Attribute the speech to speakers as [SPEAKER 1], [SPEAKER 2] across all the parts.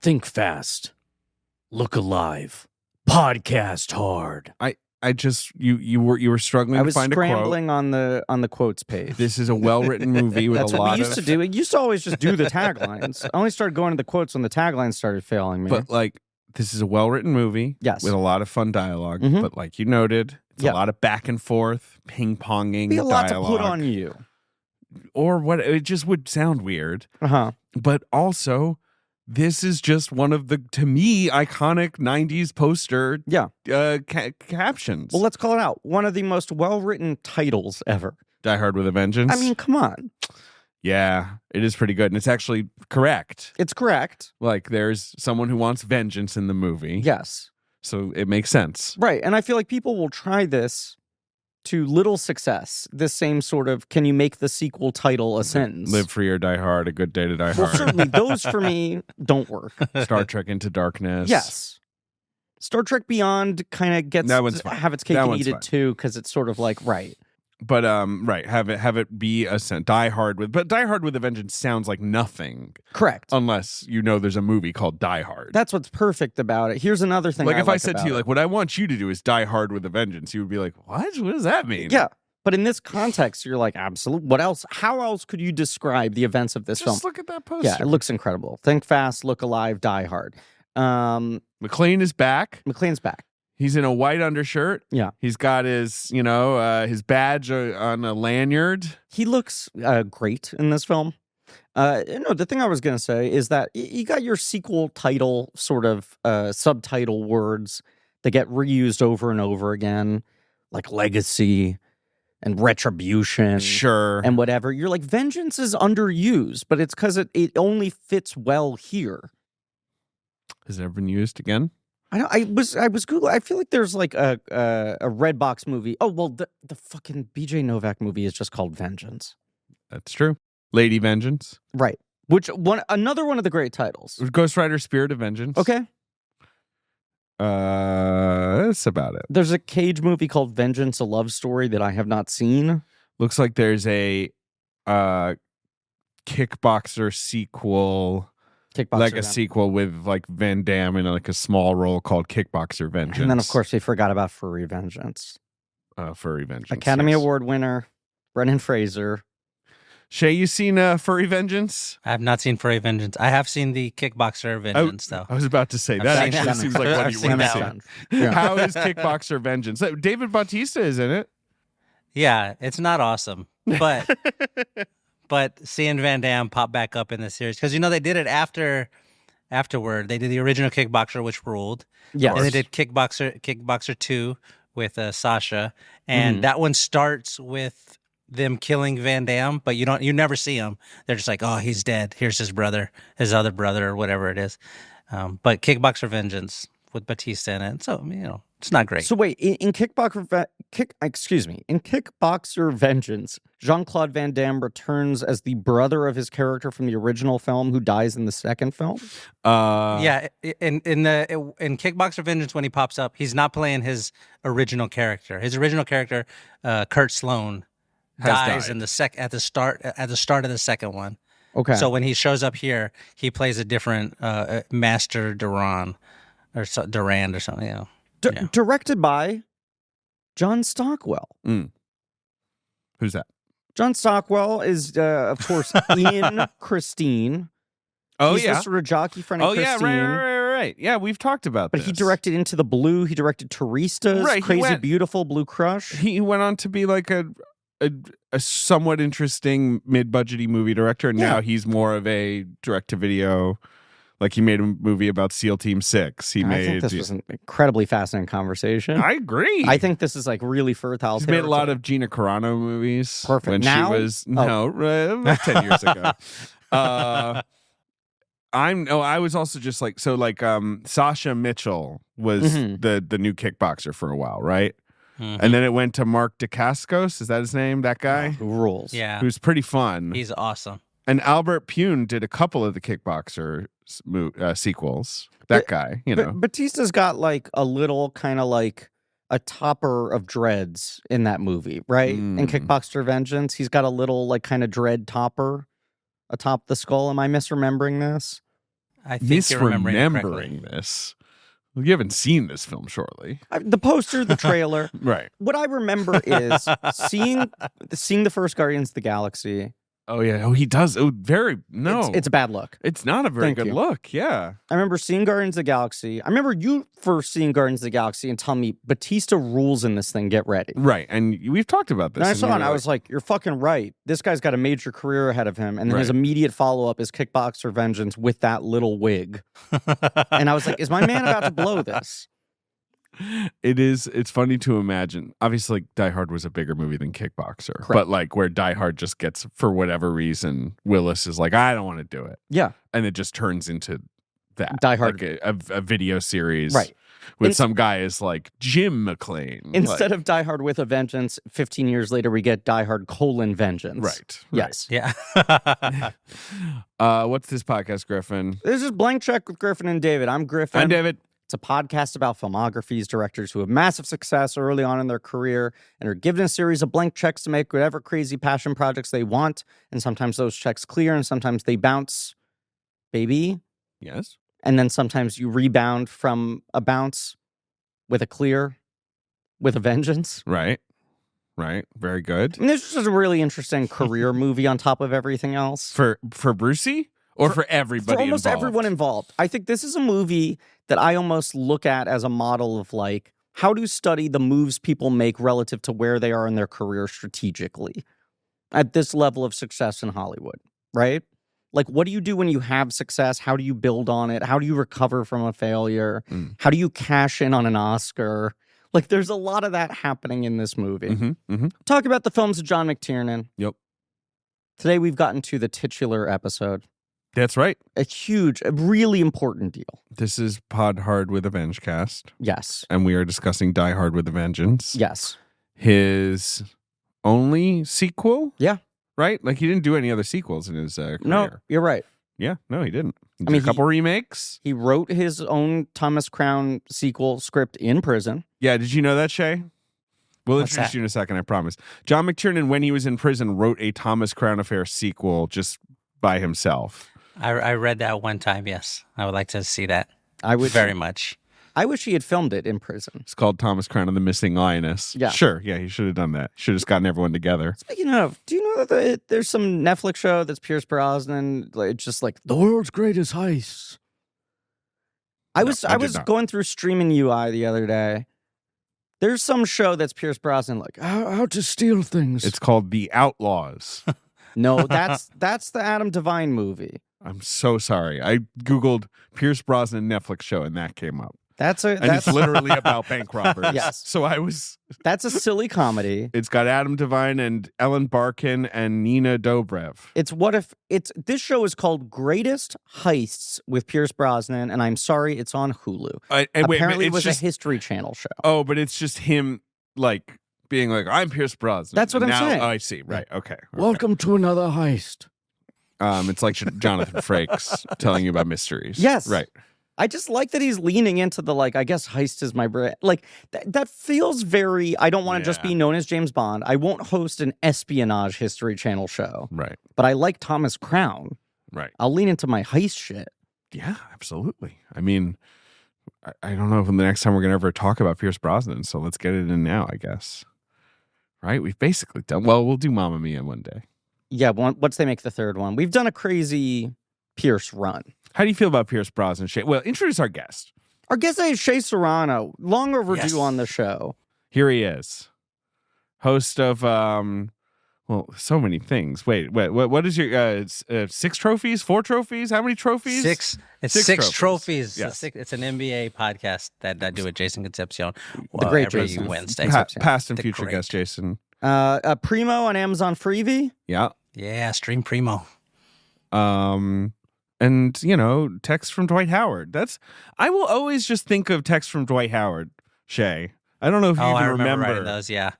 [SPEAKER 1] Think fast. Look alive. Podcast hard.
[SPEAKER 2] I just you were struggling to find a quote.
[SPEAKER 3] I was scrambling on the quotes page.
[SPEAKER 2] This is a well-written movie with
[SPEAKER 3] That's
[SPEAKER 2] a lot
[SPEAKER 3] what we used to do. We used to always just do the taglines. I only started going to the quotes when the taglines started failing me.
[SPEAKER 2] But like, this is a well-written movie.
[SPEAKER 3] Yes.
[SPEAKER 2] With a lot of fun dialogue.
[SPEAKER 3] Mhm.
[SPEAKER 2] But like you noted, it's a lot of back and forth, ping-ponging
[SPEAKER 3] Be a lot
[SPEAKER 2] dialogue.
[SPEAKER 3] to put on you.
[SPEAKER 2] Or what? It just would sound weird.
[SPEAKER 3] Uh-huh.
[SPEAKER 2] But also, this is just one of the, to me, iconic 90s poster captions.
[SPEAKER 3] Well, let's call it out. One of the most well-written titles ever.
[SPEAKER 2] Die Hard with a Vengeance.
[SPEAKER 3] I mean, come on.
[SPEAKER 2] Yeah, it is pretty good. And it's actually correct.
[SPEAKER 3] It's correct.
[SPEAKER 2] Like, there's someone who wants vengeance in the movie.
[SPEAKER 3] Yes.
[SPEAKER 2] So it makes sense.
[SPEAKER 3] Right. And I feel like people will try this to little success. This same sort of, can you make the sequel title a sentence?
[SPEAKER 2] Live Free or Die Hard, A Good Day to Die
[SPEAKER 3] Well,
[SPEAKER 2] Hard.
[SPEAKER 3] certainly those for me don't work.
[SPEAKER 2] Star Trek Into Darkness.
[SPEAKER 3] Yes. Star Trek Beyond kind of gets
[SPEAKER 2] That one's
[SPEAKER 3] to
[SPEAKER 2] fine.
[SPEAKER 3] have its cake
[SPEAKER 2] That
[SPEAKER 3] and
[SPEAKER 2] one's
[SPEAKER 3] eat
[SPEAKER 2] fine.
[SPEAKER 3] it too, because it's sort of like, right.
[SPEAKER 2] But right, have it be a Die Hard with, but Die Hard with a Vengeance sounds like nothing.
[SPEAKER 3] Correct.
[SPEAKER 2] Unless you know there's a movie called Die Hard.
[SPEAKER 3] That's what's perfect about it. Here's another thing.
[SPEAKER 2] Like if I said
[SPEAKER 3] about
[SPEAKER 2] to you,
[SPEAKER 3] it.
[SPEAKER 2] like, what I want you to do is Die Hard with a Vengeance, you would be like, what? What does that mean?
[SPEAKER 3] Yeah. But in this context, you're like, absolutely. What else? How else could you describe the events of this film?
[SPEAKER 2] Just look at that poster.
[SPEAKER 3] Yeah, it looks incredible. Think fast, look alive, die hard.
[SPEAKER 2] McClane is back.
[SPEAKER 3] McClane's back.
[SPEAKER 2] He's in a white undershirt.
[SPEAKER 3] Yeah.
[SPEAKER 2] He's got his, his badge on a lanyard.
[SPEAKER 3] He looks great in this film. No, the thing I was going to say is that you got your sequel title sort of subtitle words that get reused over and over again, like legacy and retribution.
[SPEAKER 2] Sure.
[SPEAKER 3] And whatever. You're like, vengeance is underused, but it's because it only fits well here.
[SPEAKER 2] Has it ever been used again?
[SPEAKER 3] I was Googling. I feel like there's like a Redbox movie. Oh well, the fucking BJ Novak movie is just called Vengeance.
[SPEAKER 2] That's true. Lady Vengeance.
[SPEAKER 3] Right. Another one of the great titles.
[SPEAKER 2] Ghost Rider Spirit of Vengeance.
[SPEAKER 3] Okay.
[SPEAKER 2] That's about it.
[SPEAKER 3] There's a Cage movie called Vengeance, a Love Story that I have not seen.
[SPEAKER 2] Looks like there's a Kickboxer sequel. Like a sequel with like Van Damme in like a small role called Kickboxer Vengeance.
[SPEAKER 3] And then of course we forgot about Furry Vengeance.
[SPEAKER 2] Furry Vengeance.
[SPEAKER 3] Academy
[SPEAKER 2] yes.
[SPEAKER 3] Award winner, Brendan Fraser.
[SPEAKER 2] Shay, you seen Furry Vengeance?
[SPEAKER 4] I have not seen Furry Vengeance. I have seen the Kickboxer Vengeance, though.
[SPEAKER 2] I was about to say
[SPEAKER 4] I've
[SPEAKER 2] that
[SPEAKER 4] seen
[SPEAKER 2] actually
[SPEAKER 4] that.
[SPEAKER 2] seems like what
[SPEAKER 4] I've
[SPEAKER 2] you
[SPEAKER 4] seen
[SPEAKER 2] want to
[SPEAKER 4] that
[SPEAKER 2] see.
[SPEAKER 4] one.
[SPEAKER 3] Yeah.
[SPEAKER 2] How is Kickboxer Vengeance? David Bautista is in it.
[SPEAKER 4] Yeah, it's not awesome, but but seeing Van Damme pop back up in the series, because they did it afterward. They did the original Kickboxer, which ruled.
[SPEAKER 3] Yes.
[SPEAKER 4] And they did Kickboxer 2 with Sasha, and that one starts with them killing Van Damme, but you never see him. They're just like, oh, he's dead. Here's his brother, his other brother, or whatever it is. But Kickboxer Vengeance with Batista in it, so it's not great.
[SPEAKER 3] So wait, in Kickboxer Vengeance, Jean-Claude Van Damme returns as the brother of his character from the original film who dies in the second film?
[SPEAKER 4] Yeah, in Kickboxer Vengeance, when he pops up, he's not playing his original character. His original character, Kurt Sloan, dies in at the start of the second one.
[SPEAKER 3] Okay.
[SPEAKER 4] So when he shows up here, he plays a different Master Durand or something. Yeah.
[SPEAKER 3] Directed by John Stockwell.
[SPEAKER 2] Who's that?
[SPEAKER 3] John Stockwell is, of course, in Christine.
[SPEAKER 2] Oh,
[SPEAKER 3] He's
[SPEAKER 2] yeah.
[SPEAKER 3] the sort of jockey friend of
[SPEAKER 2] Oh, yeah,
[SPEAKER 3] Christine.
[SPEAKER 2] right. Yeah, we've talked about
[SPEAKER 3] But
[SPEAKER 2] this.
[SPEAKER 3] he directed Into the Blue. He directed Teresa's
[SPEAKER 2] Right, he
[SPEAKER 3] Crazy
[SPEAKER 2] went-
[SPEAKER 3] Beautiful Blue Crush.
[SPEAKER 2] He went on to be like a somewhat interesting mid-budgety movie director, and now he's more of a direct-to-video. Like he made a movie about SEAL Team 6.
[SPEAKER 3] I think this was an incredibly fascinating conversation.
[SPEAKER 2] I agree.
[SPEAKER 3] I think this is like really fertile.
[SPEAKER 2] He's made a lot of Gina Carano movies.
[SPEAKER 3] Perfect.
[SPEAKER 2] When
[SPEAKER 3] Now?
[SPEAKER 2] she was about 10 years ago. I was also just like Sasha Mitchell was the new Kickboxer for a while, right?
[SPEAKER 4] Mhm.
[SPEAKER 2] And then it went to Mark Dacascos. Is that his name? That guy?
[SPEAKER 3] Who rules.
[SPEAKER 4] Yeah.
[SPEAKER 2] Who's pretty fun.
[SPEAKER 4] He's awesome.
[SPEAKER 2] And Albert Pune did a couple of the Kickboxer sequels. That guy,
[SPEAKER 3] Batista's got like a little kind of like a topper of dreads in that movie, right? In Kickboxer Vengeance, he's got a little like kind of dread topper atop the skull. Am I misremembering this?
[SPEAKER 4] I think you're remembering correctly.
[SPEAKER 2] misremembering this. You haven't seen this film, surely.
[SPEAKER 3] The poster, the trailer.
[SPEAKER 2] Right.
[SPEAKER 3] What I remember is seeing the first Guardians of the Galaxy.
[SPEAKER 2] Oh, yeah. Oh, he does. Oh, very. No.
[SPEAKER 3] It's a bad look.
[SPEAKER 2] It's not a very
[SPEAKER 3] Thank
[SPEAKER 2] good
[SPEAKER 3] you.
[SPEAKER 2] look. Yeah.
[SPEAKER 3] I remember seeing Guardians of the Galaxy. I remember you first seeing Guardians of the Galaxy and telling me Batista rules in this thing. Get ready.
[SPEAKER 2] Right. And we've talked about this.
[SPEAKER 3] And I
[SPEAKER 2] and
[SPEAKER 3] saw
[SPEAKER 2] you
[SPEAKER 3] it and
[SPEAKER 2] were
[SPEAKER 3] I was like, you're fucking right. This guy's got a major career ahead of him. And then his
[SPEAKER 2] Right.
[SPEAKER 3] immediate follow-up is Kickboxer Vengeance with that little wig. And I was like, is my man about to blow this?
[SPEAKER 2] It's funny to imagine. Obviously, Die Hard was a bigger movie than Kickboxer.
[SPEAKER 3] Correct.
[SPEAKER 2] But like where Die Hard just gets, for whatever reason, Willis is like, I don't want to do it.
[SPEAKER 3] Yeah.
[SPEAKER 2] And it just turns into that.
[SPEAKER 3] Die Hard.
[SPEAKER 2] Like a video series.
[SPEAKER 3] Right.
[SPEAKER 2] With some guy is like Jim McClane.
[SPEAKER 3] Instead of Die Hard with a Vengeance, 15 years later, we get Die Hard : Vengeance.
[SPEAKER 2] Right.
[SPEAKER 3] Yes.
[SPEAKER 4] Yeah.
[SPEAKER 2] What's this podcast, Griffin?
[SPEAKER 3] This is Blank Check with Griffin and David. I'm Griffin.
[SPEAKER 2] I'm David.
[SPEAKER 3] It's a podcast about filmographies, directors who have massive success early on in their career and are given a series of blank checks to make whatever crazy passion projects they want. And sometimes those checks clear and sometimes they bounce, baby.
[SPEAKER 2] Yes.
[SPEAKER 3] And then sometimes you rebound from a bounce with a clear, with a vengeance.
[SPEAKER 2] Right. Right. Very good.
[SPEAKER 3] I mean, this is just a really interesting career movie on top of everything else.
[SPEAKER 2] For Brucey? Or for everybody
[SPEAKER 3] For almost
[SPEAKER 2] involved?
[SPEAKER 3] everyone involved. I think this is a movie that I almost look at as a model of like how to study the moves people make relative to where they are in their career strategically at this level of success in Hollywood, right? Like, what do you do when you have success? How do you build on it? How do you recover from a failure? How do you cash in on an Oscar? Like, there's a lot of that happening in this movie. Talk about the films of John McTiernan.
[SPEAKER 2] Yep.
[SPEAKER 3] Today, we've gotten to the titular episode.
[SPEAKER 2] That's right.
[SPEAKER 3] A really important deal.
[SPEAKER 2] This is Pod Hard with a Vengecast.
[SPEAKER 3] Yes.
[SPEAKER 2] And we are discussing Die Hard with a Vengeance.
[SPEAKER 3] Yes.
[SPEAKER 2] His only sequel?
[SPEAKER 3] Yeah.
[SPEAKER 2] Right? Like, he didn't do any other sequels in his career.
[SPEAKER 3] No, you're right.
[SPEAKER 2] Yeah, no, he didn't. He
[SPEAKER 3] I
[SPEAKER 2] did
[SPEAKER 3] mean,
[SPEAKER 2] a couple remakes.
[SPEAKER 3] He wrote his own Thomas Crown sequel script in prison.
[SPEAKER 2] Yeah, did you know that, Shay? We'll
[SPEAKER 4] What's
[SPEAKER 2] introduce
[SPEAKER 4] that?
[SPEAKER 2] you in a second, I promise. John McTiernan, when he was in prison, wrote a Thomas Crown Affair sequel just by himself.
[SPEAKER 4] I read that one time, yes. I would like to see that
[SPEAKER 3] I would
[SPEAKER 4] very much.
[SPEAKER 3] I wish he had filmed it in prison.
[SPEAKER 2] It's called Thomas Crown and the Missing Lioness.
[SPEAKER 3] Yeah.
[SPEAKER 2] Sure, yeah, he should have done that. Should have just gotten everyone together.
[SPEAKER 3] Speaking of, do you know that there's some Netflix show that's Pierce Brosnan? Like, it's just like
[SPEAKER 1] The world's greatest heists.
[SPEAKER 3] I
[SPEAKER 2] No,
[SPEAKER 3] was
[SPEAKER 2] I
[SPEAKER 3] I
[SPEAKER 2] did
[SPEAKER 3] was
[SPEAKER 2] not.
[SPEAKER 3] going through streaming UI the other day. There's some show that's Pierce Brosnan like,
[SPEAKER 1] How to steal things.
[SPEAKER 2] It's called The Outlaws.
[SPEAKER 3] no, that's the Adam Devine movie.
[SPEAKER 2] I'm so sorry. I Googled Pierce Brosnan Netflix show and that came up.
[SPEAKER 3] That's
[SPEAKER 2] And it's literally about bank robbers.
[SPEAKER 3] Yes.
[SPEAKER 2] So
[SPEAKER 3] that's a silly comedy.
[SPEAKER 2] it's got Adam Devine and Ellen Barkin and Nina Dobrev.
[SPEAKER 3] This show is called Greatest Heists with Pierce Brosnan, and I'm sorry, it's on Hulu. Apparently, it was a History Channel show.
[SPEAKER 2] Oh, but it's just him like being like, I'm Pierce Brosnan.
[SPEAKER 3] That's what I'm
[SPEAKER 2] Now-
[SPEAKER 3] saying.
[SPEAKER 2] Oh, I see. Right. Okay.
[SPEAKER 1] Welcome to another heist.
[SPEAKER 2] It's like Jonathan Frakes telling you about mysteries.
[SPEAKER 3] Yes.
[SPEAKER 2] Right.
[SPEAKER 3] I just like that he's leaning into the like. I guess heist is my brand. Like that feels very. I don't want to just
[SPEAKER 2] Yeah.
[SPEAKER 3] be known as James Bond. I won't host an espionage History Channel show,
[SPEAKER 2] Right.
[SPEAKER 3] but I like Thomas Crown.
[SPEAKER 2] Right.
[SPEAKER 3] I'll lean into my heist shit.
[SPEAKER 2] Yeah, absolutely. I mean, I don't know if the next time we're going to ever talk about Pierce Brosnan, so let's get it in now, I guess. Right? We've basically done, well, we'll do Mamma Mia one day.
[SPEAKER 3] Yeah. Once they make the third one, we've done a crazy Pierce run.
[SPEAKER 2] How do you feel about Pierce Brosnan? Shay? Well, introduce our guest.
[SPEAKER 3] Our guest is Shea Serrano, long overdue
[SPEAKER 4] Yes.
[SPEAKER 3] on the show.
[SPEAKER 2] Here he is. Host of, well, so many things. Wait, what is your, 6 trophies? 4 trophies? How many trophies?
[SPEAKER 4] It's
[SPEAKER 2] Six
[SPEAKER 4] six
[SPEAKER 2] trophies.
[SPEAKER 4] trophies.
[SPEAKER 2] Yes.
[SPEAKER 4] It's an NBA podcast that I do with Jason Concepcion.
[SPEAKER 3] The great
[SPEAKER 4] every
[SPEAKER 3] Jason.
[SPEAKER 4] Wednesday.
[SPEAKER 2] Past and
[SPEAKER 4] The
[SPEAKER 2] future
[SPEAKER 4] great.
[SPEAKER 2] guest, Jason.
[SPEAKER 3] Primo on Amazon Freevee.
[SPEAKER 2] Yeah.
[SPEAKER 4] Yeah, stream primo.
[SPEAKER 2] And, text from Dwight Howard. I will always just think of text from Dwight Howard, Shay. I don't know if you
[SPEAKER 4] I
[SPEAKER 2] even
[SPEAKER 4] remember writing those. Yeah,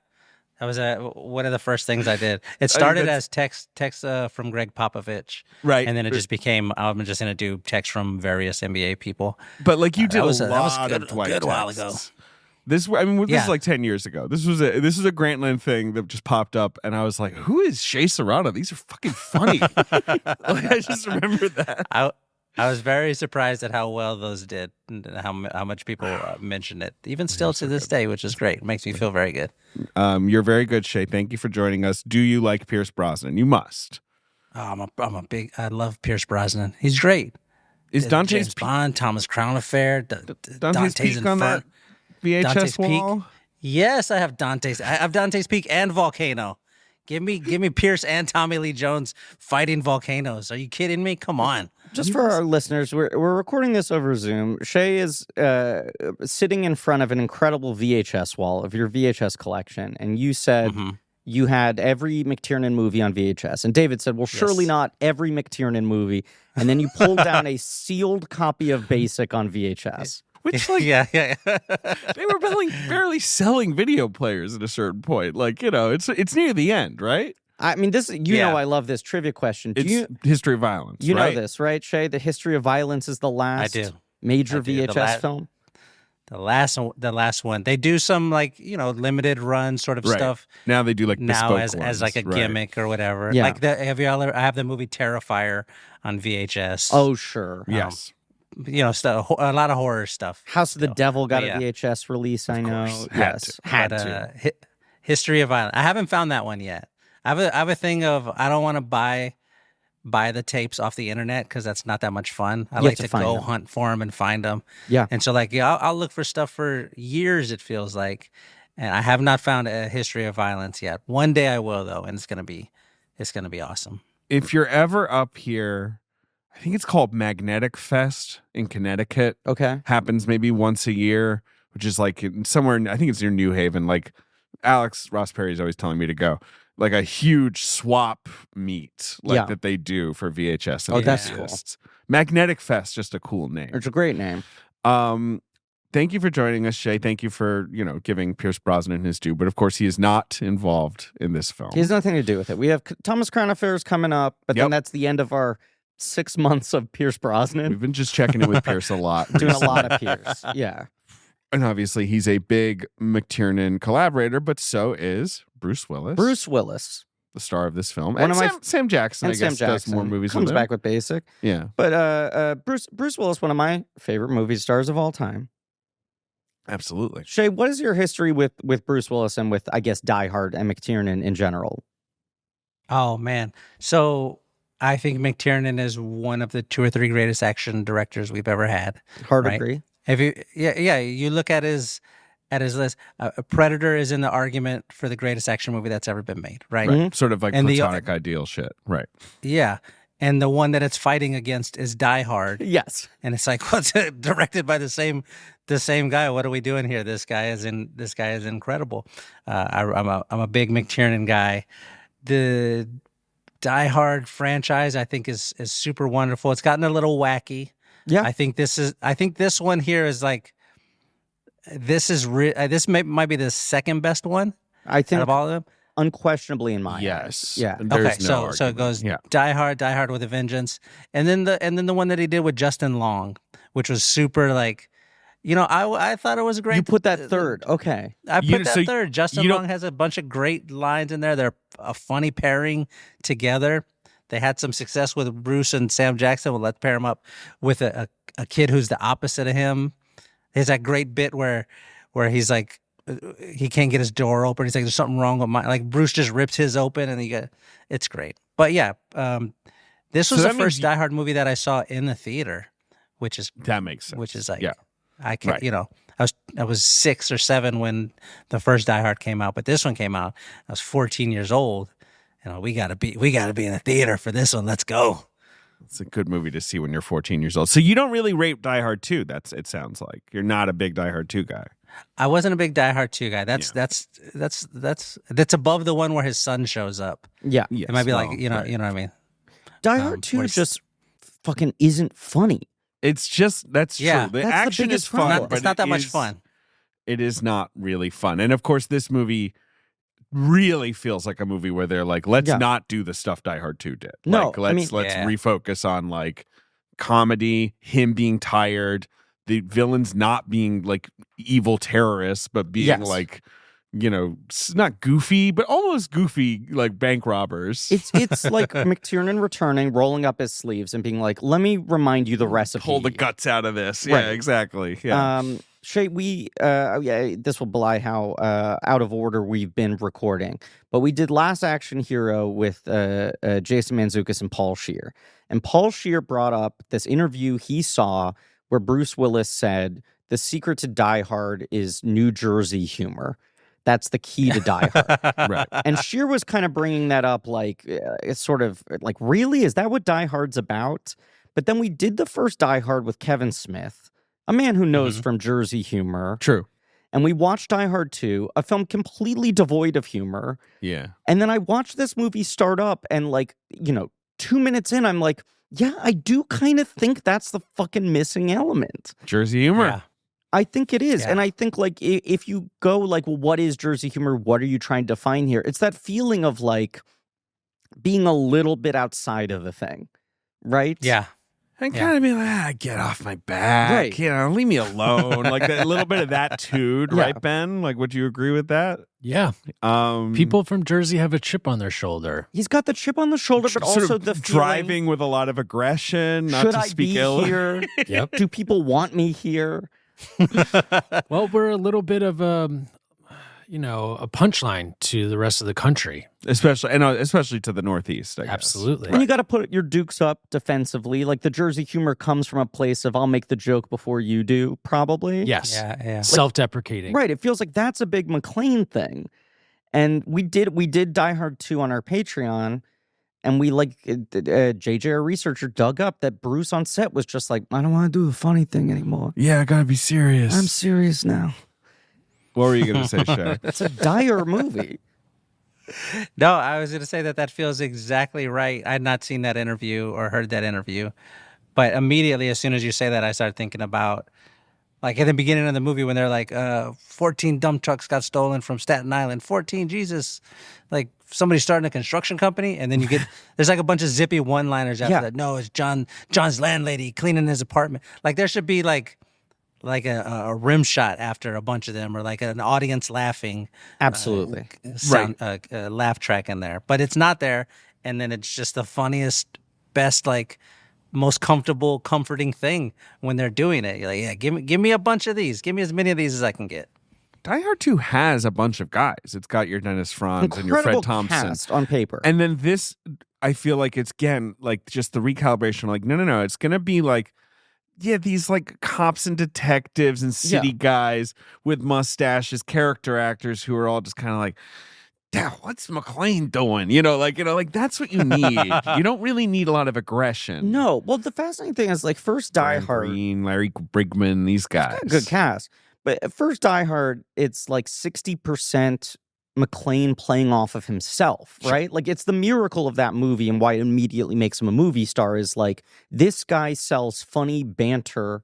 [SPEAKER 4] that was one of the first things I did. It started as text from Greg Popovich,
[SPEAKER 2] Right.
[SPEAKER 4] and then it just became I'm just gonna do text from various NBA people.
[SPEAKER 2] But like you did
[SPEAKER 4] that was
[SPEAKER 2] a lot
[SPEAKER 4] good,
[SPEAKER 2] of Dwight
[SPEAKER 4] good while
[SPEAKER 2] texts.
[SPEAKER 4] ago.
[SPEAKER 2] This is
[SPEAKER 4] Yeah.
[SPEAKER 2] like 10 years ago. This was a Grantland thing that just popped up, and I was like, "Who is Shea Serrano? These are fucking funny." Like, I just remember that.
[SPEAKER 4] I was very surprised at how well those did and how much people mentioned it, even still to this day, which is great. It makes me feel very good.
[SPEAKER 2] You're very good, Shay. Thank you for joining us. Do you like Pierce Brosnan? You must.
[SPEAKER 4] Oh, I love Pierce Brosnan. He's great.
[SPEAKER 2] Is Dante's
[SPEAKER 4] James Bond, Thomas Crown Affair,
[SPEAKER 2] Dante's Peak on that VHS
[SPEAKER 4] Dante's
[SPEAKER 2] wall?
[SPEAKER 4] Peak. Yes, I have Dante's Peak and Volcano. Give me Pierce and Tommy Lee Jones fighting volcanoes. Are you kidding me? Come on.
[SPEAKER 3] Just for our listeners, we're recording this over Zoom. Shay is sitting in front of an incredible VHS wall of your VHS collection, and you said you had every McTiernan movie on VHS. And David said, well, surely not every McTiernan movie. And then you pulled down a sealed copy of Basic on VHS.
[SPEAKER 2] Which, like,
[SPEAKER 4] yeah.
[SPEAKER 2] they were barely selling video players at a certain point. Like, it's near the end, right?
[SPEAKER 3] I mean, know I love this trivia question.
[SPEAKER 2] It's history of violence,
[SPEAKER 3] You
[SPEAKER 2] right?
[SPEAKER 3] know this, right, Shay? The History of Violence is the last major VHS film.
[SPEAKER 4] The last one. They do some limited run sort of stuff.
[SPEAKER 2] Now they do like
[SPEAKER 4] now
[SPEAKER 2] bespoke
[SPEAKER 4] as like a gimmick or whatever.
[SPEAKER 3] Yeah.
[SPEAKER 4] Like I have the movie Terrifier on VHS.
[SPEAKER 3] Oh, sure.
[SPEAKER 2] Yes.
[SPEAKER 4] Stuff, a lot of horror stuff.
[SPEAKER 3] House of the Devil got a VHS release, I know.
[SPEAKER 2] Had to.
[SPEAKER 4] History of Violence. I haven't found that one yet. I have a thing of I don't want to buy the tapes off the internet because that's not that much fun. I like to go hunt for them and find them.
[SPEAKER 3] Yeah.
[SPEAKER 4] And so I'll look for stuff for years, it feels like. And I have not found a History of Violence yet. One day I will, though, and it's gonna be awesome.
[SPEAKER 2] If you're ever up here, I think it's called Magnetic Fest in Connecticut.
[SPEAKER 3] Okay.
[SPEAKER 2] Happens maybe once a year, which is like somewhere, I think it's near New Haven. Like Alex Ross Perry is always telling me to go. Like a huge swap meet that they do for VHS.
[SPEAKER 3] Oh, that's cool.
[SPEAKER 2] Magnetic Fest, just a cool name.
[SPEAKER 3] It's a great name.
[SPEAKER 2] Thank you for joining us, Shay. Thank you for, giving Pierce Brosnan his due. But of course, he is not involved in this film.
[SPEAKER 3] He has nothing to do with it. We have Thomas Crown Affairs coming up, but then that's the end of our 6 months of Pierce Brosnan.
[SPEAKER 2] We've been just checking in with Pierce a lot.
[SPEAKER 3] Doing a lot of Pierce. Yeah.
[SPEAKER 2] And obviously, he's a big McTiernan collaborator, but so is Bruce Willis.
[SPEAKER 3] Bruce Willis,
[SPEAKER 2] the star of this film.
[SPEAKER 3] One
[SPEAKER 2] and
[SPEAKER 3] of
[SPEAKER 2] Sam Jackson, I guess, does more movies
[SPEAKER 3] comes
[SPEAKER 2] with
[SPEAKER 3] back with Basic.
[SPEAKER 2] Yeah.
[SPEAKER 3] But Bruce Willis, one of my favorite movie stars of all time.
[SPEAKER 2] Absolutely.
[SPEAKER 3] Shay, what is your history with Bruce Willis and with, I guess, Die Hard and McTiernan in general?
[SPEAKER 4] Oh, man. So I think McTiernan is one of the 2 or 3 greatest action directors we've ever had.
[SPEAKER 3] Hard agree.
[SPEAKER 4] If you look at his list, Predator is in the argument for the greatest action movie that's ever been made, right?
[SPEAKER 3] Mm-hmm.
[SPEAKER 2] Sort of like platonic ideal shit, right?
[SPEAKER 4] Yeah, and the one that it's fighting against is Die Hard.
[SPEAKER 3] Yes,
[SPEAKER 4] and it's like, what's it directed by the same guy? What are we doing here? This guy is incredible. I'm a big McTiernan guy. The Die Hard franchise, I think, is super wonderful. It's gotten a little wacky.
[SPEAKER 3] Yeah,
[SPEAKER 4] I think this one here is like, this might be the second best one.
[SPEAKER 3] I think
[SPEAKER 4] out of all of them,
[SPEAKER 3] unquestionably in my
[SPEAKER 2] eyes.
[SPEAKER 3] Yeah.
[SPEAKER 2] There's
[SPEAKER 4] okay, so it goes Die Hard with a Vengeance, and then the one that he did with Justin Long, which was super like, I thought it was great.
[SPEAKER 3] You put that third, okay?
[SPEAKER 4] I put that third. Justin Long has a bunch of great lines in there. They're a funny pairing together. They had some success with Bruce and Sam Jackson. Well, let's pair him up with a kid who's the opposite of him. There's that great bit where he's like, he can't get his door open. He's like, there's something wrong with like Bruce just rips his open, and it's great. But yeah, this was the first Die Hard movie that I saw in the theater,
[SPEAKER 2] that makes sense.
[SPEAKER 4] Which is like, I can, I was 6 or 7 when the first Die Hard came out, but this one came out. I was 14 years old. We gotta be in the theater for this one. Let's go.
[SPEAKER 2] It's a good movie to see when you're 14 years old. So you don't really rate Die Hard 2. It sounds like you're not a big Die Hard 2 guy.
[SPEAKER 4] I wasn't a big Die Hard 2 guy. That's above the one where his son shows up.
[SPEAKER 3] Yeah.
[SPEAKER 4] It might be like, you know what I mean?
[SPEAKER 3] Die Hard 2 just fucking isn't funny.
[SPEAKER 2] It's just, that's true. The
[SPEAKER 3] that's
[SPEAKER 2] action is fun, but
[SPEAKER 4] it's not that much fun.
[SPEAKER 2] It is not really fun. And of course, this movie really feels like a movie where they're like, let's not do the stuff Die Hard 2 did.
[SPEAKER 3] No,
[SPEAKER 2] let's refocus on like comedy, him being tired, the villains not being like evil terrorists, but being like, not goofy, but almost goofy, like bank robbers.
[SPEAKER 3] It's like McTiernan returning, rolling up his sleeves, and being like, "Let me remind you the recipe.
[SPEAKER 2] Pull the guts out of this."
[SPEAKER 3] Right.
[SPEAKER 2] Yeah, exactly. Yeah.
[SPEAKER 3] Shay, this will belie how out of order we've been recording, but we did Last Action Hero with Jason Mantzoukas and Paul Scheer, and Paul Scheer brought up this interview he saw where Bruce Willis said the secret to Die Hard is New Jersey humor. That's the key to Die Hard.
[SPEAKER 2] Right.
[SPEAKER 3] And Scheer was kind of bringing that up like, it's sort of like, really? Is that what Die Hard's about? But then we did the first Die Hard with Kevin Smith, a man who knows from Jersey humor.
[SPEAKER 2] True.
[SPEAKER 3] And we watched Die Hard 2, a film completely devoid of humor.
[SPEAKER 2] Yeah.
[SPEAKER 3] And then I watched this movie start up and 2 minutes in, I'm like, yeah, I do kind of think that's the fucking missing element.
[SPEAKER 2] Jersey humor.
[SPEAKER 4] Yeah.
[SPEAKER 3] I think it is.
[SPEAKER 4] Yeah.
[SPEAKER 3] And I think if you go well, what is Jersey humor? What are you trying to define here? It's that feeling of being a little bit outside of the thing, right?
[SPEAKER 4] Yeah.
[SPEAKER 2] And kind of be like, get off my back.
[SPEAKER 3] Right.
[SPEAKER 2] Leave me alone. Like a little bit of that too,
[SPEAKER 3] Yeah.
[SPEAKER 2] right, Ben? Like, would you agree with that?
[SPEAKER 1] Yeah. People from Jersey have a chip on their shoulder.
[SPEAKER 3] He's got the chip on the shoulder, but
[SPEAKER 2] sort
[SPEAKER 3] also
[SPEAKER 2] of
[SPEAKER 3] the
[SPEAKER 2] driving
[SPEAKER 3] feeling,
[SPEAKER 2] with a lot of aggression, not
[SPEAKER 3] should
[SPEAKER 2] to
[SPEAKER 3] I
[SPEAKER 2] speak
[SPEAKER 3] be
[SPEAKER 2] ill.
[SPEAKER 3] here?
[SPEAKER 1] Yep.
[SPEAKER 3] Do people want me here?
[SPEAKER 1] Well, we're a little bit of a punchline to the rest of the country.
[SPEAKER 2] especially to the Northeast, I guess.
[SPEAKER 1] Absolutely.
[SPEAKER 3] And you got to put your dukes up defensively. Like the Jersey humor comes from a place of I'll make the joke before you do, probably.
[SPEAKER 1] Yes.
[SPEAKER 4] Yeah.
[SPEAKER 1] Self-deprecating.
[SPEAKER 3] Right. It feels like that's a big McClane thing. And we did Die Hard 2 on our Patreon. And we JJ, our researcher, dug up that Bruce on set was just like, I don't want to do the funny thing anymore.
[SPEAKER 2] Yeah, I gotta be serious.
[SPEAKER 3] I'm serious now.
[SPEAKER 2] What were you gonna say, Shay?
[SPEAKER 3] It's a dire movie.
[SPEAKER 4] No, I was going to say that feels exactly right. I had not seen that interview or heard that interview. But immediately, as soon as you say that, I started thinking about, like, at the beginning of the movie when they're like, 14 dump trucks got stolen from Staten Island. 14, Jesus. Like, somebody starting a construction company. And then there's like a bunch of zippy one-liners after that. No, it's John's landlady cleaning his apartment. Like, there should be like a rim shot after a bunch of them, or like an audience laughing.
[SPEAKER 3] Absolutely.
[SPEAKER 4] Sound, laugh track in there. But it's not there. And then it's just the funniest, best, most comfortable, comforting thing when they're doing it. You're like, yeah, give me a bunch of these. Give me as many of these as I can get.
[SPEAKER 2] Die Hard 2 has a bunch of guys. It's got your Dennis Franz and your Fred Thompson
[SPEAKER 3] cast on paper.
[SPEAKER 2] And then this, I feel like it's again like just the recalibration. Like no, it's gonna be like, yeah, these like cops and detectives and city guys with mustaches, character actors who are all just kind of like, yeah, what's McClane doing? Like that's what you need. You don't really need a lot of aggression.
[SPEAKER 3] No. Well, the fascinating thing is first Die
[SPEAKER 2] Brian
[SPEAKER 3] Hard.
[SPEAKER 2] Green, Larry Brigman, these guys.
[SPEAKER 3] Good cast. But at first Die Hard, it's 60% McClane playing off of himself, right? Like it's the miracle of that movie and why it immediately makes him a movie star is this guy sells funny banter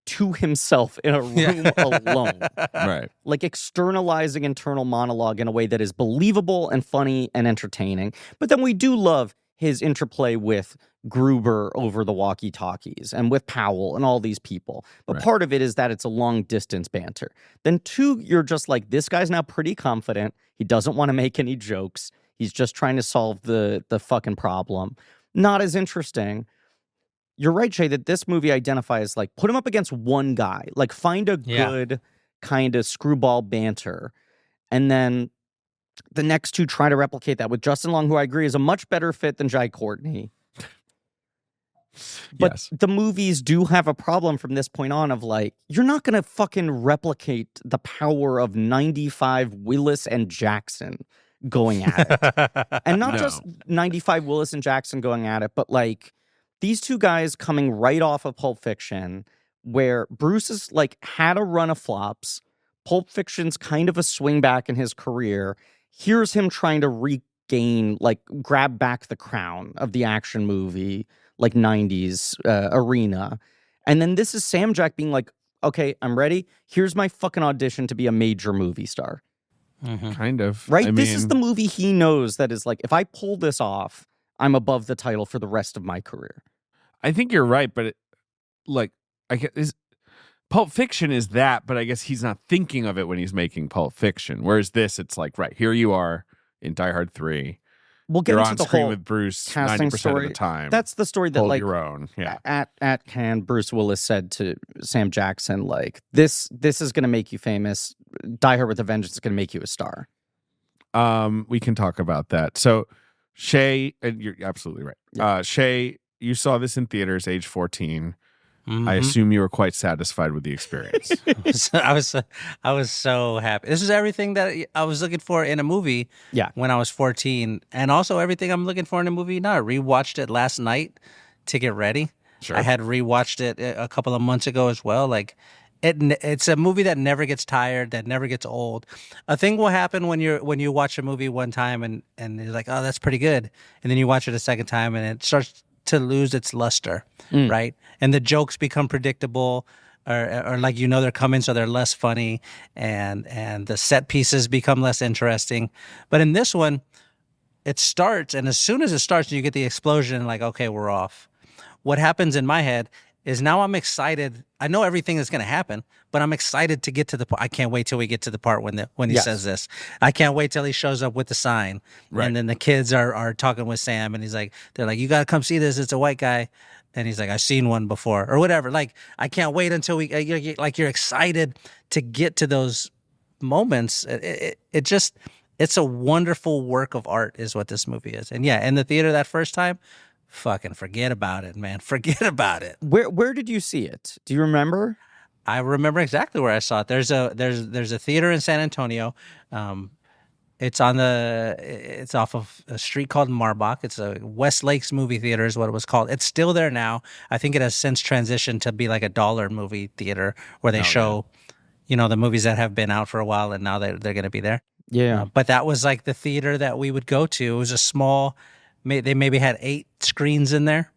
[SPEAKER 3] to himself in a room alone.
[SPEAKER 2] Right.
[SPEAKER 3] Like externalizing internal monologue in a way that is believable and funny and entertaining. But then we do love his interplay with Gruber over the walkie-talkies and with Powell and all these people. But part of it is that it's a long-distance banter. Then two, you're just like, this guy's now pretty confident. He doesn't want to make any jokes. He's just trying to solve the fucking problem. Not as interesting. You're right, Shay, that this movie identifies, put him up against one guy. Find a good kind of screwball banter. And then the next two try to replicate that with Justin Long, who I agree is a much better fit than Jai Courtney. But the movies do have a problem from this point on of you're not going to fucking replicate the power of 95 Willis and Jackson going at it. And not just 95 Willis and Jackson going at it, but these two guys coming right off of Pulp Fiction, where Bruce has had a run of flops. Pulp Fiction's kind of a swing back in his career. Here's him trying to regain, grab back the crown of the action movie, 90s arena. And then this is Sam Jack being okay, I'm ready. Here's my fucking audition to be a major movie star.
[SPEAKER 4] Mm-hmm.
[SPEAKER 2] Kind of.
[SPEAKER 3] Right? This is the movie he knows that is if I pull this off, I'm above the title for the rest of my career.
[SPEAKER 2] I think you're right, but Pulp Fiction is that, but I guess he's not thinking of it when he's making Pulp Fiction. Whereas this, it's like, right, here you are in Die Hard 3.
[SPEAKER 3] We'll get
[SPEAKER 2] You're
[SPEAKER 3] into
[SPEAKER 2] on
[SPEAKER 3] the
[SPEAKER 2] screen
[SPEAKER 3] whole
[SPEAKER 2] with Bruce
[SPEAKER 3] casting
[SPEAKER 2] 90%
[SPEAKER 3] story.
[SPEAKER 2] of the time.
[SPEAKER 3] That's the story that,
[SPEAKER 2] Hold
[SPEAKER 3] like,
[SPEAKER 2] your own. Yeah.
[SPEAKER 3] at Cannes, Bruce Willis said to Sam Jackson, like, this is going to make you famous. Die Hard with a Vengeance is going to make you a star.
[SPEAKER 2] We can talk about that. So, Shay, and you're absolutely right.
[SPEAKER 3] Yeah.
[SPEAKER 2] Shay, you saw this in theaters, age 14.
[SPEAKER 4] Mm-hmm.
[SPEAKER 2] I assume you were quite satisfied with the experience.
[SPEAKER 4] I was so happy. This is everything that I was looking for in a movie.
[SPEAKER 3] Yeah.
[SPEAKER 4] When I was 14, and also everything I'm looking for in a movie now. I rewatched it last night to get ready.
[SPEAKER 2] Sure.
[SPEAKER 4] I had rewatched it a couple of months ago as well. Like, it's a movie that never gets tired, that never gets old. A thing will happen when you watch a movie one time and you're like, oh, that's pretty good, and then you watch it a second time and it starts to lose its luster, right? And the jokes become predictable, or like, they're coming, so they're less funny, and the set pieces become less interesting. But in this one, it starts, and as soon as it starts, you get the explosion, like, okay, we're off. What happens in my head is now I'm excited. I know everything that's going to happen, but I'm excited to get to the part. I can't wait till we get to the part when he says this. I can't wait till he shows up with the sign.
[SPEAKER 2] Right.
[SPEAKER 4] And then the kids are talking with Sam, and they're like, you got to come see this. It's a white guy. And he's like, I've seen one before, or whatever. Like, I can't wait until you're excited to get to those moments. It's a wonderful work of art is what this movie is. And yeah, in the theater that first time, fucking forget about it, man. Forget about it.
[SPEAKER 3] Where did you see it? Do you remember?
[SPEAKER 4] I remember exactly where I saw it. There's a theater in San Antonio. It's off of a street called Marbach. It's a West Lakes movie theater is what it was called. It's still there now. I think it has since transitioned to be like a dollar movie theater where they show, the movies that have been out for a while, and now they're going to be there.
[SPEAKER 3] Yeah.
[SPEAKER 4] But that was like the theater that we would go to. It was a small. They maybe had 8 screens in there,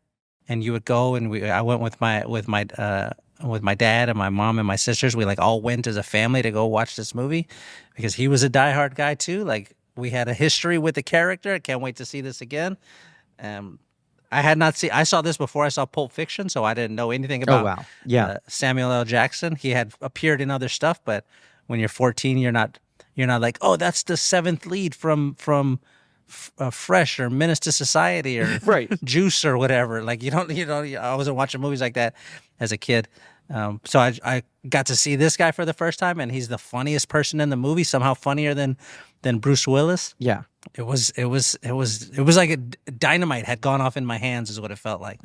[SPEAKER 4] and you would go, and I went with my dad and my mom and my sisters. We like all went as a family to go watch this movie because he was a diehard guy too. Like, we had a history with the character. I can't wait to see this again. I saw this before I saw Pulp Fiction, so I didn't know anything about Samuel L. Jackson. He had appeared in other stuff, but when you're 14, you're not like, oh, that's the 7th lead from Fresh or Menace to Society or
[SPEAKER 3] right.
[SPEAKER 4] Juice or whatever. Like, I wasn't watching movies like that as a kid. So I got to see this guy for the first time, and he's the funniest person in the movie, somehow funnier than Bruce Willis.
[SPEAKER 3] Yeah.
[SPEAKER 4] It was like a dynamite had gone off in my hands is what it felt like.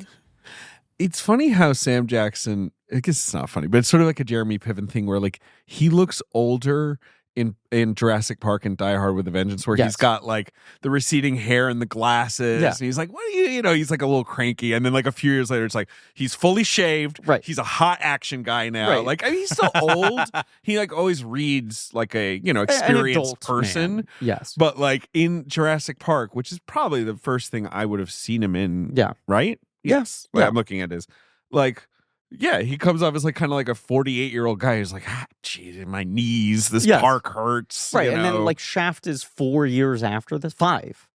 [SPEAKER 2] It's funny how Sam Jackson, I guess it's not funny, but it's sort of like a Jeremy Piven thing where, like, he looks older in Jurassic Park and Die Hard with a Vengeance, where he's got like the receding hair and the glasses, and he's like, what are you he's like a little cranky, and then like a few years later it's like he's fully shaved,
[SPEAKER 3] right?
[SPEAKER 2] He's a hot action guy now,
[SPEAKER 3] right.
[SPEAKER 2] Like, I mean, he's so old. He like always reads like a experienced person,
[SPEAKER 3] man. Yes,
[SPEAKER 2] but like in Jurassic Park, which is probably the first thing I would have seen him in, right?
[SPEAKER 3] Yes,
[SPEAKER 2] like, I'm looking at his like. Yeah, he comes off as like kind of like a 48-year-old guy who's like, geez, my knees, this park hurts.
[SPEAKER 3] Right, and then like Shaft is 4 years after this. 5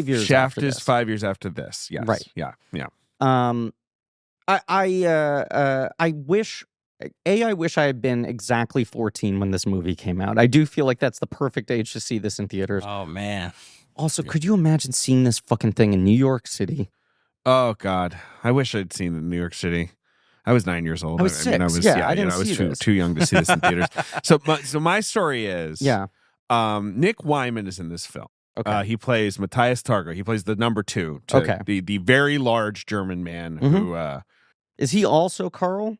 [SPEAKER 3] years.
[SPEAKER 2] Shaft
[SPEAKER 3] after
[SPEAKER 2] is
[SPEAKER 3] this.
[SPEAKER 2] 5 years after this. Yes.
[SPEAKER 3] Right.
[SPEAKER 2] Yeah.
[SPEAKER 3] I wish I had been exactly 14 when this movie came out. I do feel like that's the perfect age to see this in theaters.
[SPEAKER 4] Oh man.
[SPEAKER 3] Also, could you imagine seeing this fucking thing in New York City?
[SPEAKER 2] Oh God, I wish I'd seen it in New York City. I was 9 years old.
[SPEAKER 3] I was 6. I was
[SPEAKER 2] too young to see this in theaters. So my story is,
[SPEAKER 3] Nick
[SPEAKER 2] Wyman is in this film.
[SPEAKER 3] Okay.
[SPEAKER 2] He plays Matthias Targo. He plays the number 2. The very large German man who.
[SPEAKER 3] Is he also Carl?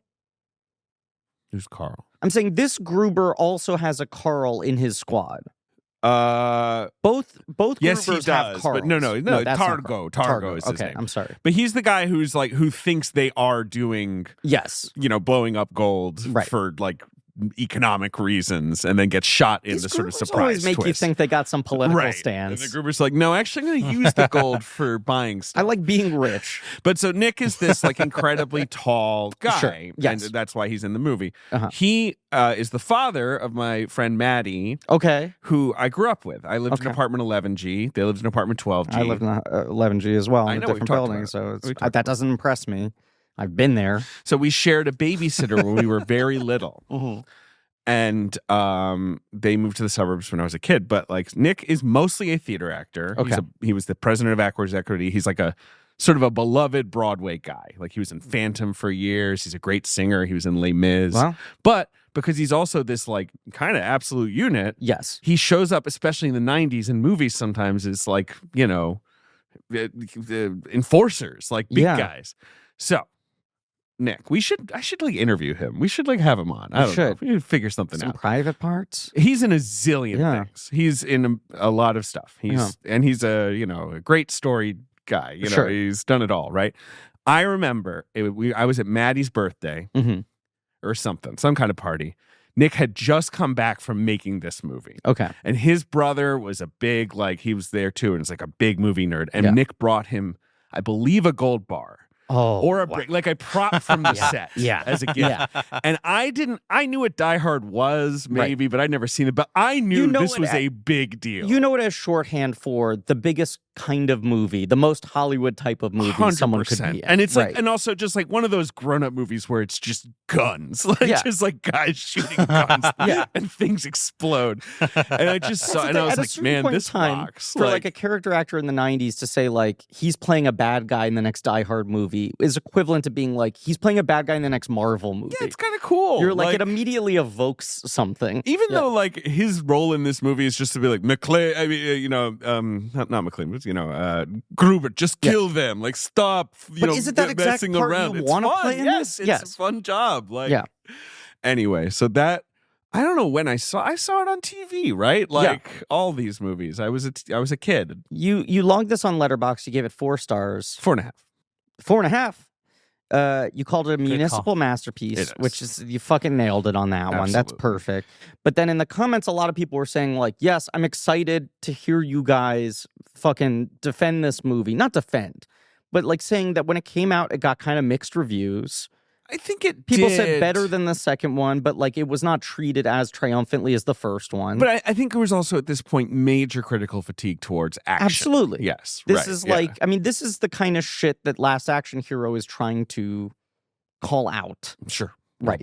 [SPEAKER 2] Who's Carl?
[SPEAKER 3] I'm saying this Gruber also has a Carl in his squad. Both
[SPEAKER 2] yes, he
[SPEAKER 3] Grubers
[SPEAKER 2] does,
[SPEAKER 3] have Carls.
[SPEAKER 2] but no,
[SPEAKER 3] that's not
[SPEAKER 2] Targo.
[SPEAKER 3] Carl.
[SPEAKER 2] Targo is his name.
[SPEAKER 3] I'm sorry,
[SPEAKER 2] but he's the guy who's like who thinks they are doing blowing up gold for like economic reasons, and then gets shot in the sort of surprise
[SPEAKER 3] always make
[SPEAKER 2] twist.
[SPEAKER 3] You think they got some political stance.
[SPEAKER 2] And the Gruber's like, no, actually, I'm going to use the gold for buying stuff.
[SPEAKER 3] I like being rich.
[SPEAKER 2] But so Nick is this like incredibly tall guy,
[SPEAKER 3] sure. Yes.
[SPEAKER 2] And that's why he's in the movie. He is the father of my friend Maddie, who I grew up with. I lived in apartment 11G. They lived in apartment 12G.
[SPEAKER 3] I lived in 11G as well in
[SPEAKER 2] I
[SPEAKER 3] a
[SPEAKER 2] know,
[SPEAKER 3] different building, so that doesn't impress me. I've been there.
[SPEAKER 2] So we shared a babysitter when we were very little.
[SPEAKER 3] Mm-hmm.
[SPEAKER 2] And they moved to the suburbs when I was a kid. But like Nick is mostly a theater actor.
[SPEAKER 3] Okay.
[SPEAKER 2] He was the president of Actors Equity. He's like a sort of a beloved Broadway guy. Like he was in Phantom for years. He's a great singer. He was in Les Mis.
[SPEAKER 3] Wow.
[SPEAKER 2] But because he's also this like kind of absolute unit,
[SPEAKER 3] Yes,
[SPEAKER 2] he shows up, especially in the 90s in movies sometimes, as like, enforcers, like big guys. So Nick, I should like interview him. We should like have him on. I don't know. We should figure something
[SPEAKER 3] Some
[SPEAKER 2] out.
[SPEAKER 3] private parts.
[SPEAKER 2] He's in a zillion things. He's in a lot of stuff. He's a great story guy. He's done it all, right? I remember I was at Maddie's birthday or something, some kind of party. Nick had just come back from making this movie. Okay. And his brother was a big, like, he was there too, and it's like a big movie nerd. And Nick brought him, I believe, a gold bar.
[SPEAKER 3] Oh,
[SPEAKER 2] or like a prop from the set as a gift. And I knew what Die Hard was, maybe, but I'd never seen it. But I knew this was a big deal.
[SPEAKER 3] You know it as shorthand for the biggest kind of movie, the most Hollywood type of movie 100%. Someone could be in.
[SPEAKER 2] And it's like, and also just like one of those grown-up movies where it's just guns. Like just like guys shooting guns and things explode. And I just saw, and I was like, man, this rocks.
[SPEAKER 3] For like a character actor in the 90s to say like, he's playing a bad guy in the next Die Hard movie is equivalent to being like, he's playing a bad guy in the next Marvel movie.
[SPEAKER 2] Yeah, it's kind of cool.
[SPEAKER 3] You're like, it immediately evokes something.
[SPEAKER 2] Even though like his role in this movie is just to be like, McClane, I mean, not McClane, but Gruber, just kill them. Like, stop,
[SPEAKER 3] isn't that exact part
[SPEAKER 2] around.
[SPEAKER 3] You want to play in
[SPEAKER 2] this? It's a fun job. Like, anyway, so that, I don't know when I saw it on TV, right? Like all these movies. I was a kid.
[SPEAKER 3] You logged this on Letterboxd. You gave it 4 stars.
[SPEAKER 2] 4.5.
[SPEAKER 3] 4.5. You called it a municipal masterpiece, which is, you fucking nailed it on that one. That's perfect. But then in the comments, a lot of people were saying like, yes, I'm excited to hear you guys fucking defend this movie. Not defend, but like saying that when it came out, it got kind of mixed reviews.
[SPEAKER 2] I think
[SPEAKER 3] people said better than the second one, but like it was not treated as triumphantly as the first one.
[SPEAKER 2] But I think there was also at this point major critical fatigue towards action.
[SPEAKER 3] Absolutely.
[SPEAKER 2] Yes.
[SPEAKER 3] This is like, I mean, this is the kind of shit that Last Action Hero is trying to call out.
[SPEAKER 2] Sure.
[SPEAKER 3] Right.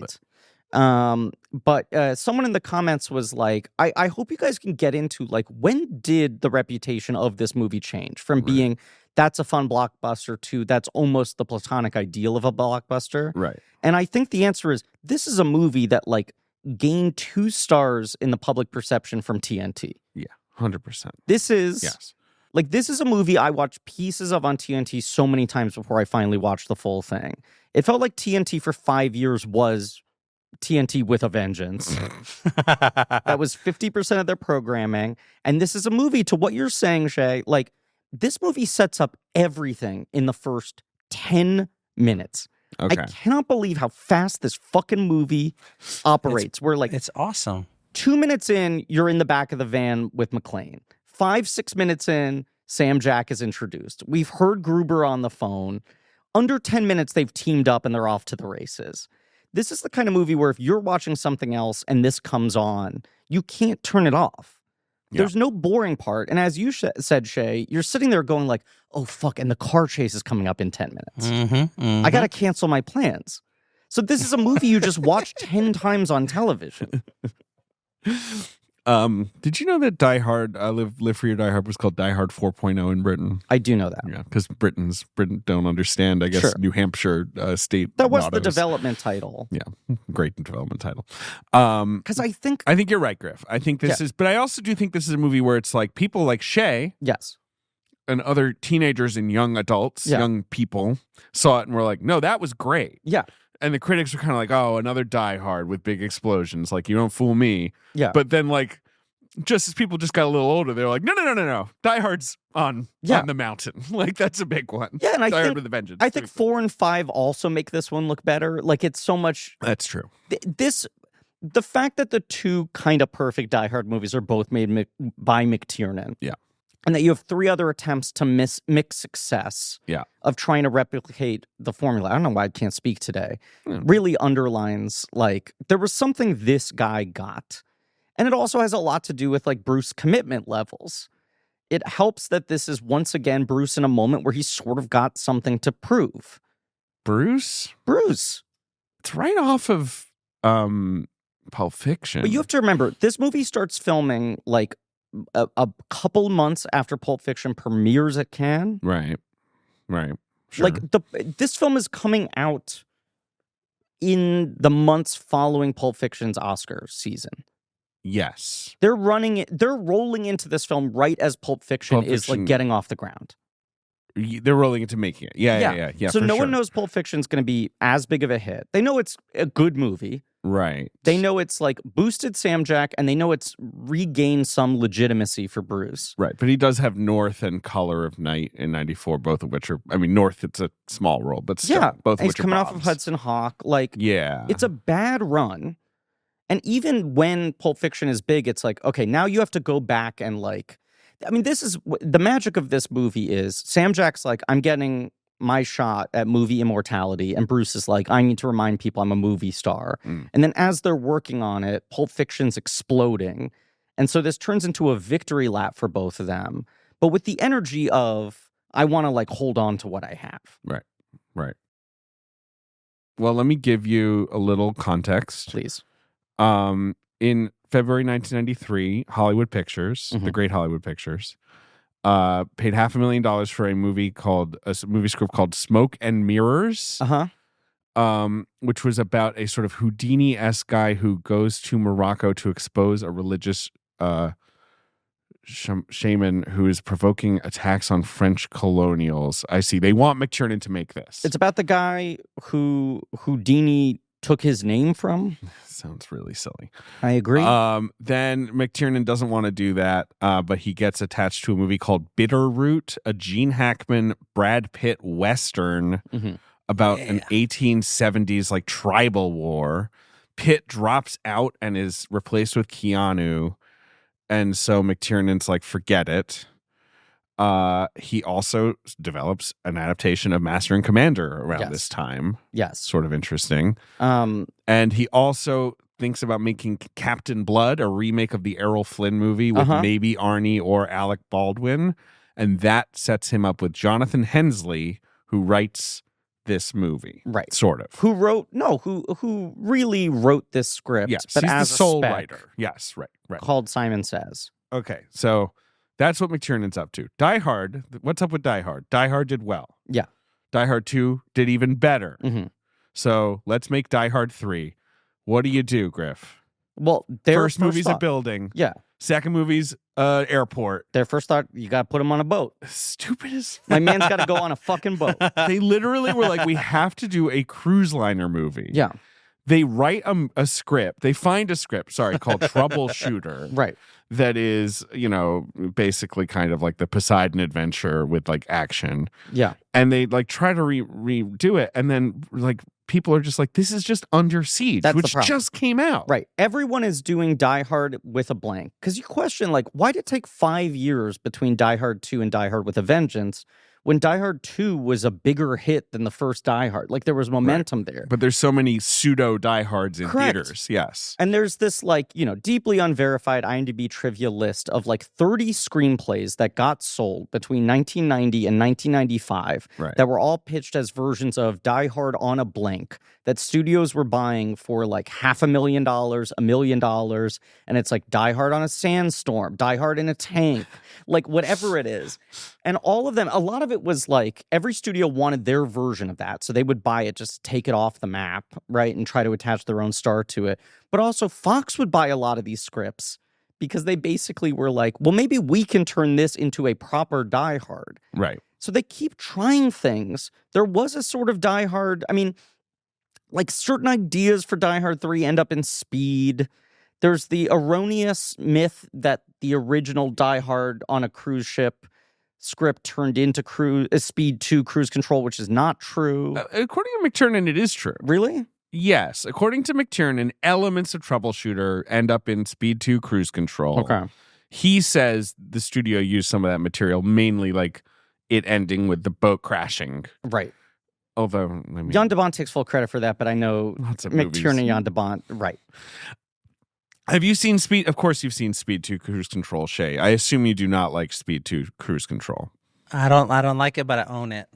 [SPEAKER 3] But someone in the comments was like, I hope you guys can get into like, when did the reputation of this movie change from being that's a fun blockbuster to that's almost the platonic ideal of a blockbuster?
[SPEAKER 2] Right.
[SPEAKER 3] And I think the answer is this is a movie that like gained 2 stars in the public perception from TNT.
[SPEAKER 2] Yeah, 100%.
[SPEAKER 3] This is like, this is a movie I watched pieces of on TNT so many times before I finally watched the full thing. It felt like TNT for 5 years was TNT with a vengeance. That was 50% of their programming. And this is a movie, to what you're saying, Shay, like, this movie sets up everything in the first 10 minutes. Okay. I cannot believe how fast this fucking movie operates.
[SPEAKER 4] It's awesome.
[SPEAKER 3] 2 minutes in, you're in the back of the van with McClane. 5-6 minutes in, Sam Jack is introduced. We've heard Gruber on the phone. Under 10 minutes, they've teamed up and they're off to the races. This is the kind of movie where if you're watching something else and this comes on, you can't turn it off. Yeah. There's no boring part. And as you said, Shay, you're sitting there going like, oh, fuck, and the car chase is coming up in 10 minutes. I got to cancel my plans. So this is a movie you just watch 10 times on television.
[SPEAKER 2] Did you know that Die Hard, Live Free or Die Hard was called Die Hard 4.0 in Britain?
[SPEAKER 3] I do know that.
[SPEAKER 2] Yeah, because Britain don't understand, I guess, New Hampshire state
[SPEAKER 3] That was
[SPEAKER 2] mottos.
[SPEAKER 3] the development title.
[SPEAKER 2] Yeah, great development title.
[SPEAKER 3] Because I think
[SPEAKER 2] you're right, Griff. I think this is, but I also do think this is a movie where it's like people like Shay.
[SPEAKER 3] Yes.
[SPEAKER 2] And other teenagers and young adults, young people saw it and were like, no, that was great.
[SPEAKER 3] Yeah.
[SPEAKER 2] And the critics were kind of like, oh, another Die Hard with big explosions. Like, you don't fool me.
[SPEAKER 3] Yeah.
[SPEAKER 2] But then, like, just as people just got a little older, they're like, no. Die Hard's on the mountain. Like, that's a big one.
[SPEAKER 3] Yeah, and
[SPEAKER 2] Die Hard with a Vengeance.
[SPEAKER 3] I think 4 and 5 also make this one look better. Like, it's so much.
[SPEAKER 2] That's true.
[SPEAKER 3] The fact that the 2 kind of perfect Die Hard movies are both made by McTiernan.
[SPEAKER 2] Yeah.
[SPEAKER 3] And that you have 3 other attempts to mix success of trying to replicate the formula. I don't know why I can't speak today. Really underlines, like, there was something this guy got. And it also has a lot to do with, like, Bruce commitment levels. It helps that this is, once again, Bruce in a moment where he's sort of got something to prove.
[SPEAKER 2] Bruce? It's right off of Pulp Fiction.
[SPEAKER 3] But you have to remember, this movie starts filming like a couple months after Pulp Fiction premieres at Cannes.
[SPEAKER 2] Right. Sure.
[SPEAKER 3] Like this film is coming out in the months following Pulp Fiction's Oscar season.
[SPEAKER 2] Yes.
[SPEAKER 3] They're rolling into this film right as Pulp Fiction is like getting off the ground.
[SPEAKER 2] They're rolling into making it. Yeah.
[SPEAKER 3] So no one knows Pulp Fiction's going to be as big of a hit. They know it's a good movie.
[SPEAKER 2] Right.
[SPEAKER 3] They know it's like boosted Sam Jack, and they know it's regained some legitimacy for Bruce.
[SPEAKER 2] Right. But he does have North and Color of Night in 94, both of which are, I mean, North, it's a small role, but still, both of which are
[SPEAKER 3] coming off of Hudson Hawk. Like, it's a bad run. And even when Pulp Fiction is big, it's like, okay, now you have to go back and like, I mean, this is the magic of this movie is Sam Jack's like, I'm getting my shot at movie immortality, and Bruce is like, I need to remind people I'm a movie star. And then as they're working on it, Pulp Fiction's exploding. And so this turns into a victory lap for both of them, but with the energy of, I want to like hold on to what I have.
[SPEAKER 2] Right. Well, let me give you a little context.
[SPEAKER 3] Please.
[SPEAKER 2] In February 1993, Hollywood Pictures, the great Hollywood Pictures, paid $500,000 for a movie script called Smoke and Mirrors, which was about a sort of Houdini-esque guy who goes to Morocco to expose a religious shaman who is provoking attacks on French colonials. I see. They want McTiernan to make this.
[SPEAKER 3] It's about the guy who Houdini took his name from.
[SPEAKER 2] Sounds really silly.
[SPEAKER 3] I agree.
[SPEAKER 2] Then McTiernan doesn't want to do that, but he gets attached to a movie called Bitterroot, a Gene Hackman, Brad Pitt Western about an 1870s like tribal war. Pitt drops out and is replaced with Keanu, and so McTiernan's like, forget it. He also develops an adaptation of Master and Commander around this time.
[SPEAKER 3] Yes.
[SPEAKER 2] Sort of interesting. And he also thinks about making Captain Blood, a remake of the Errol Flynn movie with maybe Arnie or Alec Baldwin. And that sets him up with Jonathan Hensley, who writes this movie.
[SPEAKER 3] Right.
[SPEAKER 2] Sort of.
[SPEAKER 3] Who really wrote this script.
[SPEAKER 2] Yes.
[SPEAKER 3] But
[SPEAKER 2] He's
[SPEAKER 3] as
[SPEAKER 2] the sole
[SPEAKER 3] a spec
[SPEAKER 2] writer. Yes. Right.
[SPEAKER 3] called Simon Says.
[SPEAKER 2] Okay. So that's what McTiernan's up to. Die Hard. What's up with Die Hard? Die Hard did well.
[SPEAKER 3] Yeah.
[SPEAKER 2] Die Hard 2 did even better. So let's make Die Hard 3. What do you do, Griff?
[SPEAKER 3] Well,
[SPEAKER 2] first movie's a building.
[SPEAKER 3] Yeah.
[SPEAKER 2] Second movie's airport.
[SPEAKER 3] Their first thought, you got to put him on a boat.
[SPEAKER 2] Stupid as...
[SPEAKER 3] My man's got to go on a fucking boat.
[SPEAKER 2] They literally were like, we have to do a cruise liner movie.
[SPEAKER 3] Yeah.
[SPEAKER 2] They write a script. They find a script, called Troubleshooter.
[SPEAKER 3] Right.
[SPEAKER 2] That is, basically kind of like the Poseidon Adventure with like action.
[SPEAKER 3] Yeah.
[SPEAKER 2] And they like try to redo it. And then like people are just like, this is just Under Siege, which just came out.
[SPEAKER 3] Right. Everyone is doing Die Hard with a blank. Because you question, like, why did it take 5 years between Die Hard 2 and Die Hard with a Vengeance when Die Hard 2 was a bigger hit than the first Die Hard? Like, there was momentum there.
[SPEAKER 2] But there's so many pseudo Die Hards in theaters. Yes.
[SPEAKER 3] And there's this, like, deeply unverified IMDb trivia list of, like, 30 screenplays that got sold between 1990 and 1995 that were all pitched as versions of Die Hard on a blank that studios were buying for, like, $500,000, $1 million. And it's like Die Hard on a sandstorm, Die Hard in a tank, like, whatever it is. And all of them, a lot of it was like every studio wanted their version of that. So they would buy it, just take it off the map, right? And try to attach their own star to it. But also Fox would buy a lot of these scripts because they basically were like, well, maybe we can turn this into a proper Die Hard.
[SPEAKER 2] Right.
[SPEAKER 3] So they keep trying things. There was a sort of Die Hard. I mean, like certain ideas for Die Hard 3 end up in Speed. There's the erroneous myth that the original Die Hard on a cruise ship script turned into Speed 2 Cruise Control, which is not true.
[SPEAKER 2] According to McTiernan, it is true.
[SPEAKER 3] Really?
[SPEAKER 2] Yes. According to McTiernan, elements of Troubleshooter end up in Speed 2 Cruise Control.
[SPEAKER 3] Okay.
[SPEAKER 2] He says the studio used some of that material, mainly like it ending with the boat crashing.
[SPEAKER 3] Right.
[SPEAKER 2] Although, I mean,
[SPEAKER 3] Jan de Bont takes full credit for that, but I know McTiernan, Jan de Bont, right.
[SPEAKER 2] Have you seen Speed? Of course, you've seen Speed 2 Cruise Control, Shay. I assume you do not like Speed 2 Cruise Control.
[SPEAKER 4] I don't like it, but I own it.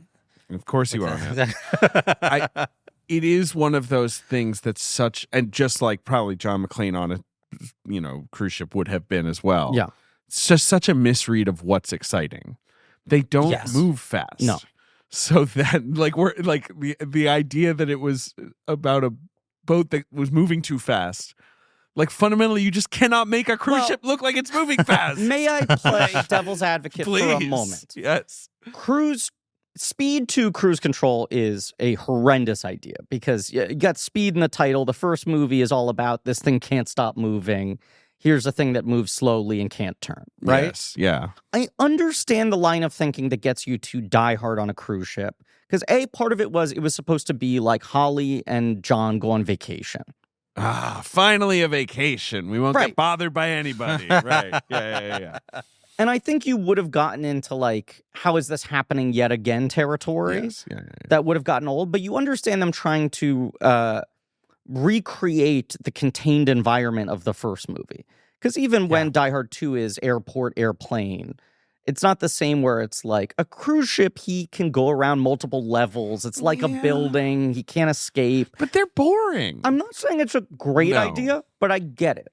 [SPEAKER 2] Of course you own it. It is one of those things that's such, and just like probably John McClane on a cruise ship would have been as well.
[SPEAKER 3] Yeah.
[SPEAKER 2] It's just such a misread of what's exciting. They don't move fast.
[SPEAKER 3] No.
[SPEAKER 2] So that the idea that it was about a boat that was moving too fast. Like fundamentally, you just cannot make a cruise ship look like it's moving fast.
[SPEAKER 3] May I play devil's advocate for a moment?
[SPEAKER 2] Yes.
[SPEAKER 3] Speed to cruise control is a horrendous idea because you got speed in the title. The first movie is all about this thing can't stop moving. Here's a thing that moves slowly and can't turn, right?
[SPEAKER 2] Yes, yeah.
[SPEAKER 3] I understand the line of thinking that gets you to Die Hard on a cruise ship. Because part of it was supposed to be like Holly and John go on vacation.
[SPEAKER 2] Finally a vacation. We won't get bothered by anybody. Right. Yeah.
[SPEAKER 3] And I think you would have gotten into like, how is this happening yet again territory.
[SPEAKER 2] Yes. Yeah.
[SPEAKER 3] That would have gotten old. But you understand them trying to recreate the contained environment of the first movie. Because even when Die Hard 2 is airport, airplane, it's not the same where it's like a cruise ship, he can go around multiple levels. It's like a building. He can't escape.
[SPEAKER 2] But they're boring.
[SPEAKER 3] I'm not saying it's a great idea, but I get it.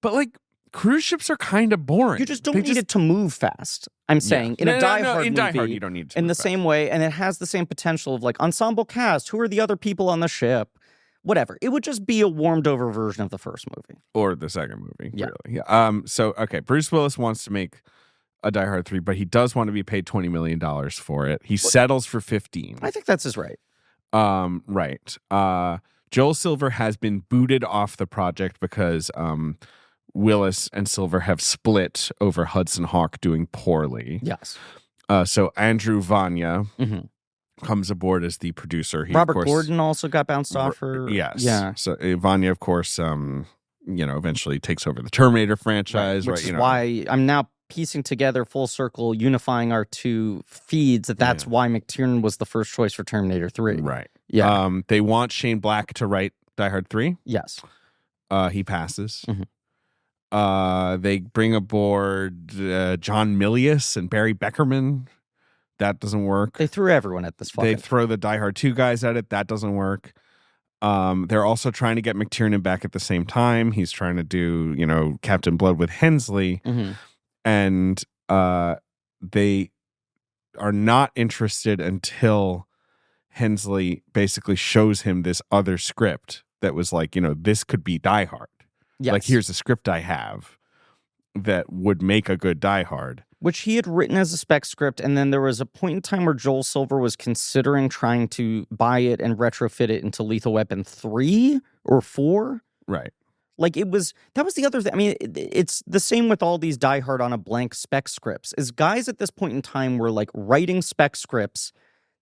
[SPEAKER 2] But like, cruise ships are kind of boring.
[SPEAKER 3] You just don't need it to move fast. I'm saying in a Die Hard movie,
[SPEAKER 2] Die Hard, you don't need it to
[SPEAKER 3] in
[SPEAKER 2] move
[SPEAKER 3] the
[SPEAKER 2] fast.
[SPEAKER 3] same way, and it has the same potential of like ensemble cast. Who are the other people on the ship? Whatever. It would just be a warmed over version of the first movie
[SPEAKER 2] or the second movie.
[SPEAKER 3] Yeah.
[SPEAKER 2] Really. Yeah. So okay, Bruce Willis wants to make a Die Hard 3, but he does want to be paid $20 million for it. He settles for 15.
[SPEAKER 3] I think that's his right.
[SPEAKER 2] Right. Joel Silver has been booted off the project because Willis and Silver have split over Hudson Hawk doing poorly.
[SPEAKER 3] Yes.
[SPEAKER 2] So Andrew Vanya comes aboard as the producer.
[SPEAKER 3] Robert Gordon also got bounced off for...
[SPEAKER 2] Yes.
[SPEAKER 3] Yeah.
[SPEAKER 2] So Vanya, of course, eventually takes over the Terminator franchise.
[SPEAKER 3] Which is why I'm now piecing together full circle, unifying our two feeds. That's why McTiernan was the first choice for Terminator 3.
[SPEAKER 2] Right.
[SPEAKER 3] Yeah.
[SPEAKER 2] They want Shane Black to write Die Hard 3.
[SPEAKER 3] Yes.
[SPEAKER 2] He passes. They bring aboard John Milius and Barry Beckerman. That doesn't work.
[SPEAKER 3] They threw everyone at this fucking...
[SPEAKER 2] They throw the Die Hard 2 guys at it. That doesn't work. They're also trying to get McTiernan back at the same time. He's trying to do, Captain Blood with Hensley. And they are not interested until Hensley basically shows him this other script that was like, this could be Die Hard.
[SPEAKER 3] Yes.
[SPEAKER 2] Like, here's a script I have that would make a good Die Hard.
[SPEAKER 3] Which he had written as a spec script, and then there was a point in time where Joel Silver was considering trying to buy it and retrofit it into Lethal Weapon 3 or 4.
[SPEAKER 2] Right.
[SPEAKER 3] Like, that was the other thing. I mean, it's the same with all these Die Hard on a blank spec scripts, is guys at this point in time were like writing spec scripts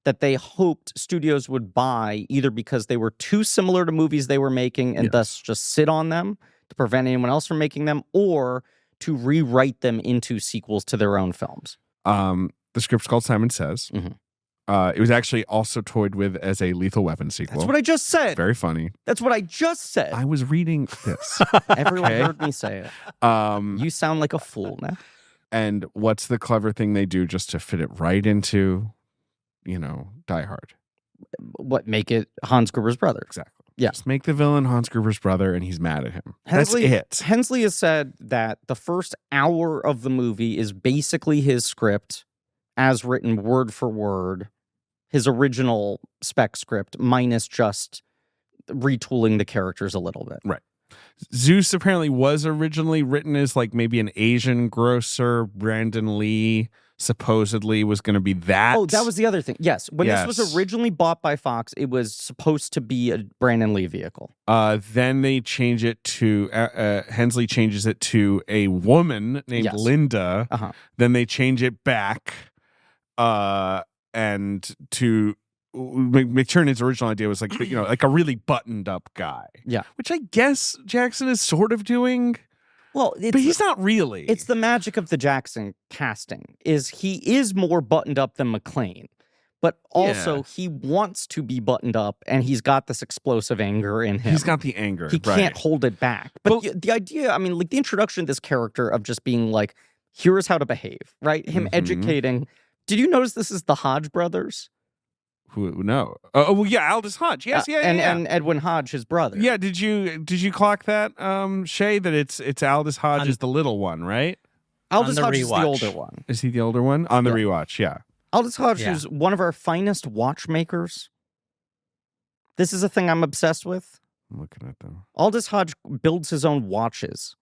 [SPEAKER 3] that they hoped studios would buy either because they were too similar to movies they were making and thus just sit on them to prevent anyone else from making them, or to rewrite them into sequels to their own films.
[SPEAKER 2] The script's called Simon Says. It was actually also toyed with as a Lethal Weapon sequel.
[SPEAKER 3] That's what I just said.
[SPEAKER 2] Very funny.
[SPEAKER 3] That's what I just said.
[SPEAKER 2] I was reading this.
[SPEAKER 3] Everyone heard me say it. You sound like a fool now.
[SPEAKER 2] And what's the clever thing they do just to fit it right into, Die Hard?
[SPEAKER 3] What, make it Hans Gruber's brother?
[SPEAKER 2] Exactly.
[SPEAKER 3] Yeah.
[SPEAKER 2] Just make the villain Hans Gruber's brother and he's mad at him. That's it.
[SPEAKER 3] Hensley has said that the first hour of the movie is basically his script as written word for word, his original spec script, minus just retooling the characters a little bit.
[SPEAKER 2] Right. Zeus apparently was originally written as like maybe an Asian grocer. Brandon Lee supposedly was going to be that.
[SPEAKER 3] Oh, that was the other thing. Yes. When this was originally bought by Fox, it was supposed to be a Brandon Lee vehicle.
[SPEAKER 2] Then they change it to, Hensley changes it to a woman named Linda. Then they change it back and to McTiernan's original idea was like, like a really buttoned up guy.
[SPEAKER 3] Yeah.
[SPEAKER 2] Which I guess Jackson is sort of doing.
[SPEAKER 3] Well,
[SPEAKER 2] but he's not really.
[SPEAKER 3] It's the magic of the Jackson casting, is he is more buttoned up than McClane, but also he wants to be buttoned up, and he's got this explosive anger in him.
[SPEAKER 2] He's got the anger.
[SPEAKER 3] He can't hold it back. But the idea, I mean, like the introduction to this character of just being like, here's how to behave, right? Him educating. Did you notice this is the Hodge brothers?
[SPEAKER 2] Who? No. Oh, well, yeah, Aldous Hodge. Yes,
[SPEAKER 3] and Edwin Hodge, his brother.
[SPEAKER 2] Yeah. Did you clock that, Shay? That it's Aldous Hodge is the little one, right?
[SPEAKER 3] Aldous Hodge is the older one.
[SPEAKER 2] Is he the older one on the rewatch? Yeah.
[SPEAKER 3] Aldous Hodge is one of our finest watchmakers. This is a thing I'm obsessed with.
[SPEAKER 2] I'm looking at them.
[SPEAKER 3] Aldous Hodge builds his own watches.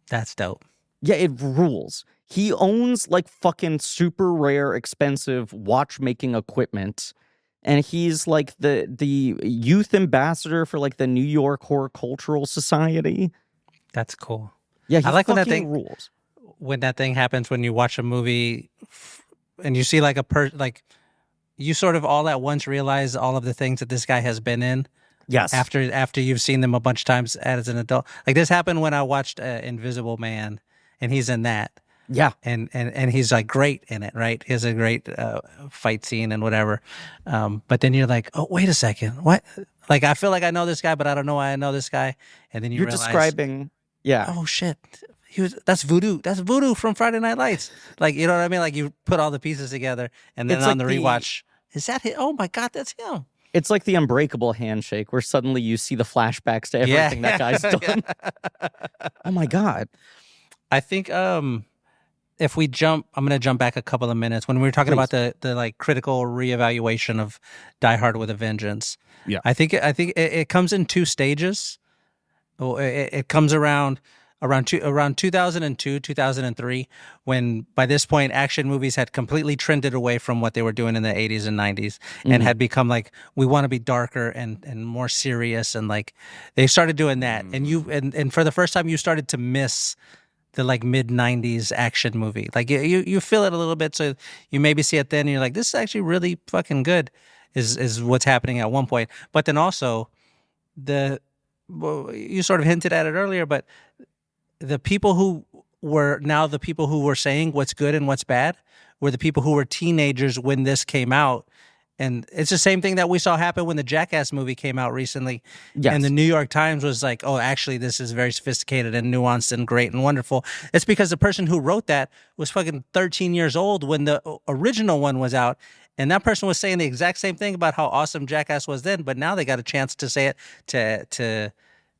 [SPEAKER 4] That's dope.
[SPEAKER 3] Yeah, it rules. He owns like fucking super rare, expensive watchmaking equipment. And he's like the youth ambassador for like the New York Horticultural Society.
[SPEAKER 4] That's cool.
[SPEAKER 3] Yeah, he
[SPEAKER 4] I like
[SPEAKER 3] fucking
[SPEAKER 4] when that thing
[SPEAKER 3] rules.
[SPEAKER 4] When that thing happens when you watch a movie and you see like like you sort of all at once realize all of the things that this guy has been in.
[SPEAKER 3] Yes.
[SPEAKER 4] After you've seen them a bunch of times as an adult. Like this happened when I watched Invisible Man, and he's in that.
[SPEAKER 3] Yeah.
[SPEAKER 4] And he's like great in it, right? He has a great fight scene and whatever. But then you're like, oh, wait a second. What? Like, I feel like I know this guy, but I don't know why I know this guy. And then you're realize,
[SPEAKER 3] describing, yeah.
[SPEAKER 4] Oh, shit. That's Voodoo. That's Voodoo from Friday Night Lights. Like, you know what I mean? Like, you put all the pieces together, and then
[SPEAKER 3] It's
[SPEAKER 4] on
[SPEAKER 3] like
[SPEAKER 4] the rewatch, is that him? Oh, my God, that's him.
[SPEAKER 3] It's like the Unbreakable handshake where suddenly you see the flashbacks to everything that guy's done. Oh, my God.
[SPEAKER 4] I think if we I'm going to jump back a couple of minutes when we were talking about the like critical reevaluation of Die Hard with a Vengeance.
[SPEAKER 2] Yeah,
[SPEAKER 4] I think it comes in two stages. It comes around 2002, 2003, when by this point action movies had completely trended away from what they were doing in the 80s and 90s and had become like, we want to be darker and more serious, and like they started doing that. And for the first time you started to miss the like mid 90s action movie. Like you feel it a little bit, so you maybe see it then and you're like, this is actually really fucking good, is what's happening at one point. But then also you sort of hinted at it earlier, but the people who were saying what's good and what's bad were the people who were teenagers when this came out. And it's the same thing that we saw happen when the Jackass movie came out recently.
[SPEAKER 3] Yes.
[SPEAKER 4] And the New York Times was like, oh, actually, this is very sophisticated and nuanced and great and wonderful. It's because the person who wrote that was fucking 13 years old when the original one was out. And that person was saying the exact same thing about how awesome Jackass was then, but now they got a chance to say it to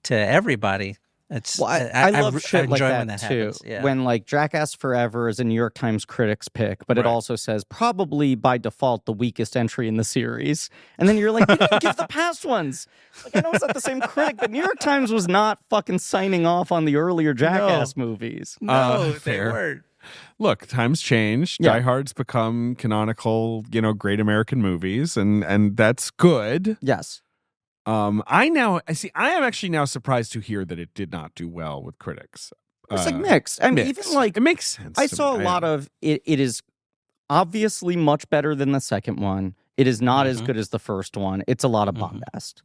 [SPEAKER 4] everybody. It's
[SPEAKER 3] I love shit like
[SPEAKER 4] when
[SPEAKER 3] that too.
[SPEAKER 4] happens. Yeah.
[SPEAKER 3] When like Jackass Forever is a New York Times critics pick, but it also says probably by default the weakest entry in the series. And then you're like, you didn't give the past ones. Like, I know it's not the same critic, but New York Times was not fucking signing off on the earlier Jackass movies.
[SPEAKER 4] No, they
[SPEAKER 2] fair.
[SPEAKER 4] weren't.
[SPEAKER 2] Look, times changed.
[SPEAKER 3] Yeah.
[SPEAKER 2] Die Hard's become canonical, great American movies, and that's good.
[SPEAKER 3] Yes.
[SPEAKER 2] I am actually now surprised to hear that it did not do well with critics.
[SPEAKER 3] It's like mixed. I mean, even like
[SPEAKER 2] it makes sense.
[SPEAKER 3] I saw a lot of it. It is obviously much better than the second one. It is not as good as the first one. It's a lot of bombast.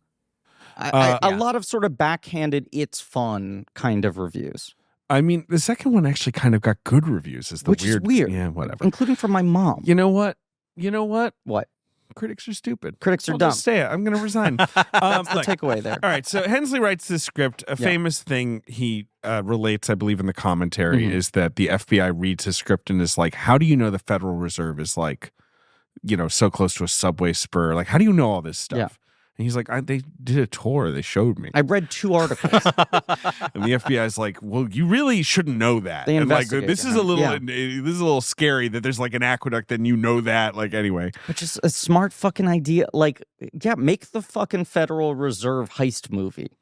[SPEAKER 3] A lot of sort of backhanded, it's fun kind of reviews.
[SPEAKER 2] I mean, the second one actually kind of got good reviews.
[SPEAKER 3] Which is weird.
[SPEAKER 2] Yeah, whatever.
[SPEAKER 3] Including from my mom.
[SPEAKER 2] You know what?
[SPEAKER 3] What?
[SPEAKER 2] Critics are stupid.
[SPEAKER 3] Critics are
[SPEAKER 2] I'll
[SPEAKER 3] dumb.
[SPEAKER 2] just say it. I'm going to resign.
[SPEAKER 3] That's the takeaway there.
[SPEAKER 2] All right. So Hensley writes this script. A famous thing he relates, I believe, in the commentary is that the FBI reads his script and is like, how do you know the Federal Reserve is like, so close to a subway spur? Like, how do you know all this stuff?
[SPEAKER 3] Yeah.
[SPEAKER 2] And he's like, they did a tour. They showed me.
[SPEAKER 3] I read 2 articles.
[SPEAKER 2] And the FBI is like, well, you really shouldn't know that.
[SPEAKER 3] They
[SPEAKER 2] and like,
[SPEAKER 3] investigate
[SPEAKER 2] this is a little scary that there's like an aqueduct and you know that. Like, anyway.
[SPEAKER 3] Which is a smart fucking idea. Like, yeah, make the fucking Federal Reserve heist movie.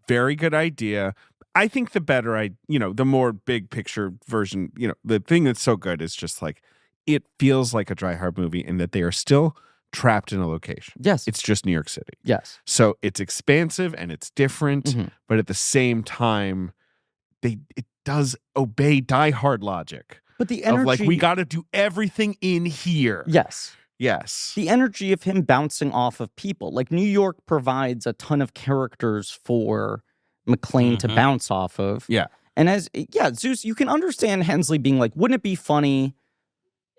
[SPEAKER 2] Very good idea. I think the better, the more big picture version, the thing that's so good is just like, it feels like a Die Hard movie in that they are still trapped in a location.
[SPEAKER 3] Yes.
[SPEAKER 2] It's just New York City.
[SPEAKER 3] Yes.
[SPEAKER 2] So it's expansive and it's different, but at the same time, it does obey Die Hard logic.
[SPEAKER 3] But the energy...
[SPEAKER 2] of like, we got to do everything in here.
[SPEAKER 3] Yes.
[SPEAKER 2] Yes.
[SPEAKER 3] The energy of him bouncing off of people. Like, New York provides a ton of characters for McClane to bounce off of.
[SPEAKER 2] Yeah.
[SPEAKER 3] And Zeus, you can understand Hensley being like, wouldn't it be funny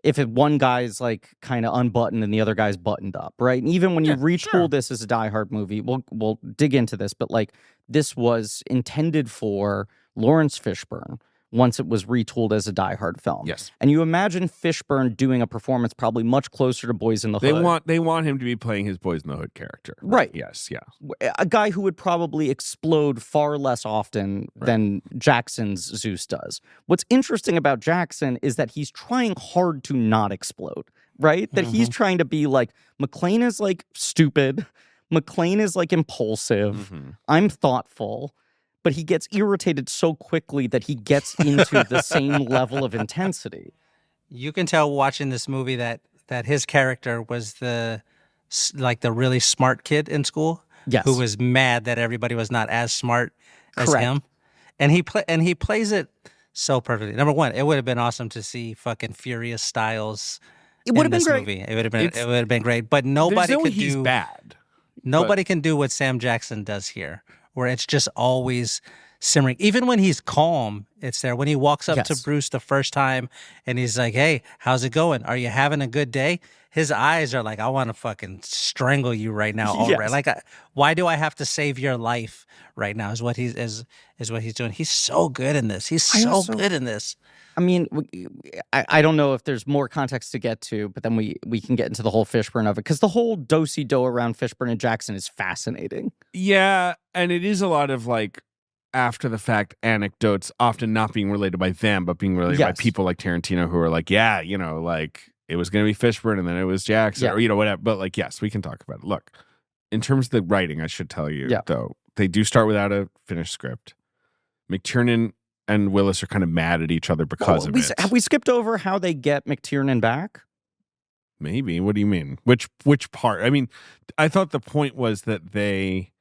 [SPEAKER 3] if one guy's like kind of unbuttoned and the other guy's buttoned up, right? And even when you retool this as a Die Hard movie, we'll dig into this, but like this was intended for Lawrence Fishburne, once it was retooled as a Die Hard film.
[SPEAKER 2] Yes.
[SPEAKER 3] And you imagine Fishburne doing a performance probably much closer to Boys in the Hood.
[SPEAKER 2] They want him to be playing his Boys in the Hood character.
[SPEAKER 3] Right.
[SPEAKER 2] Yes, yeah.
[SPEAKER 3] A guy who would probably explode far less often than Jackson's Zeus does. What's interesting about Jackson is that he's trying hard to not explode, right? That he's trying to be like, McClane is like stupid. McClane is like impulsive. I'm thoughtful. But he gets irritated so quickly that he gets into the same level of intensity.
[SPEAKER 4] You can tell watching this movie that his character was the really smart kid in school, who was mad that everybody was not as smart as him, and he plays it so perfectly. Number one, it would have been awesome to see fucking Furious Styles.
[SPEAKER 3] It would have
[SPEAKER 4] been
[SPEAKER 3] great.
[SPEAKER 4] Movie. It would have been great. But nobody could
[SPEAKER 2] he's
[SPEAKER 4] do
[SPEAKER 2] bad.
[SPEAKER 4] Nobody can do what Sam Jackson does here, where it's just always simmering. Even when he's calm, it's there. When he walks up to Bruce the first time and he's like, "Hey, how's it going? Are you having a good day?" His eyes are like, "I want to fucking strangle you right now already." Like, why do I have to save your life right now? Is what he's doing. He's so good in this. He's so good in this.
[SPEAKER 3] I mean, I don't know if there's more context to get to, but then we can get into the whole Fishburne of it, because the whole do-si-do around Fishburne and Jackson is fascinating.
[SPEAKER 2] Yeah, and it is a lot of like after the fact anecdotes, often not being related by them, but being related by people like Tarantino who are like, yeah, you know, like it was going to be Fishburne and then it was Jackson or, you know, whatever. But like, yes, we can talk about it. Look, in terms of the writing, I should tell you, though, they do start without a finished script. McTiernan and Willis are kind of mad at each other because of it.
[SPEAKER 3] Have we skipped over how they get McTiernan back?
[SPEAKER 2] Maybe. What do you mean? Which part? I mean, I thought the point was that he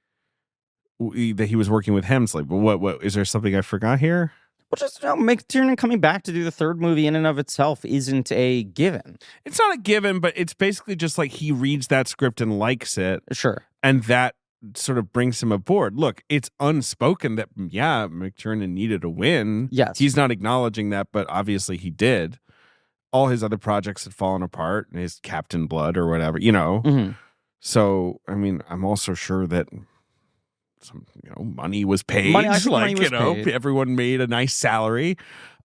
[SPEAKER 2] was working with Hemsley, but what is there something I forgot here?
[SPEAKER 3] Well, just McTiernan coming back to do the third movie in and of itself isn't a given.
[SPEAKER 2] It's not a given, but it's basically just like he reads that script and likes it.
[SPEAKER 3] Sure.
[SPEAKER 2] And that sort of brings him aboard. Look, it's unspoken that, McTiernan needed a win.
[SPEAKER 3] Yes.
[SPEAKER 2] He's not acknowledging that, but obviously he did. All his other projects had fallen apart, his Captain Blood or whatever, you know.
[SPEAKER 3] Mm-hmm.
[SPEAKER 2] So, I mean, I'm also sure that some, money was paid.
[SPEAKER 3] Money was paid.
[SPEAKER 2] Everyone made a nice salary.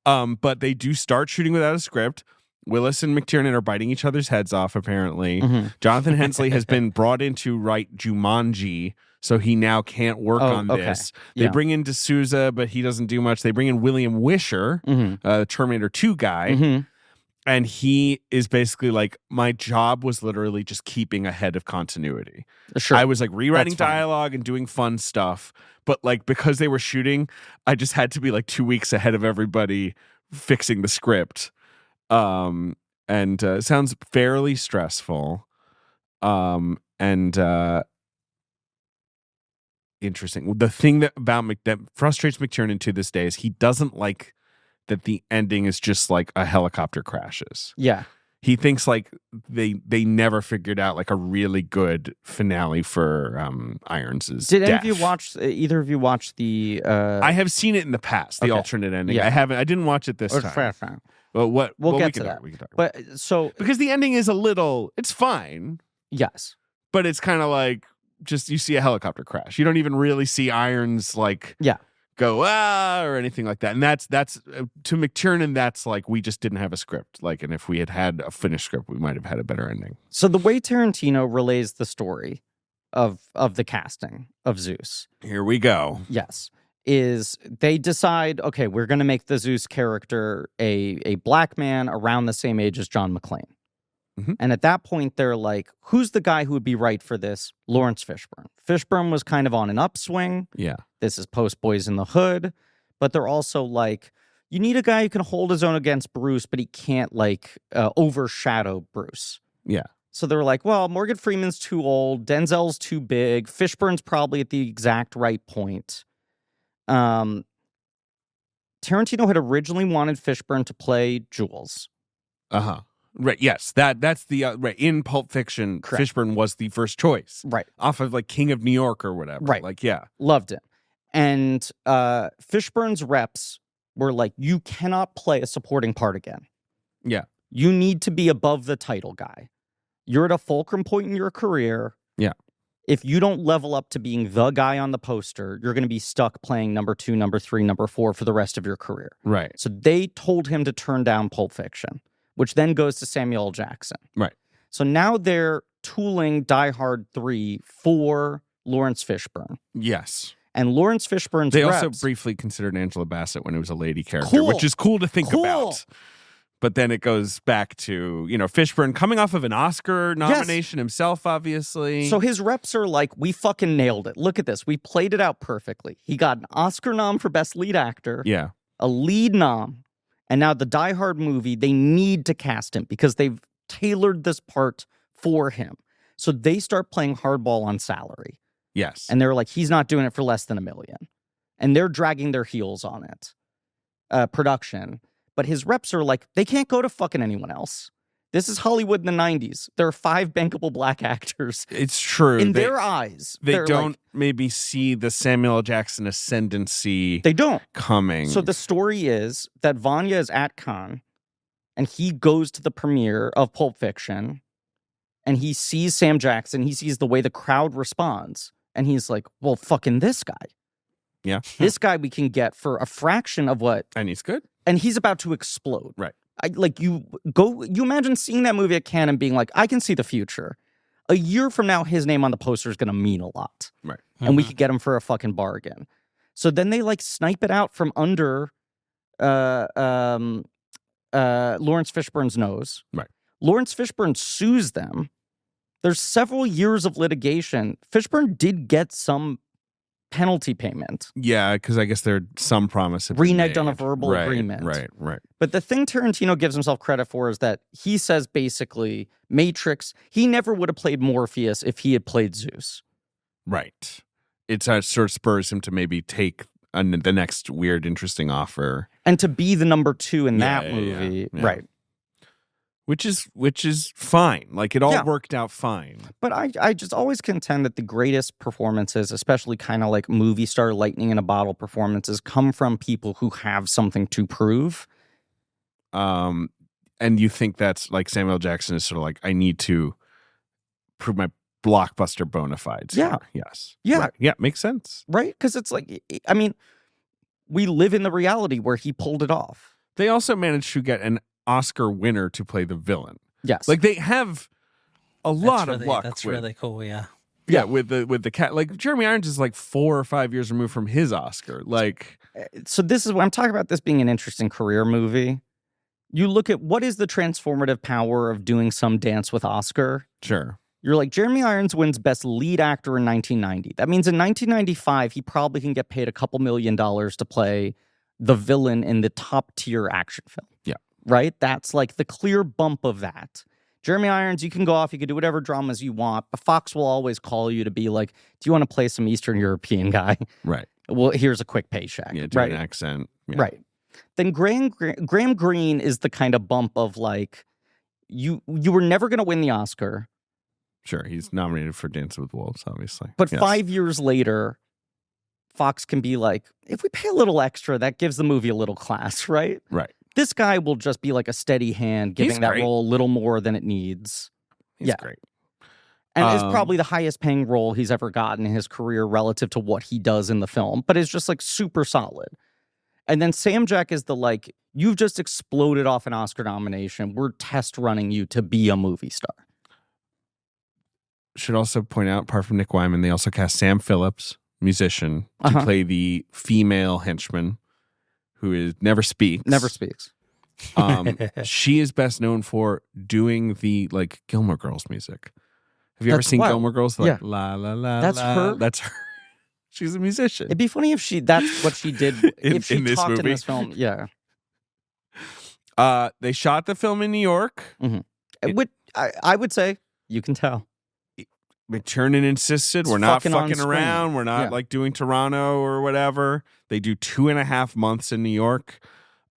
[SPEAKER 2] But they do start shooting without a script. Willis and McTiernan are biting each other's heads off, apparently.
[SPEAKER 3] Mm-hmm.
[SPEAKER 2] Jonathan Hensleigh has been brought in to write Jumanji, so he now can't work on this. They bring in D'Souza, but he doesn't do much. They bring in William Wisher, Terminator 2 guy, and he is basically like, my job was literally just keeping ahead of continuity.
[SPEAKER 3] Sure.
[SPEAKER 2] I was like rewriting dialogue and doing fun stuff, but like because they were shooting, I just had to be like 2 weeks ahead of everybody fixing the script. Sounds fairly stressful. Interesting. The thing that frustrates McTiernan to this day is he doesn't like that the ending is just like a helicopter crashes.
[SPEAKER 3] Yeah.
[SPEAKER 2] He thinks like they never figured out like a really good finale for Irons'
[SPEAKER 3] Did
[SPEAKER 2] death.
[SPEAKER 3] Either of you watch the
[SPEAKER 2] I have seen it in the past, the alternate ending.
[SPEAKER 3] Yeah.
[SPEAKER 2] I didn't watch it this time.
[SPEAKER 3] Fair.
[SPEAKER 2] Well,
[SPEAKER 3] We'll get to that.
[SPEAKER 2] We can talk
[SPEAKER 3] but so
[SPEAKER 2] because the ending is it's fine.
[SPEAKER 3] Yes.
[SPEAKER 2] But it's kind of like just you see a helicopter crash. You don't even really see Irons go or anything like that. And that's to McTiernan, that's like we just didn't have a script. Like, and if we had a finished script, we might have had a better ending.
[SPEAKER 3] So the way Tarantino relays the story of the casting of Zeus.
[SPEAKER 2] Here we go.
[SPEAKER 3] Yes. Is they decide, okay, we're going to make the Zeus character a black man around the same age as John McClane.
[SPEAKER 2] Mm-hmm.
[SPEAKER 3] And at that point, they're like, who's the guy who would be right for this? Lawrence Fishburne. Fishburne was kind of on an upswing.
[SPEAKER 2] Yeah.
[SPEAKER 3] This is post Boys in the Hood. But they're also like, you need a guy who can hold his own against Bruce, but he can't overshadow Bruce.
[SPEAKER 2] Yeah.
[SPEAKER 3] So they were like, well, Morgan Freeman's too old. Denzel's too big. Fishburne's probably at the exact right point. Tarantino had originally wanted Fishburne to play Jules.
[SPEAKER 2] Right. Yes. That's the right in Pulp Fiction.
[SPEAKER 3] Correct.
[SPEAKER 2] Fishburne was the first choice.
[SPEAKER 3] Right.
[SPEAKER 2] Off of like King of New York or whatever.
[SPEAKER 3] Right.
[SPEAKER 2] Like, yeah.
[SPEAKER 3] Loved it. And Fishburne's reps were like, you cannot play a supporting part again.
[SPEAKER 2] Yeah.
[SPEAKER 3] You need to be above the title guy. You're at a fulcrum point in your career.
[SPEAKER 2] Yeah.
[SPEAKER 3] if you don't level up to being the guy on the poster, you're going to be stuck playing number 2, number 3, number 4 for the rest of your career.
[SPEAKER 2] Right.
[SPEAKER 3] So they told him to turn down Pulp Fiction, which then goes to Samuel L. Jackson.
[SPEAKER 2] Right.
[SPEAKER 3] So now they're tooling Die Hard 3 for Lawrence Fishburne.
[SPEAKER 2] Yes.
[SPEAKER 3] And Lawrence Fishburne's
[SPEAKER 2] They
[SPEAKER 3] reps,
[SPEAKER 2] also briefly considered Angela Bassett when it was a lady character, which is cool to think about. But then it goes back to, Fishburne coming off of an Oscar nomination himself, obviously.
[SPEAKER 3] So his reps are like, we fucking nailed it. Look at this. We played it out perfectly. He got an Oscar nom for Best Lead Actor.
[SPEAKER 2] Yeah.
[SPEAKER 3] A lead nom. And now the Die Hard movie, they need to cast him because they've tailored this part for him. So they start playing hardball on salary.
[SPEAKER 2] Yes.
[SPEAKER 3] And they're like, he's not doing it for less than $1 million. And they're dragging their heels on it. Production. But his reps are like, they can't go to fucking anyone else. This is Hollywood in the 90s. There are 5 bankable black actors.
[SPEAKER 2] It's true.
[SPEAKER 3] In their eyes.
[SPEAKER 2] They don't maybe see the Samuel L. Jackson ascendancy
[SPEAKER 3] They don't.
[SPEAKER 2] coming.
[SPEAKER 3] So the story is that Vanya is at Cannes, and he goes to the premiere of Pulp Fiction, and he sees Sam Jackson. He sees the way the crowd responds, and he's like, well, fucking this guy.
[SPEAKER 2] Yeah.
[SPEAKER 3] This guy we can get for a fraction of what...
[SPEAKER 2] And he's good.
[SPEAKER 3] And he's about to explode.
[SPEAKER 2] Right.
[SPEAKER 3] You imagine seeing that movie at Cannes and being like, I can see the future. A year from now, his name on the poster is going to mean a lot.
[SPEAKER 2] Right.
[SPEAKER 3] And we could get him for a fucking bargain. So then they snipe it out from under Lawrence Fishburne's nose.
[SPEAKER 2] Right.
[SPEAKER 3] Lawrence Fishburne sues them. There's several years of litigation. Fishburne did get some penalty payment.
[SPEAKER 2] Yeah, because I guess there's some promise.
[SPEAKER 3] Reneged on a verbal agreement.
[SPEAKER 2] Right.
[SPEAKER 3] But the thing Tarantino gives himself credit for is that he says basically, Matrix, he never would have played Morpheus if he had played Zeus.
[SPEAKER 2] Right. It sort of spurs him to maybe take the next weird, interesting offer.
[SPEAKER 3] And to be the number 2 in that movie.
[SPEAKER 2] Yeah.
[SPEAKER 3] Right.
[SPEAKER 2] Which is fine. Like, it all worked out fine.
[SPEAKER 3] But I just always contend that the greatest performances, especially kind of like movie star lightning in a bottle performances, come from people who have something to prove.
[SPEAKER 2] And you think that's like Samuel Jackson is sort of like, I need to prove my blockbuster bona fides.
[SPEAKER 3] Yeah.
[SPEAKER 2] Yes.
[SPEAKER 3] Yeah.
[SPEAKER 2] Right. Yeah. Makes sense.
[SPEAKER 3] Right? Because it's like, I mean, we live in the reality where he pulled it off.
[SPEAKER 2] They also managed to get an Oscar winner to play the villain.
[SPEAKER 3] Yes.
[SPEAKER 2] Like, they have a lot of luck.
[SPEAKER 4] That's really cool, yeah.
[SPEAKER 2] Yeah, with the cat. Like, Jeremy Irons is like 4 or 5 years removed from his Oscar. Like,
[SPEAKER 3] so this is what I'm talking about, this being an interesting career movie. You look at what is the transformative power of doing some dance with Oscar.
[SPEAKER 2] Sure.
[SPEAKER 3] You're like, Jeremy Irons wins Best Lead Actor in 1990. That means in 1995, he probably can get paid a couple $1 million to play the villain in the top tier action film.
[SPEAKER 2] Yeah.
[SPEAKER 3] Right? That's like the clear bump of that. Jeremy Irons, you can go off, you can do whatever dramas you want, but Fox will always call you to be like, do you want to play some Eastern European guy?
[SPEAKER 2] Right.
[SPEAKER 3] Well, here's a quick paycheck.
[SPEAKER 2] Yeah, do an accent. Yeah.
[SPEAKER 3] Right. Then Graham Greene is the kind of bump of like, you were never going to win the Oscar.
[SPEAKER 2] Sure, he's nominated for Dance with Wolves, obviously.
[SPEAKER 3] But 5 years later, Fox can be like, if we pay a little extra, that gives the movie a little class, right?
[SPEAKER 2] Right.
[SPEAKER 3] This guy will just be like a steady hand, giving that role a little more than it needs.
[SPEAKER 2] He's great.
[SPEAKER 3] And it's probably the highest paying role he's ever gotten in his career relative to what he does in the film, but it's just like super solid. And then Sam Jack is the like, you've just exploded off an Oscar nomination. We're test running you to be a movie star.
[SPEAKER 2] Should also point out, apart from Nick Wyman, they also cast Sam Phillips, musician, to play the female henchman who never speaks.
[SPEAKER 3] Never speaks.
[SPEAKER 2] She is best known for doing the like Gilmore Girls music. Have you ever seen Gilmore Girls? Like, la la la.
[SPEAKER 3] That's
[SPEAKER 2] la.
[SPEAKER 3] her.
[SPEAKER 2] That's her. She's a musician.
[SPEAKER 3] It'd be funny if that's what she did if she talked in this film. Yeah.
[SPEAKER 2] They shot the film in New York.
[SPEAKER 3] Mm-hmm. I would say you can tell.
[SPEAKER 2] McTiernan insisted we're not fucking around. We're not like doing Toronto or whatever. They do 2.5 months in New York.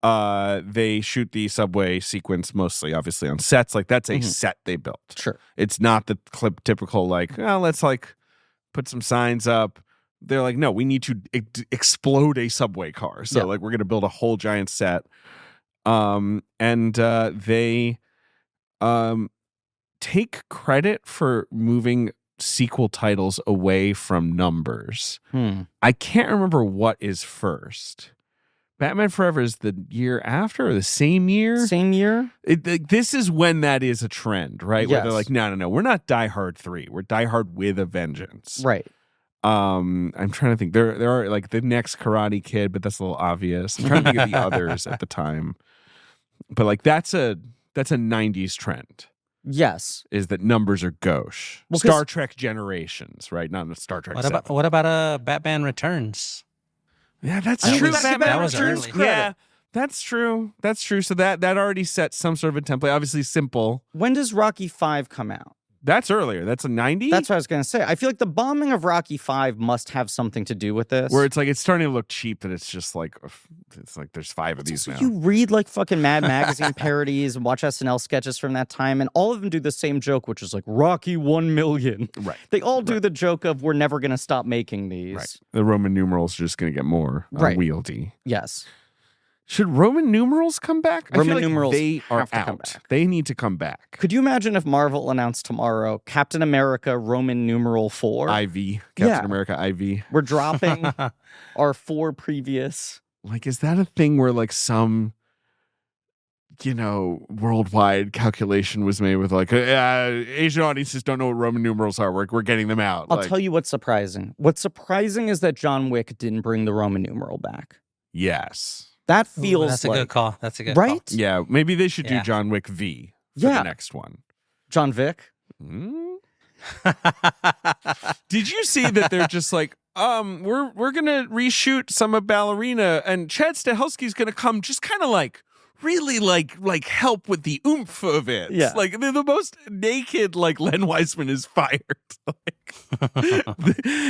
[SPEAKER 2] They shoot the subway sequence mostly, obviously, on sets. Like, that's a set they built.
[SPEAKER 3] Sure.
[SPEAKER 2] It's not the typical, like, let's like put some signs up. They're like, no, we need to explode a subway car. So like, we're going to build a whole giant set. They take credit for moving sequel titles away from numbers.
[SPEAKER 3] Hmm.
[SPEAKER 2] I can't remember what is first. Batman Forever is the year after or the same year?
[SPEAKER 3] Same year?
[SPEAKER 2] This is when that is a trend, right? Where they're
[SPEAKER 3] Yes.
[SPEAKER 2] like, no, we're not Die Hard 3. We're Die Hard with a Vengeance.
[SPEAKER 3] Right.
[SPEAKER 2] I'm trying to think. There are like the next Karate Kid, but that's a little obvious. I'm trying to think of the others at the time. But like that's a 90s trend.
[SPEAKER 3] Yes.
[SPEAKER 2] Is that numbers are gauche.
[SPEAKER 3] Well,
[SPEAKER 2] Star Trek Generations, right? Not Star Trek.
[SPEAKER 4] What about Batman Returns?
[SPEAKER 2] Yeah, that's
[SPEAKER 3] I
[SPEAKER 2] true.
[SPEAKER 3] was-
[SPEAKER 2] Batman
[SPEAKER 4] that was
[SPEAKER 2] Returns
[SPEAKER 4] early.
[SPEAKER 2] Yeah, that's true. That's true. So that already sets some sort of a template. Obviously simple.
[SPEAKER 3] When does Rocky 5 come out?
[SPEAKER 2] That's earlier. That's a 90?
[SPEAKER 3] That's what I was going to say. I feel like the bombing of Rocky 5 must have something to do with this.
[SPEAKER 2] Where it's like it's starting to look cheap that it's just like there's 5 of these
[SPEAKER 3] So
[SPEAKER 2] now.
[SPEAKER 3] you read like fucking Mad Magazine parodies and watch SNL sketches from that time, and all of them do the same joke, which is like Rocky 1 million.
[SPEAKER 2] Right.
[SPEAKER 3] They all do the joke of we're never going to stop making these.
[SPEAKER 2] Right. The Roman numerals are just going to get more
[SPEAKER 3] Right.
[SPEAKER 2] unwieldy.
[SPEAKER 3] Yes.
[SPEAKER 2] Should Roman numerals come back? I
[SPEAKER 3] Roman
[SPEAKER 2] feel like
[SPEAKER 3] numerals
[SPEAKER 2] they are
[SPEAKER 3] have to
[SPEAKER 2] out.
[SPEAKER 3] come back.
[SPEAKER 2] They need to come back.
[SPEAKER 3] Could you imagine if Marvel announced tomorrow Captain America Roman numeral 4?
[SPEAKER 2] IV, Captain
[SPEAKER 3] Yeah.
[SPEAKER 2] America IV.
[SPEAKER 3] We're dropping our 4 previous.
[SPEAKER 2] Like, is that a thing where like some, worldwide calculation was made with like Asian audiences don't know what Roman numerals are. We're getting them out.
[SPEAKER 3] I'll tell you what's surprising. What's surprising is that John Wick didn't bring the Roman numeral back.
[SPEAKER 2] Yes.
[SPEAKER 3] That feels
[SPEAKER 4] That's a
[SPEAKER 3] like,
[SPEAKER 4] good call. That's a good
[SPEAKER 3] right?
[SPEAKER 4] call.
[SPEAKER 2] Yeah. Maybe they should do
[SPEAKER 4] Yeah.
[SPEAKER 2] John Wick V for
[SPEAKER 3] Yeah.
[SPEAKER 2] the next one.
[SPEAKER 3] John Vick.
[SPEAKER 2] Hmm? Did you see that they're just like, we're gonna reshoot some of Ballerina, and Chad Stahelski's gonna come just kind of like really like help with the oomph of it.
[SPEAKER 3] Yeah.
[SPEAKER 2] Like they're the most naked like Len Wiseman is fired.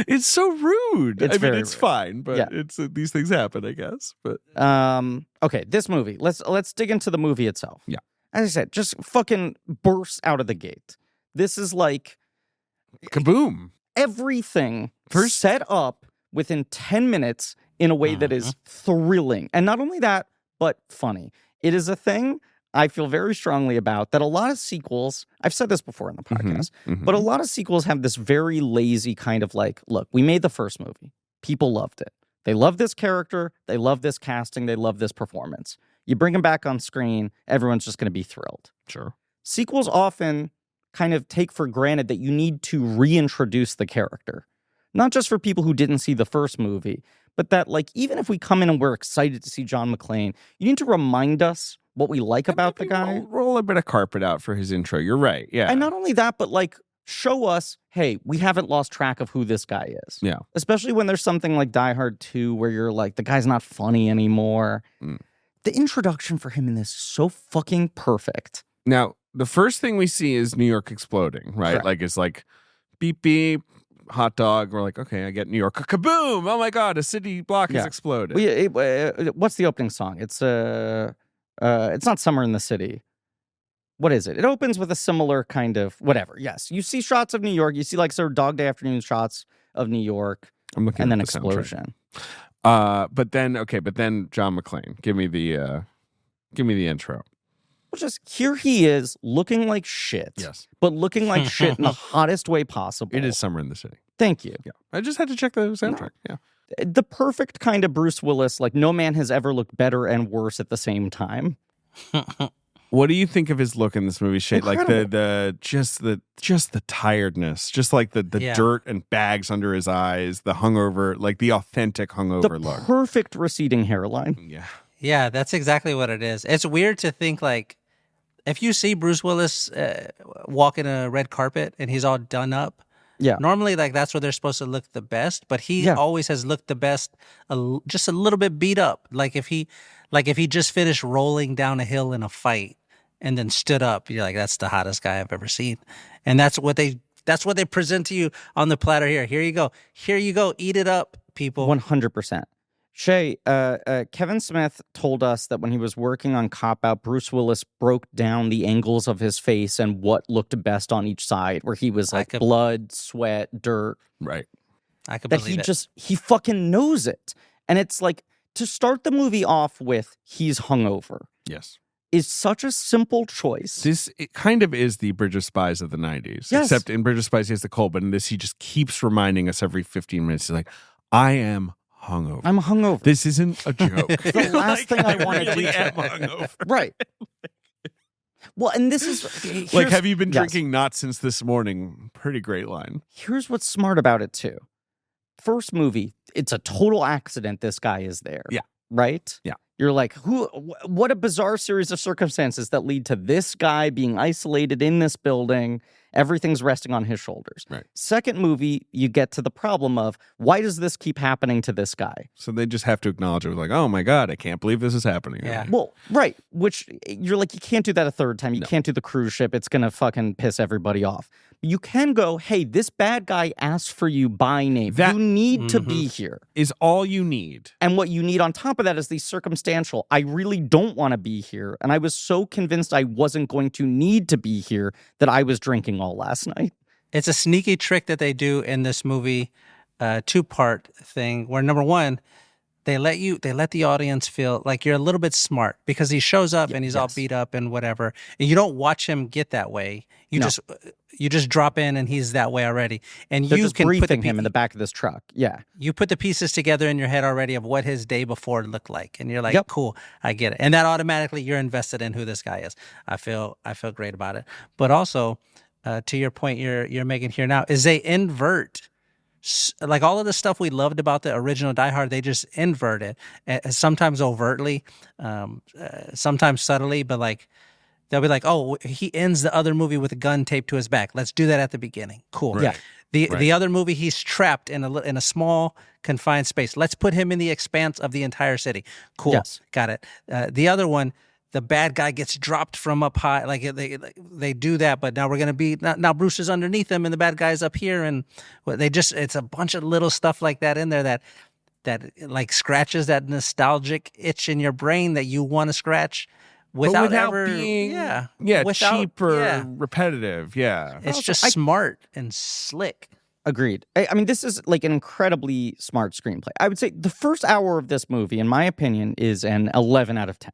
[SPEAKER 2] It's so rude.
[SPEAKER 3] It's
[SPEAKER 2] I mean,
[SPEAKER 3] very
[SPEAKER 2] it's
[SPEAKER 3] rude.
[SPEAKER 2] fine, but
[SPEAKER 3] Yeah.
[SPEAKER 2] it's these things happen, I guess. But
[SPEAKER 3] Okay, this movie. Let's dig into the movie itself.
[SPEAKER 2] Yeah.
[SPEAKER 3] As I said, just fucking bursts out of the gate. This is like
[SPEAKER 2] kaboom.
[SPEAKER 3] everything
[SPEAKER 2] First-
[SPEAKER 3] set up within 10 minutes in a way that is thrilling. And not only that, but funny. It is a thing I feel very strongly about that a lot of sequels, I've said this before in the podcast, but a lot of sequels have this very lazy kind of like, look, we made the first movie. People loved it. They love this character. They love this casting. They love this performance. You bring them back on screen, everyone's just going to be thrilled.
[SPEAKER 2] Sure.
[SPEAKER 3] Sequels often kind of take for granted that you need to reintroduce the character. Not just for people who didn't see the first movie, but that like even if we come in and we're excited to see John McClane, you need to remind us what we like about the guy.
[SPEAKER 2] Roll a bit of carpet out for his intro. You're right. Yeah.
[SPEAKER 3] And not only that, but like show us, hey, we haven't lost track of who this guy is.
[SPEAKER 2] Yeah.
[SPEAKER 3] Especially when there's something like Die Hard 2 where you're like, the guy's not funny anymore. The introduction for him in this is so fucking perfect.
[SPEAKER 2] Now, the first thing we see is New York exploding, right?
[SPEAKER 3] Correct.
[SPEAKER 2] Like it's like beep beep, hot dog. We're like, okay, I get New York. Kaboom! Oh my god, a city block has exploded.
[SPEAKER 3] What's the opening song? It's not Summer in the City. What is it? It opens with a similar kind of whatever. Yes, you see shots of New York. You see like sort of Dog Day Afternoon shots of New York,
[SPEAKER 2] I'm looking
[SPEAKER 3] and
[SPEAKER 2] at
[SPEAKER 3] then
[SPEAKER 2] the soundtrack.
[SPEAKER 3] explosion.
[SPEAKER 2] But then John McClane. Give me the intro.
[SPEAKER 3] Just here he is looking like shit.
[SPEAKER 2] Yes.
[SPEAKER 3] But looking like shit in the hottest way possible.
[SPEAKER 2] It is Summer in the City.
[SPEAKER 3] Thank you.
[SPEAKER 2] Yeah. I just had to check the soundtrack. Yeah.
[SPEAKER 3] The perfect kind of Bruce Willis, like no man has ever looked better and worse at the same time.
[SPEAKER 2] What do you think of his look in this movie, Shay? Like
[SPEAKER 3] Incredible.
[SPEAKER 2] the tiredness, just like the dirt and bags under his eyes, the hungover, like the authentic hungover
[SPEAKER 3] The
[SPEAKER 2] look.
[SPEAKER 3] perfect receding hairline.
[SPEAKER 2] Yeah.
[SPEAKER 4] Yeah, that's exactly what it is. It's weird to think like if you see Bruce Willis walking a red carpet and he's all done up.
[SPEAKER 3] Yeah.
[SPEAKER 4] Normally, like that's where they're supposed to look the best, but he
[SPEAKER 3] Yeah.
[SPEAKER 4] always has looked the best, just a little bit beat up. Like if he just finished rolling down a hill in a fight and then stood up, you're like, that's the hottest guy I've ever seen. And that's what they present to you on the platter here. Here you go, eat it up, people.
[SPEAKER 3] 100%. Shay, Kevin Smith told us that when he was working on Cop Out, Bruce Willis broke down the angles of his face and what looked best on each side, where he was like blood, sweat, dirt.
[SPEAKER 2] Right.
[SPEAKER 4] I could
[SPEAKER 3] That
[SPEAKER 4] believe it.
[SPEAKER 3] he fucking knows it. And it's like to start the movie off with he's hungover.
[SPEAKER 2] Yes.
[SPEAKER 3] is such a simple choice.
[SPEAKER 2] It kind of is the Bridge of Spies of the 90s.
[SPEAKER 3] Yes.
[SPEAKER 2] Except in Bridge of Spies, he has the cold, but in this, he just keeps reminding us every 15 minutes. He's like, I am hungover.
[SPEAKER 3] I'm hungover.
[SPEAKER 2] This isn't a joke.
[SPEAKER 3] The last thing I want to
[SPEAKER 2] really
[SPEAKER 3] do.
[SPEAKER 2] am hungover.
[SPEAKER 3] Right. Well, and this is...
[SPEAKER 2] Like, have you been drinking? Not since this morning. Pretty great line.
[SPEAKER 3] Here's what's smart about it, too. First movie, it's a total accident this guy is there.
[SPEAKER 2] Yeah.
[SPEAKER 3] Right?
[SPEAKER 2] Yeah.
[SPEAKER 3] You're like, what a bizarre series of circumstances that lead to this guy being isolated in this building. Everything's resting on his shoulders.
[SPEAKER 2] Right.
[SPEAKER 3] Second movie, you get to the problem of, why does this keep happening to this guy?
[SPEAKER 2] So they just have to acknowledge it. Like, oh my God, I can't believe this is happening.
[SPEAKER 4] Yeah.
[SPEAKER 3] Well, right. Which you're like, you can't do that a third time. You can't do the cruise ship. It's going to fucking piss everybody off. You can go, hey, this bad guy asked for you by name. You need to be here.
[SPEAKER 2] Is all you need.
[SPEAKER 3] And what you need on top of that is the circumstantial. I really don't want to be here. And I was so convinced I wasn't going to need to be here that I was drinking all last night.
[SPEAKER 4] It's a sneaky trick that they do in this movie, two-part thing, where number one, they let the audience feel like you're a little bit smart because he shows up and he's all beat up and whatever. And you don't watch him get that way. You just drop in and he's that way already. And
[SPEAKER 3] They're
[SPEAKER 4] you
[SPEAKER 3] just
[SPEAKER 4] can
[SPEAKER 3] briefing him in the back of this truck. Yeah.
[SPEAKER 4] You put the pieces together in your head already of what his day before looked like. And you're like, cool, I get it. And that automatically you're invested in who this guy is. I feel great about it. But also, to your point you're making here now, is they invert like all of the stuff we loved about the original Die Hard. They just invert it, sometimes overtly, sometimes subtly, but like they'll be like, oh, he ends the other movie with a gun taped to his back. Let's do that at the beginning. Cool.
[SPEAKER 2] Right.
[SPEAKER 4] Yeah. The other movie, he's trapped in a small confined space. Let's put him in the expanse of the entire city. Cool.
[SPEAKER 3] Yes.
[SPEAKER 4] Got it. The other one, the bad guy gets dropped from up high. Like they do that, but now we're gonna be now Bruce is underneath him and the bad guy's up here, and it's a bunch of little stuff like that in there that like scratches that nostalgic itch in your brain that you want to scratch without ever
[SPEAKER 2] being cheap or repetitive. Yeah,
[SPEAKER 4] it's just smart and slick.
[SPEAKER 3] Agreed. I mean, this is like an incredibly smart screenplay. I would say the first hour of this movie, in my opinion, is an 11 out of 10.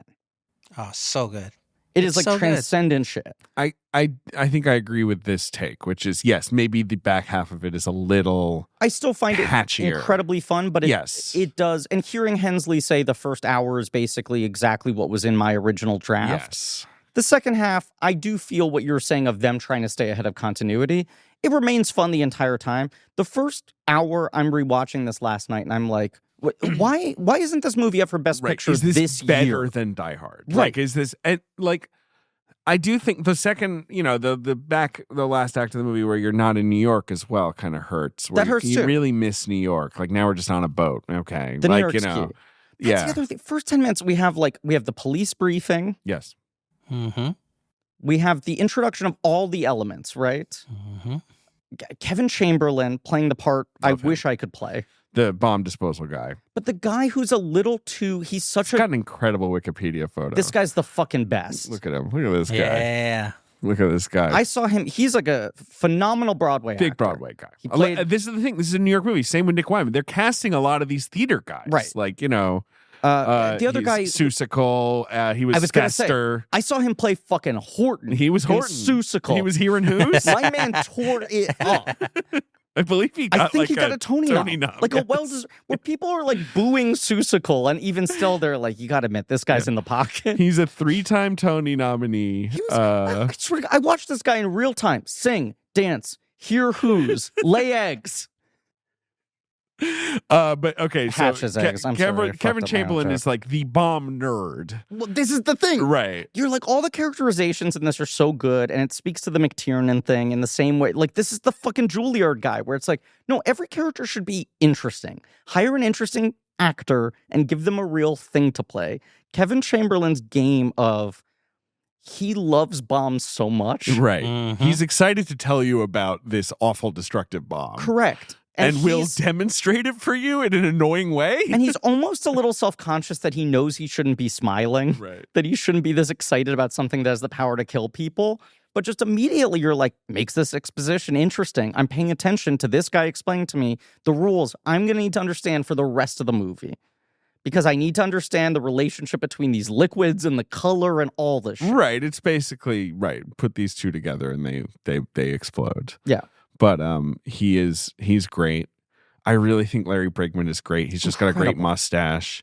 [SPEAKER 4] Oh, so good.
[SPEAKER 3] It's like
[SPEAKER 4] so
[SPEAKER 3] transcendent shit.
[SPEAKER 2] I think I agree with this take, which is, yes, maybe the back half of it is a little
[SPEAKER 3] I still find
[SPEAKER 2] catchier.
[SPEAKER 3] It incredibly fun, but it does. And hearing Hensley say the first hour is basically exactly what was in my original draft.
[SPEAKER 2] Yes.
[SPEAKER 3] The second half, I do feel what you're saying of them trying to stay ahead of continuity. It remains fun the entire time. The first hour, I'm rewatching this last night, and I'm like, why isn't this movie up for Best Picture this
[SPEAKER 2] better
[SPEAKER 3] year?
[SPEAKER 2] Than Die Hard?
[SPEAKER 3] Right.
[SPEAKER 2] Like, is this and like? I do think the second, the last act of the movie where you're not in New York as well kind of hurts.
[SPEAKER 3] That hurts
[SPEAKER 2] you
[SPEAKER 3] too.
[SPEAKER 2] really miss New York. Like now we're just on a boat. Okay,
[SPEAKER 3] The New
[SPEAKER 2] like
[SPEAKER 3] York's cute. That's the other thing. First 10 minutes, we have the police briefing.
[SPEAKER 2] Yes.
[SPEAKER 4] Mm-hmm.
[SPEAKER 3] We have the introduction of all the elements, right?
[SPEAKER 4] Mm-hmm.
[SPEAKER 3] Kevin Chamberlain playing the part
[SPEAKER 2] Love him.
[SPEAKER 3] wish I could play.
[SPEAKER 2] The bomb disposal guy.
[SPEAKER 3] But the guy who's a little too... He's
[SPEAKER 2] Got an incredible Wikipedia photo.
[SPEAKER 3] This guy's the fucking best.
[SPEAKER 2] Look at him. Look at this guy.
[SPEAKER 4] Yeah.
[SPEAKER 2] Look at this guy.
[SPEAKER 3] I saw him. He's like a phenomenal Broadway actor.
[SPEAKER 2] Big Broadway guy.
[SPEAKER 3] He played...
[SPEAKER 2] This is the thing. This is a New York movie. Same with Nick Wyman. They're casting a lot of these theater guys.
[SPEAKER 3] Right.
[SPEAKER 2] Like,
[SPEAKER 3] the other guy...
[SPEAKER 2] Seussical. He was Fester.
[SPEAKER 3] I saw him play fucking Horton.
[SPEAKER 2] He was Horton.
[SPEAKER 3] Seussical.
[SPEAKER 2] He was here in Who's?
[SPEAKER 3] My man tore it up.
[SPEAKER 2] I believe he got
[SPEAKER 3] I think he got a Tony nom. Like
[SPEAKER 2] yes.
[SPEAKER 3] a well-deserved... Where people are like booing Seussical, and even still they're like, you got to admit, this guy's in the pocket.
[SPEAKER 2] He's a 3-time Tony nominee.
[SPEAKER 3] I swear to God, I watched this guy in real time sing, dance, hear Who's, lay eggs.
[SPEAKER 2] But okay, so
[SPEAKER 3] Hatch his eggs. I'm sorry,
[SPEAKER 2] Kevin Chamberlain is like the bomb nerd.
[SPEAKER 3] Well, this is the thing.
[SPEAKER 2] Right.
[SPEAKER 3] You're like, all the characterizations in this are so good, and it speaks to the McTiernan thing in the same way. Like, this is the fucking Juilliard guy, where it's like, no, every character should be interesting. Hire an interesting actor and give them a real thing to play. Kevin Chamberlain's game of he loves bombs so much.
[SPEAKER 2] Right.
[SPEAKER 4] Mm-hmm.
[SPEAKER 2] He's excited to tell you about this awful destructive bomb.
[SPEAKER 3] Correct.
[SPEAKER 2] And will demonstrate it for you in an annoying way.
[SPEAKER 3] And he's almost a little self-conscious that he knows he shouldn't be smiling.
[SPEAKER 2] Right.
[SPEAKER 3] That he shouldn't be this excited about something that has the power to kill people. But just immediately you're like, makes this exposition interesting. I'm paying attention to this guy explaining to me the rules I'm going to need to understand for the rest of the movie. because I need to understand the relationship between these liquids and the color and all this shit.
[SPEAKER 2] Right. It's basically put these two together and they explode.
[SPEAKER 3] Yeah.
[SPEAKER 2] But he's great. I really think Larry Brigman is great. He's just got a great mustache.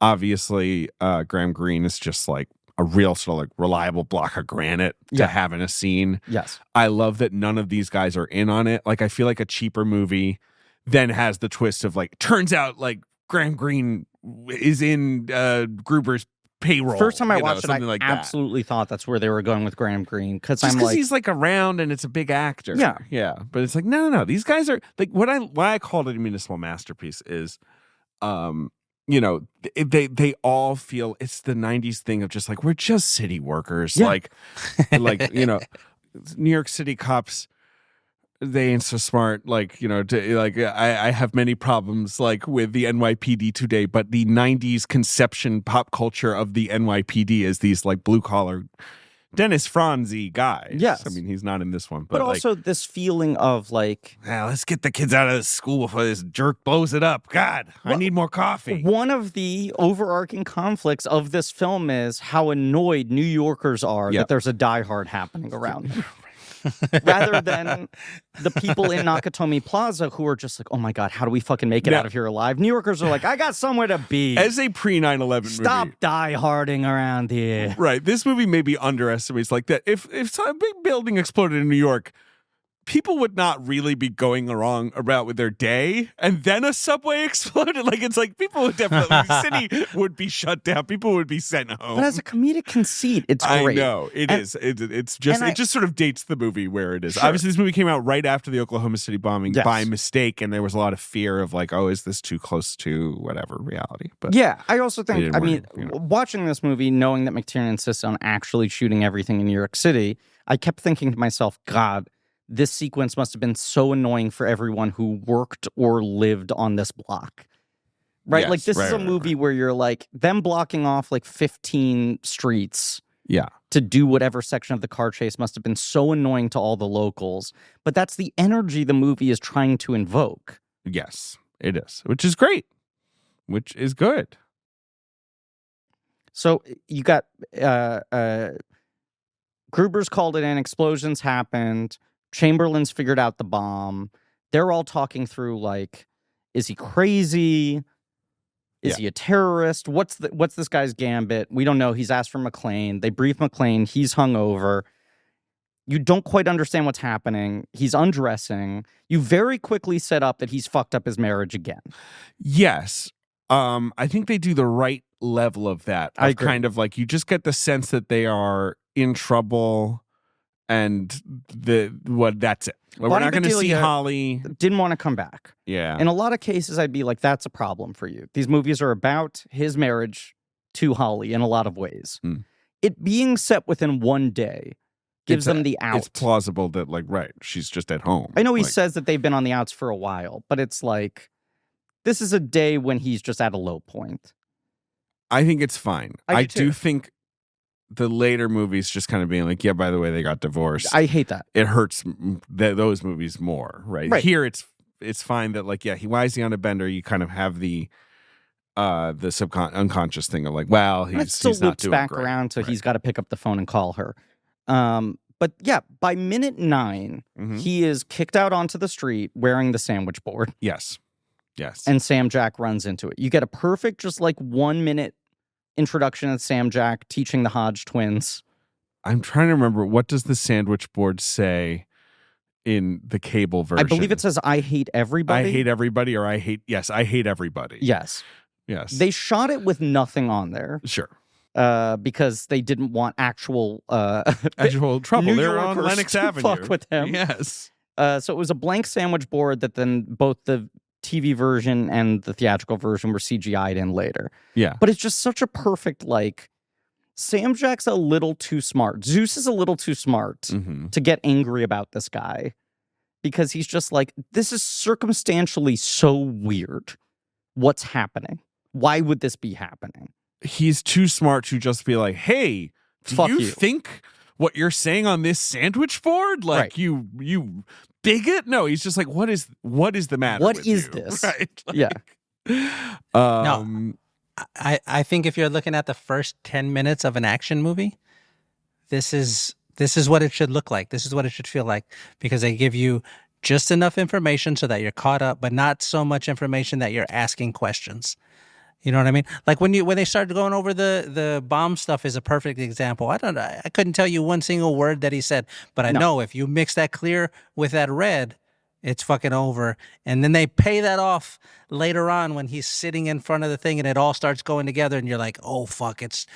[SPEAKER 2] Obviously, Graham Greene is just like a real sort of like reliable block of granite to have in a scene.
[SPEAKER 3] Yes.
[SPEAKER 2] I love that none of these guys are in on it. Like, I feel like a cheaper movie then has the twist of like, turns out like Graham Greene is in Gruber's payroll.
[SPEAKER 3] First time I watched it, I
[SPEAKER 2] like
[SPEAKER 3] absolutely thought that's where they were going with Graham Greene, because
[SPEAKER 2] he's like around and it's a big actor. Yeah. But it's like no. These guys are like why I called it a municipal masterpiece is, they all feel it's the '90s thing of just like we're just city workers, like New York City cops. They ain't so smart, I have many problems like with the NYPD today, but the 90s conception pop culture of the NYPD is these like blue collar Dennis Franzi guys.
[SPEAKER 3] Yes.
[SPEAKER 2] I mean, he's not in this one,
[SPEAKER 3] but also this feeling of like,
[SPEAKER 2] let's get the kids out of this school before this jerk blows it up. God, I need more coffee.
[SPEAKER 3] One of the overarching conflicts of this film is how annoyed New Yorkers are that there's a Die Hard happening around them. Rather than the people in Nakatomi Plaza who are just like, oh my God, how do we fucking make it out of here alive? New Yorkers are like, I got somewhere to be.
[SPEAKER 2] As a pre-9/11 movie.
[SPEAKER 3] Stop die-harding around here.
[SPEAKER 2] Right. This movie maybe underestimates like that. If some big building exploded in New York, people would not really be going about with their day, and then a subway exploded. Like, it's like people would definitely, the city would be shut down. People would be sent home.
[SPEAKER 3] But as a comedic conceit, it's great.
[SPEAKER 2] I know it is. It's just it just sort of dates the movie where it is. Sure. Obviously, this movie came out right after the Oklahoma City bombing by mistake, and there was a lot of fear of like, oh, is this too close to whatever reality? But
[SPEAKER 3] yeah, I also think, watching this movie, knowing that McTiernan insists on actually shooting everything in New York City, I kept thinking to myself, God, this sequence must have been so annoying for everyone who worked or lived on this block. Right?
[SPEAKER 2] Yes,
[SPEAKER 3] like, this is a movie where you're like, them blocking off like 15 streets to do whatever section of the car chase must have been so annoying to all the locals. But that's the energy the movie is trying to invoke.
[SPEAKER 2] Yes, it is. Which is great. Which is good.
[SPEAKER 3] So you got Gruber's called it in, explosions happened. Chamberlain's figured out the bomb. They're all talking through like, is he crazy? Is he a terrorist? What's this guy's gambit? We don't know. He's asked for McClane. They brief McClane. He's hungover. You don't quite understand what's happening. He's undressing. You very quickly set up that he's fucked up his marriage again.
[SPEAKER 2] Yes. I think they do the right level of that.
[SPEAKER 3] I agree.
[SPEAKER 2] Kind of like, you just get the sense that they are in trouble. And that's it. We're not going to see Holly.
[SPEAKER 3] Didn't want to come back.
[SPEAKER 2] Yeah.
[SPEAKER 3] In a lot of cases, I'd be like, that's a problem for you. These movies are about his marriage to Holly in a lot of ways. It being set within one day gives them the out.
[SPEAKER 2] It's plausible that, like, she's just at home.
[SPEAKER 3] I know he says that they've been on the outs for a while, but it's like, this is a day when he's just at a low point.
[SPEAKER 2] I think it's fine. I
[SPEAKER 3] do
[SPEAKER 2] think the later movies just kind of being like, yeah, by the way, they got divorced.
[SPEAKER 3] I hate that.
[SPEAKER 2] It hurts those movies more, right? Here, it's fine that, like, why is he on a bender? You kind of have the unconscious thing of like, well, he's
[SPEAKER 3] still
[SPEAKER 2] not
[SPEAKER 3] loops
[SPEAKER 2] doing
[SPEAKER 3] back
[SPEAKER 2] great.
[SPEAKER 3] around, so he's got to pick up the phone and call her. But yeah, by minute 9, he is kicked out onto the street wearing the sandwich board.
[SPEAKER 2] Yes.
[SPEAKER 3] And Sam Jack runs into it. You get a perfect, just like 1 minute introduction of Sam Jack teaching the Hodge twins.
[SPEAKER 2] I'm trying to remember, what does the sandwich board say in the cable version?
[SPEAKER 3] I believe it says, I hate everybody.
[SPEAKER 2] I hate everybody, or I hate everybody.
[SPEAKER 3] Yes. They shot it with nothing on there.
[SPEAKER 2] Sure.
[SPEAKER 3] Because they didn't want actual
[SPEAKER 2] trouble. They're on
[SPEAKER 3] Yorkers
[SPEAKER 2] Lenox
[SPEAKER 3] to
[SPEAKER 2] Avenue.
[SPEAKER 3] fuck with him.
[SPEAKER 2] Yes.
[SPEAKER 3] So it was a blank sandwich board that then both the TV version and the theatrical version were CGI'd in later.
[SPEAKER 2] Yeah.
[SPEAKER 3] But it's just such a perfect, like, Sam Jack's a little too smart. Zeus is a little too smart to get angry about this guy, because he's just like, this is circumstantially so weird. What's happening? Why would this be happening?
[SPEAKER 2] He's too smart to just be like, hey, do you think what you're saying on this sandwich board? Like, you bigot? No, he's just like, what is the matter?
[SPEAKER 3] What
[SPEAKER 2] with
[SPEAKER 3] is
[SPEAKER 2] you?
[SPEAKER 3] this?
[SPEAKER 2] Right?
[SPEAKER 3] Like,
[SPEAKER 4] No. I think if you're looking at the first 10 minutes of an action movie, this is what it should look like. This is what it should feel like, because they give you just enough information so that you're caught up, but not so much information that you're asking questions. You know what I mean? Like when they started going over the bomb stuff is a perfect example. I couldn't tell you one single word that he said, but I know if you mix that clear with that red, it's fucking over. And then they pay that off later on when he's sitting in front of the thing and it all starts going together and you're like, oh fuck, it's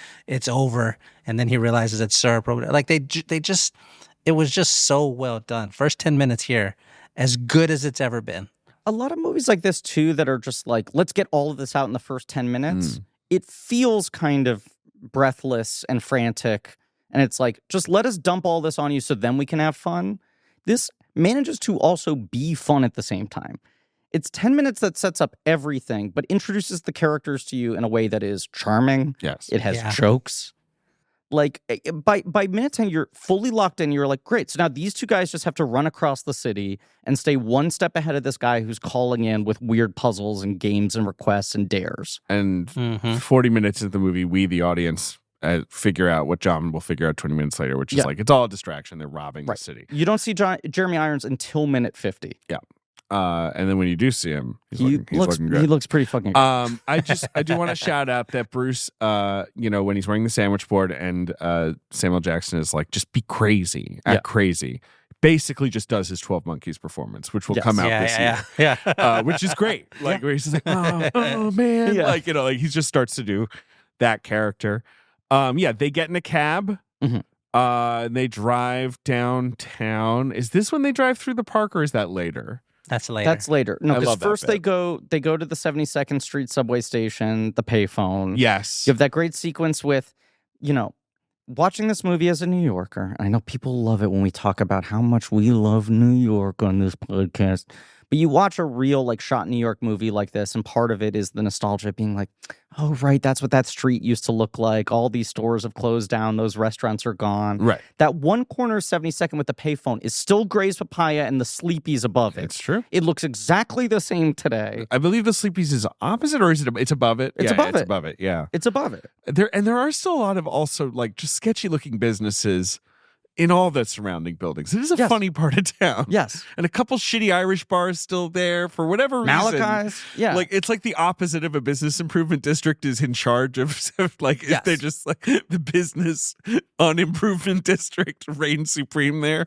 [SPEAKER 4] over. And then he realizes it's syrup. Like it was just so well done. First 10 minutes here, as good as it's ever been.
[SPEAKER 3] A lot of movies like this, too, that are just like, let's get all of this out in the first 10 minutes. It feels kind of breathless and frantic. And it's like, just let us dump all this on you so then we can have fun. This manages to also be fun at the same time. It's 10 minutes that sets up everything, but introduces the characters to you in a way that is charming.
[SPEAKER 2] Yes.
[SPEAKER 3] It has jokes. Like, by minute 10, you're fully locked in. You're like, great. So now these two guys just have to run across the city and stay one step ahead of this guy who's calling in with weird puzzles and games and requests and dares.
[SPEAKER 2] And 40 minutes into the movie, we, the audience, figure out what John will figure out 20 minutes later, which is like, it's all a distraction. They're robbing the city.
[SPEAKER 3] You don't see Jeremy Irons until minute 50.
[SPEAKER 2] Yeah. And then when you do see him, he's looking good.
[SPEAKER 3] He looks pretty fucking good.
[SPEAKER 2] I do want to shout out that Bruce, when he's wearing the sandwich board and Samuel Jackson is like, just be crazy, act crazy. Basically just does his 12 Monkeys performance, which will come out this year.
[SPEAKER 4] Yeah.
[SPEAKER 2] Which is great. Like where he's just like, oh man.
[SPEAKER 3] Yeah.
[SPEAKER 2] Like, like he just starts to do that character. They get in a cab. They drive downtown. Is this when they drive through the park or is that later?
[SPEAKER 4] That's later.
[SPEAKER 3] That's later. No, because first they go to the 72nd Street subway station, the payphone.
[SPEAKER 2] Yes.
[SPEAKER 3] You have that great sequence with, watching this movie as a New Yorker. I know people love it when we talk about how much we love New York on this podcast. But you watch a real, like, shot in New York movie like this, and part of it is the nostalgia being like, oh, right, that's what that street used to look like. All these stores have closed down. Those restaurants are gone.
[SPEAKER 2] Right.
[SPEAKER 3] That one corner of 72nd with the payphone is still Gray's Papaya and the Sleepy's above it.
[SPEAKER 2] It's true.
[SPEAKER 3] It looks exactly the same today.
[SPEAKER 2] I believe the Sleepy's is opposite, or is it? It's above it.
[SPEAKER 3] It's above it.
[SPEAKER 2] It's above it. Yeah.
[SPEAKER 3] It's above it.
[SPEAKER 2] There are still a lot of also like just sketchy looking businesses in all the surrounding buildings. It is a funny part of town.
[SPEAKER 3] Yes.
[SPEAKER 2] And a couple shitty Irish bars still there for whatever reason.
[SPEAKER 3] Malachi's. Yeah.
[SPEAKER 2] Like, it's like the opposite of a business improvement district is in charge of, like, they're just like the business unimprovement district reigns supreme there.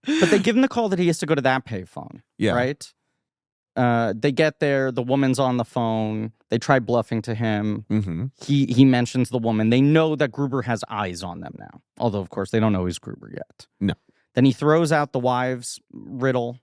[SPEAKER 3] But they give him the call that he has to go to that payphone.
[SPEAKER 2] Yeah.
[SPEAKER 3] Right? They get there. The woman's on the phone. They try bluffing to him.
[SPEAKER 2] Mm-hmm.
[SPEAKER 3] He mentions the woman. They know that Gruber has eyes on them now. Although, of course, they don't know he's Gruber yet.
[SPEAKER 2] No.
[SPEAKER 3] Then he throws out the wives' riddle.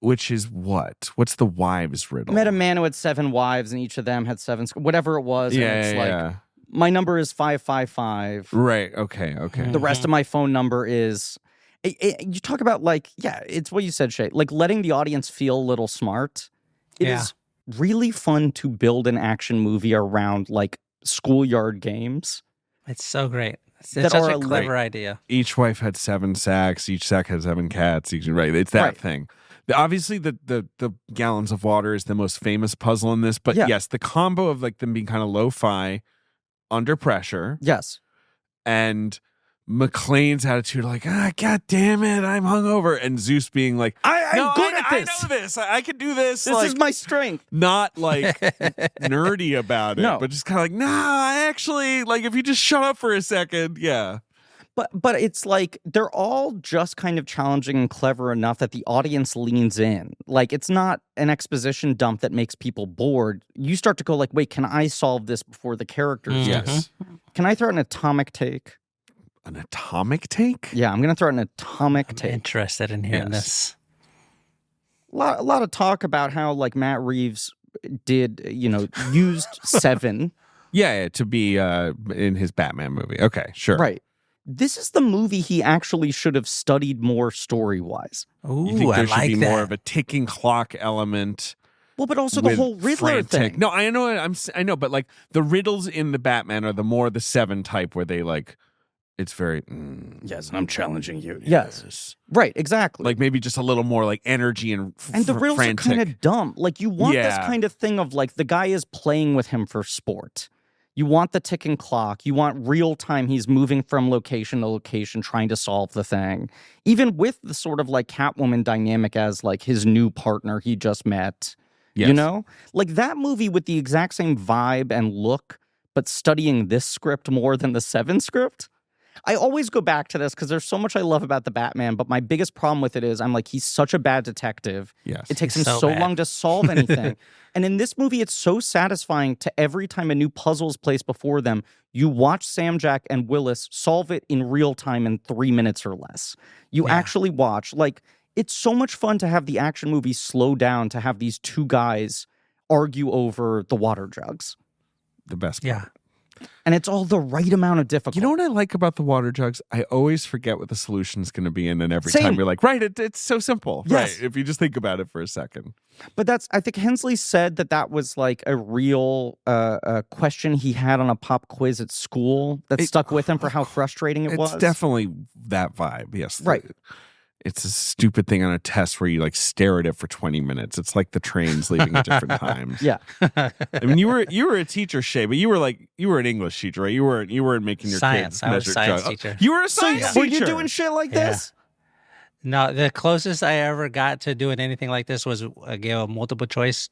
[SPEAKER 2] Which is what? What's the wives' riddle?
[SPEAKER 3] Met a man who had 7 wives, and each of them had 7... Whatever it was.
[SPEAKER 2] Yeah,
[SPEAKER 3] and it's like, my number is 555.
[SPEAKER 2] Right. Okay.
[SPEAKER 3] The rest of my phone number is... you talk about, like, it's what you said, Shay. Like, letting the audience feel a little smart. It is really fun to build an action movie around, like, schoolyard games.
[SPEAKER 4] It's so great. It's such a clever idea.
[SPEAKER 2] Each wife had 7 sacks. Each sack had 7 cats. Right. It's that thing. Obviously, the gallons of water is the most famous puzzle in this. But yes, the combo of like them being kind of lo-fi, under pressure.
[SPEAKER 3] Yes.
[SPEAKER 2] And McClane's attitude, like, God damn it, I'm hungover. And Zeus being like, I'm good at this. I know this. I can do this.
[SPEAKER 3] This is my strength.
[SPEAKER 2] Not like nerdy about it, but just kind of like, I actually, like, if you just shut up for a second,
[SPEAKER 3] But it's like they're all just kind of challenging and clever enough that the audience leans in. Like, it's not an exposition dump that makes people bored. You start to go like, wait, can I solve this before the characters do?
[SPEAKER 2] Yes.
[SPEAKER 3] Can I throw an atomic take?
[SPEAKER 2] An atomic take?
[SPEAKER 3] Yeah, I'm going to throw an atomic take.
[SPEAKER 4] Interested in hearing this.
[SPEAKER 3] A lot of talk about how, like, Matt Reeves did, used 7.
[SPEAKER 2] To be in his Batman movie. Okay, sure.
[SPEAKER 3] Right. This is the movie he actually should have studied more story-wise.
[SPEAKER 4] Ooh,
[SPEAKER 2] you think there should be
[SPEAKER 4] that.
[SPEAKER 2] more of a ticking clock element?
[SPEAKER 3] Well, but also the whole Riddler thing.
[SPEAKER 2] No, I know, but like the riddles in the Batman are the 7 type where they like, it's very
[SPEAKER 3] yes, and I'm challenging you. Yes, right, exactly.
[SPEAKER 2] Like maybe just a little more like energy and
[SPEAKER 3] the riddles
[SPEAKER 2] frantic.
[SPEAKER 3] are kind of dumb. Like you want this kind of thing of like the guy is playing with him for sport. You want the ticking clock. You want real time. He's moving from location to location trying to solve the thing. Even with the sort of like Catwoman dynamic as like his new partner he just met.
[SPEAKER 2] Yes.
[SPEAKER 3] You know? Like that movie with the exact same vibe and look, but studying this script more than the Seven script. I always go back to this because there's so much I love about the Batman, but my biggest problem with it is I'm like, he's such a bad detective.
[SPEAKER 2] Yes.
[SPEAKER 3] It takes him
[SPEAKER 4] so
[SPEAKER 3] so
[SPEAKER 4] bad.
[SPEAKER 3] long to solve anything. And in this movie, it's so satisfying to every time a new puzzle is placed before them, you watch Sam Jack and Willis solve it in real time in 3 minutes or less. You actually watch. Like, it's so much fun to have the action movie slow down to have these two guys argue over the water jugs.
[SPEAKER 2] The best part.
[SPEAKER 4] Yeah.
[SPEAKER 3] And it's all the right amount of difficult.
[SPEAKER 2] You know what I like about the water jugs? I always forget what the solution's going to be, and then every
[SPEAKER 3] Same.
[SPEAKER 2] time you're like, right, it's so simple.
[SPEAKER 3] Yes.
[SPEAKER 2] Right, if you just think about it for a second.
[SPEAKER 3] But I think Hensley said that was like a real question he had on a pop quiz at school that stuck with him for how frustrating it was.
[SPEAKER 2] It's definitely that vibe, yes.
[SPEAKER 3] Right.
[SPEAKER 2] It's a stupid thing on a test where you like stare at it for 20 minutes. It's like the trains leaving at different times.
[SPEAKER 3] Yeah.
[SPEAKER 2] I mean, you were a teacher, Shay, but you were an English teacher, right? You weren't making your
[SPEAKER 4] Science.
[SPEAKER 2] kids
[SPEAKER 4] I was a
[SPEAKER 2] measure
[SPEAKER 4] science
[SPEAKER 2] drugs.
[SPEAKER 4] teacher.
[SPEAKER 2] You were a science teacher.
[SPEAKER 3] Were you doing shit like this?
[SPEAKER 4] No, the closest I ever got to doing anything like this was gave a multiple choice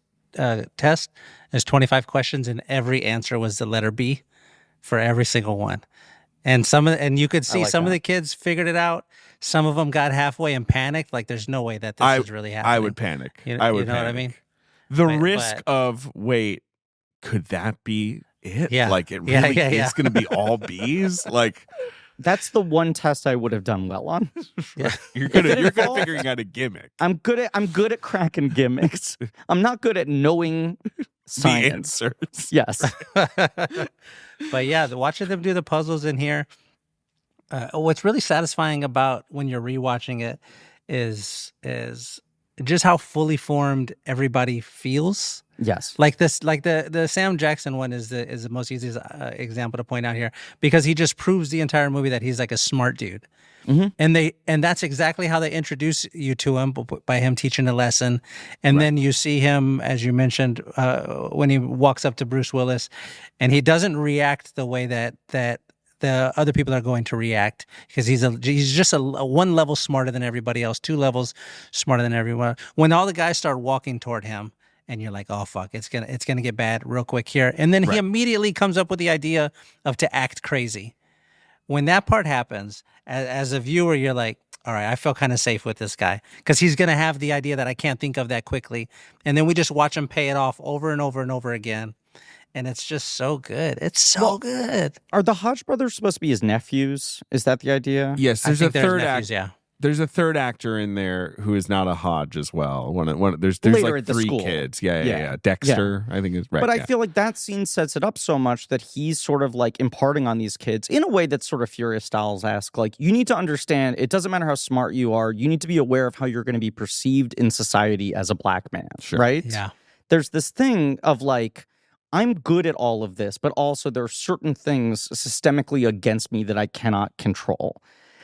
[SPEAKER 4] test. There's 25 questions, and every answer was the letter B for every single one. And you could see some of the kids figured it out. Some of them got halfway and panicked. Like, there's no way that this is really happening.
[SPEAKER 2] I would panic.
[SPEAKER 4] You
[SPEAKER 2] I would
[SPEAKER 4] know
[SPEAKER 2] panic.
[SPEAKER 4] what I mean?
[SPEAKER 2] The
[SPEAKER 4] But-
[SPEAKER 2] risk of, wait, could that be it?
[SPEAKER 4] Yeah.
[SPEAKER 2] Like, it really
[SPEAKER 4] Yeah.
[SPEAKER 2] is going to be all B's? Like,
[SPEAKER 3] That's the one test I would have done well on.
[SPEAKER 2] you're good at figuring out a gimmick.
[SPEAKER 3] I'm good at cracking gimmicks. I'm not good at knowing science.
[SPEAKER 2] The answers.
[SPEAKER 3] Yes.
[SPEAKER 4] But yeah, watching them do the puzzles in here. What's really satisfying about when you're rewatching it is just how fully formed everybody feels.
[SPEAKER 3] Yes.
[SPEAKER 4] Like this, like the Sam Jackson one is the most easiest example to point out here, because he just proves the entire movie that he's like a smart dude.
[SPEAKER 3] Mm-hmm.
[SPEAKER 4] And that's exactly how they introduce you to him, by him teaching a lesson. And then you see him, as you mentioned, when he walks up to Bruce Willis, and he doesn't react the way that the other people are going to react, because he's just a one level smarter than everybody else, 2 levels smarter than everyone. When all the guys start walking toward him, and you're like, oh fuck, it's gonna get bad real quick here, and then he immediately comes up with the idea of to act crazy. When that part happens, as a viewer, you're like, all right, I feel kind of safe with this guy, because he's gonna have the idea that I can't think of that quickly, and then we just watch him pay it off over and over and over again. And it's just so good. It's so good.
[SPEAKER 3] Are the Hodge brothers supposed to be his nephews? Is that the idea?
[SPEAKER 2] Yes,
[SPEAKER 4] I
[SPEAKER 2] there's a
[SPEAKER 4] think
[SPEAKER 2] third
[SPEAKER 4] nephews,
[SPEAKER 2] actor.
[SPEAKER 4] yeah.
[SPEAKER 2] There's a third actor in there who is not a Hodge as well. There's
[SPEAKER 3] Later
[SPEAKER 2] like
[SPEAKER 3] at the
[SPEAKER 2] 3
[SPEAKER 3] school.
[SPEAKER 2] kids. Yeah.
[SPEAKER 3] Yeah.
[SPEAKER 2] Dexter, I think is right.
[SPEAKER 3] But I
[SPEAKER 2] yeah.
[SPEAKER 3] feel like that scene sets it up so much that he's sort of like imparting on these kids in a way that's sort of Furious Styles-esque. Like, you need to understand, it doesn't matter how smart you are, you need to be aware of how you're going to be perceived in society as a black man, right?
[SPEAKER 4] Yeah.
[SPEAKER 3] There's this thing of like, I'm good at all of this, but also there are certain things systemically against me that I cannot control.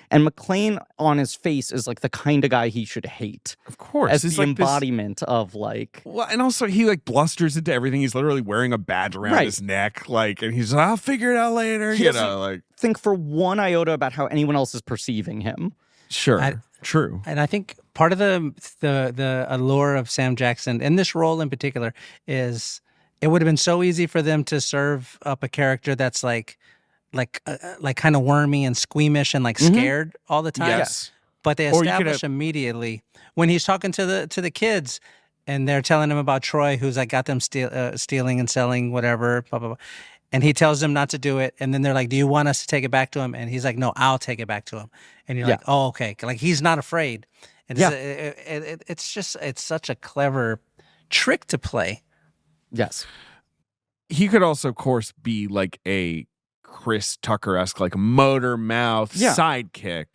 [SPEAKER 3] And McClane on his face is like the kind of guy he should hate.
[SPEAKER 2] Of course.
[SPEAKER 3] As
[SPEAKER 2] It's
[SPEAKER 3] the
[SPEAKER 2] like
[SPEAKER 3] embodiment of like...
[SPEAKER 2] Well, and also he like blusters into everything. He's literally wearing a badge around his neck, like, and he's like, I'll figure it out later.
[SPEAKER 3] He
[SPEAKER 2] You
[SPEAKER 3] doesn't
[SPEAKER 2] know, like,
[SPEAKER 3] think for one iota about how anyone else is perceiving him.
[SPEAKER 2] sure, true.
[SPEAKER 4] And I think part of the allure of Sam Jackson in this role in particular is it would have been so easy for them to serve up a character that's like kind of wormy and squeamish and like scared all the time.
[SPEAKER 2] Yes.
[SPEAKER 4] But they
[SPEAKER 2] Or you could
[SPEAKER 4] establish
[SPEAKER 2] have-
[SPEAKER 4] immediately when he's talking to the kids, and they're telling him about Troy, who's like got them stealing and selling whatever, blah blah blah. And he tells them not to do it, and then they're like, "Do you want us to take it back to him?" And he's like, "No, I'll take it back to him." And you're like, "Oh, okay." Like, he's not afraid. And it's such a clever trick to play.
[SPEAKER 3] Yes.
[SPEAKER 2] He could also, of course, be like a Chris Tucker-esque, like motor mouth sidekick,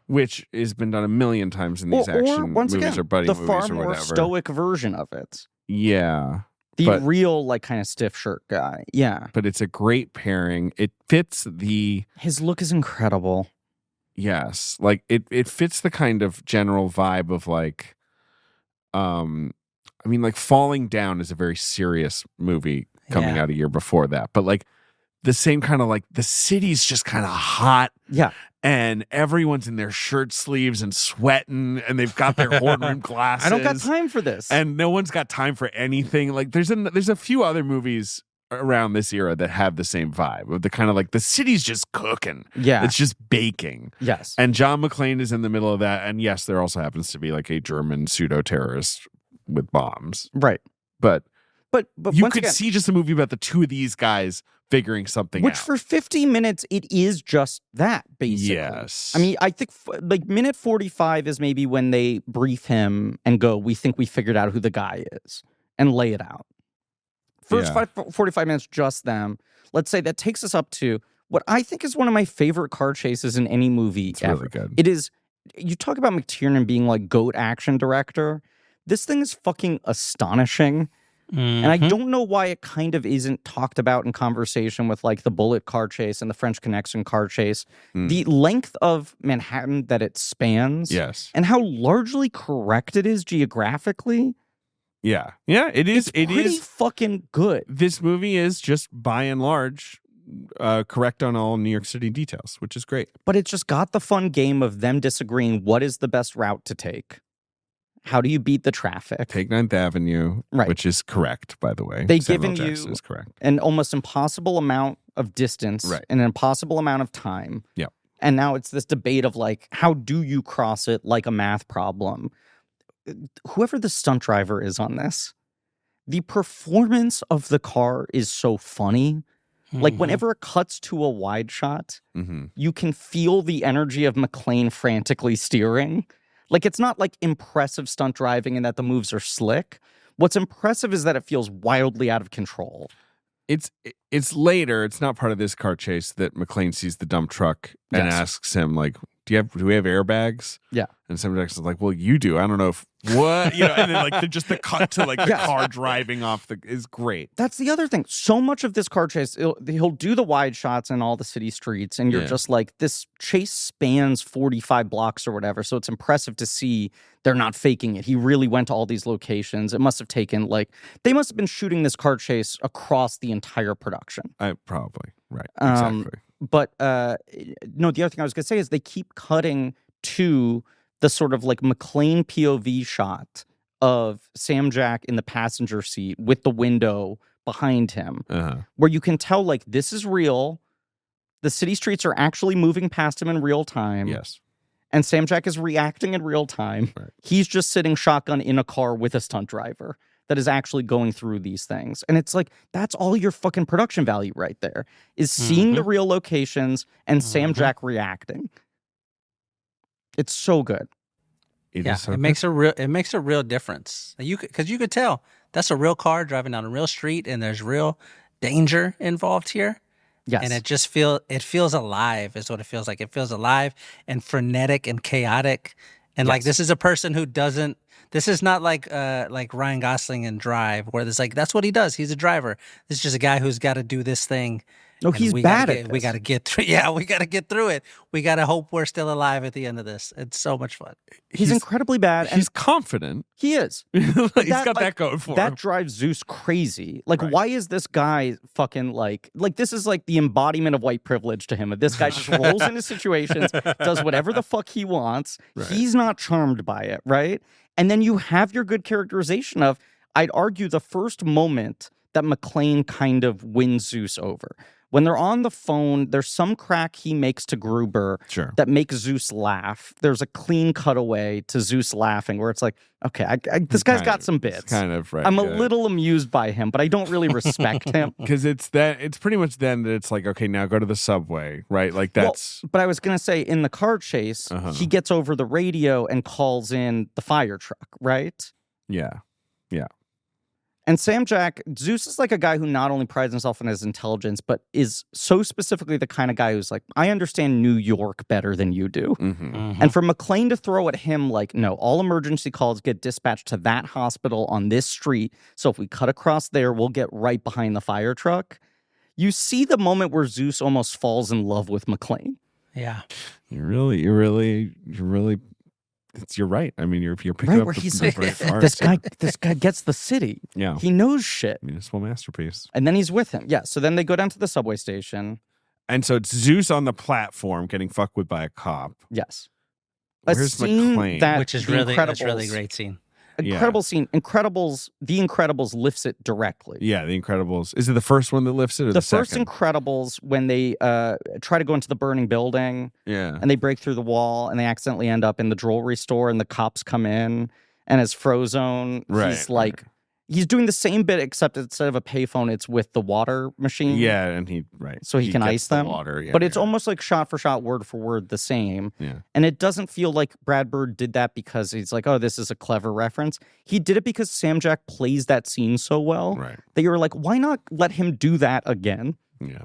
[SPEAKER 2] which has been done a million times in these action
[SPEAKER 3] once
[SPEAKER 2] movies
[SPEAKER 3] again,
[SPEAKER 2] or buddy
[SPEAKER 3] the
[SPEAKER 2] movies
[SPEAKER 3] far
[SPEAKER 2] or
[SPEAKER 3] more
[SPEAKER 2] whatever.
[SPEAKER 3] stoic version of it.
[SPEAKER 2] Yeah.
[SPEAKER 3] The
[SPEAKER 2] But-
[SPEAKER 3] real, like, kind of stiff shirt guy. Yeah.
[SPEAKER 2] But it's a great pairing. It fits the
[SPEAKER 3] His look is incredible.
[SPEAKER 2] yes, like it fits the kind of general vibe of like, I mean, like Falling Down is a very serious movie coming
[SPEAKER 4] Yeah.
[SPEAKER 2] out a year before that, but like the same kind of like the city's just kind of hot.
[SPEAKER 3] Yeah.
[SPEAKER 2] And everyone's in their shirt sleeves and sweating, and they've got their horn rimmed glasses.
[SPEAKER 3] I don't got time for this.
[SPEAKER 2] And no one's got time for anything. Like there's a few other movies around this era that have the same vibe of the kind of like the city's just cooking.
[SPEAKER 3] Yeah.
[SPEAKER 2] It's just baking.
[SPEAKER 3] Yes.
[SPEAKER 2] And John McClane is in the middle of that. And yes, there also happens to be like a German pseudo-terrorist with bombs.
[SPEAKER 3] Right.
[SPEAKER 2] But you
[SPEAKER 3] once
[SPEAKER 2] could
[SPEAKER 3] again,
[SPEAKER 2] see just a movie about the two of these guys figuring something
[SPEAKER 3] which
[SPEAKER 2] out.
[SPEAKER 3] for 50 minutes, it is just that, basically.
[SPEAKER 2] Yes.
[SPEAKER 3] I mean, I think like minute 45 is maybe when they brief him and go, we think we figured out who the guy is, and lay it out. First 45 minutes, just them. Let's say that takes us up to what I think is one of my favorite car chases in any movie
[SPEAKER 2] It's
[SPEAKER 3] ever.
[SPEAKER 2] really good.
[SPEAKER 3] It is, you talk about McTiernan being like GOAT action director. This thing is fucking astonishing. And I don't know why it kind of isn't talked about in conversation with like the Bullet car chase and the French Connection car chase. The length of Manhattan that it spans.
[SPEAKER 2] Yes.
[SPEAKER 3] And how largely correct it is geographically.
[SPEAKER 2] Yeah. Yeah, it is.
[SPEAKER 3] It's pretty fucking good.
[SPEAKER 2] This movie is just by and large correct on all New York City details, which is great.
[SPEAKER 3] But it's just got the fun game of them disagreeing what is the best route to take. How do you beat the traffic?
[SPEAKER 2] Take 9th Avenue,
[SPEAKER 3] Right.
[SPEAKER 2] which is correct, by the way.
[SPEAKER 3] They've
[SPEAKER 2] Samuel
[SPEAKER 3] given
[SPEAKER 2] Jackson
[SPEAKER 3] you
[SPEAKER 2] is correct.
[SPEAKER 3] an almost impossible amount of distance
[SPEAKER 2] Right.
[SPEAKER 3] and an impossible amount of time.
[SPEAKER 2] Yeah.
[SPEAKER 3] And now it's this debate of like, how do you cross it like a math problem? Whoever the stunt driver is on this, the performance of the car is so funny. Like whenever it cuts to a wide shot, you can feel the energy of McClane frantically steering. Like it's not like impressive stunt driving and that the moves are slick. What's impressive is that it feels wildly out of control.
[SPEAKER 2] It's later, it's not part of this car chase that McClane sees the dump truck and
[SPEAKER 3] Yes.
[SPEAKER 2] asks him like, do we have airbags?
[SPEAKER 3] Yeah.
[SPEAKER 2] And Samuel Jackson's like, well, you do. I don't know if what and then like just the cut to like the car driving off is great.
[SPEAKER 3] That's the other thing. So much of this car chase, he'll do the wide shots in all the city streets, and you're just like, this chase spans 45 blocks or whatever. So it's impressive to see they're not faking it. He really went to all these locations. It must have taken they must have been shooting this car chase across the entire production.
[SPEAKER 2] Probably right. Exactly.
[SPEAKER 3] But no, the other thing I was going to say is they keep cutting to the sort of like McClane POV shot of Sam Jack in the passenger seat with the window behind him, where you can tell like this is real. The city streets are actually moving past him in real time.
[SPEAKER 2] Yes.
[SPEAKER 3] And Sam Jack is reacting in real time.
[SPEAKER 2] Right.
[SPEAKER 3] He's just sitting shotgun in a car with a stunt driver that is actually going through these things. And it's like, that's all your fucking production value right there, is seeing the real locations and Sam Jack reacting. It's so good.
[SPEAKER 4] It makes a real difference. Because you could tell that's a real car driving down a real street, and there's real danger involved here.
[SPEAKER 3] Yes.
[SPEAKER 4] And it feels alive is what it feels like. It feels alive and frenetic and chaotic. And like this is a person who doesn't. This is not like Ryan Gosling in Drive, where there's like that's what he does. He's a driver. This is just a guy who's got to do this thing.
[SPEAKER 3] No, he's bad at this.
[SPEAKER 4] We got to get through. Yeah, we got to get through it. We got to hope we're still alive at the end of this. It's so much fun.
[SPEAKER 3] He's incredibly bad.
[SPEAKER 2] He's confident.
[SPEAKER 3] He is.
[SPEAKER 2] He's got that going for him.
[SPEAKER 3] That drives Zeus crazy. Like, why is this guy fucking like this is like the embodiment of white privilege to him. This guy just rolls into situations, does whatever the fuck he wants. Right. He's not charmed by it, right? And then you have your good characterization of, I'd argue, the first moment that McClane kind of wins Zeus over. When they're on the phone, there's some crack he makes to Gruber that makes Zeus laugh. There's a clean cutaway to Zeus laughing where it's like, okay, this guy's got some bits.
[SPEAKER 2] Kind of right.
[SPEAKER 3] I'm a little amused by him, but I don't really respect him.
[SPEAKER 2] Because it's pretty much then that it's like, okay, now go to the subway, right? Like that's...
[SPEAKER 3] Well, but I was going to say, in the car chase, he gets over the radio and calls in the fire truck, right?
[SPEAKER 2] Yeah. Yeah.
[SPEAKER 3] And Sam Jack, Zeus is like a guy who not only prides himself on his intelligence, but is so specifically the kind of guy who's like, I understand New York better than you do. And for McClane to throw at him like, no, all emergency calls get dispatched to that hospital on this street. So if we cut across there, we'll get right behind the fire truck. You see the moment where Zeus almost falls in love with McClane.
[SPEAKER 4] Yeah.
[SPEAKER 2] You're really you're right. I mean, you're picking
[SPEAKER 3] Right
[SPEAKER 2] up
[SPEAKER 3] where
[SPEAKER 2] the
[SPEAKER 3] he's
[SPEAKER 2] right part.
[SPEAKER 3] this guy gets the city.
[SPEAKER 2] Yeah.
[SPEAKER 3] He knows shit.
[SPEAKER 2] Municipal masterpiece.
[SPEAKER 3] And then he's with him. Yeah. So then they go down to the subway station.
[SPEAKER 2] And so it's Zeus on the platform getting fucked with by a cop.
[SPEAKER 3] Yes.
[SPEAKER 2] Where's
[SPEAKER 3] scene
[SPEAKER 2] McClane?
[SPEAKER 3] that
[SPEAKER 4] Which is
[SPEAKER 3] The
[SPEAKER 4] really that's
[SPEAKER 3] Incredibles-
[SPEAKER 4] really great scene.
[SPEAKER 3] Incredible scene. The Incredibles lifts it directly.
[SPEAKER 2] Yeah, The Incredibles. Is it the first one that lifts it or the
[SPEAKER 3] first
[SPEAKER 2] second?
[SPEAKER 3] Incredibles, when they try to go into the burning building
[SPEAKER 2] Yeah.
[SPEAKER 3] and they break through the wall and they accidentally end up in the jewelry store and the cops come in and as Frozone, he's like, he's doing the same bit except instead of a payphone, it's with the water machine.
[SPEAKER 2] Yeah, and
[SPEAKER 3] so he can
[SPEAKER 2] gets
[SPEAKER 3] ice
[SPEAKER 2] the
[SPEAKER 3] them.
[SPEAKER 2] water. Yeah,
[SPEAKER 3] but it's almost like shot for shot, word for word, the same.
[SPEAKER 2] Yeah.
[SPEAKER 3] And it doesn't feel like Brad Bird did that because he's like, oh, this is a clever reference. He did it because Sam Jack plays that scene so well that you were like, why not let him do that again?
[SPEAKER 2] Yeah.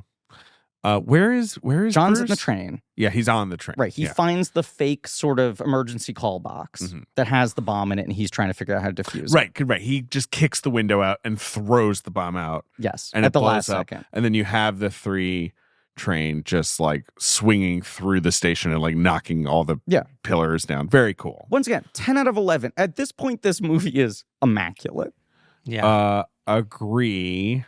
[SPEAKER 2] Where is
[SPEAKER 3] John's
[SPEAKER 2] Bruce?
[SPEAKER 3] in the train.
[SPEAKER 2] Yeah, he's on the train.
[SPEAKER 3] Right. He finds the fake sort of emergency call box that has the bomb in it, and he's trying to figure out how to defuse it.
[SPEAKER 2] Right. He just kicks the window out and throws the bomb out.
[SPEAKER 3] Yes.
[SPEAKER 2] And
[SPEAKER 3] at
[SPEAKER 2] it
[SPEAKER 3] the
[SPEAKER 2] blows
[SPEAKER 3] last
[SPEAKER 2] up.
[SPEAKER 3] second.
[SPEAKER 2] And then you have the 3 train just like swinging through the station and like knocking all the pillars down. Very cool.
[SPEAKER 3] Once again, 10 out of 11. At this point, this movie is immaculate.
[SPEAKER 4] Yeah.
[SPEAKER 2] Agree.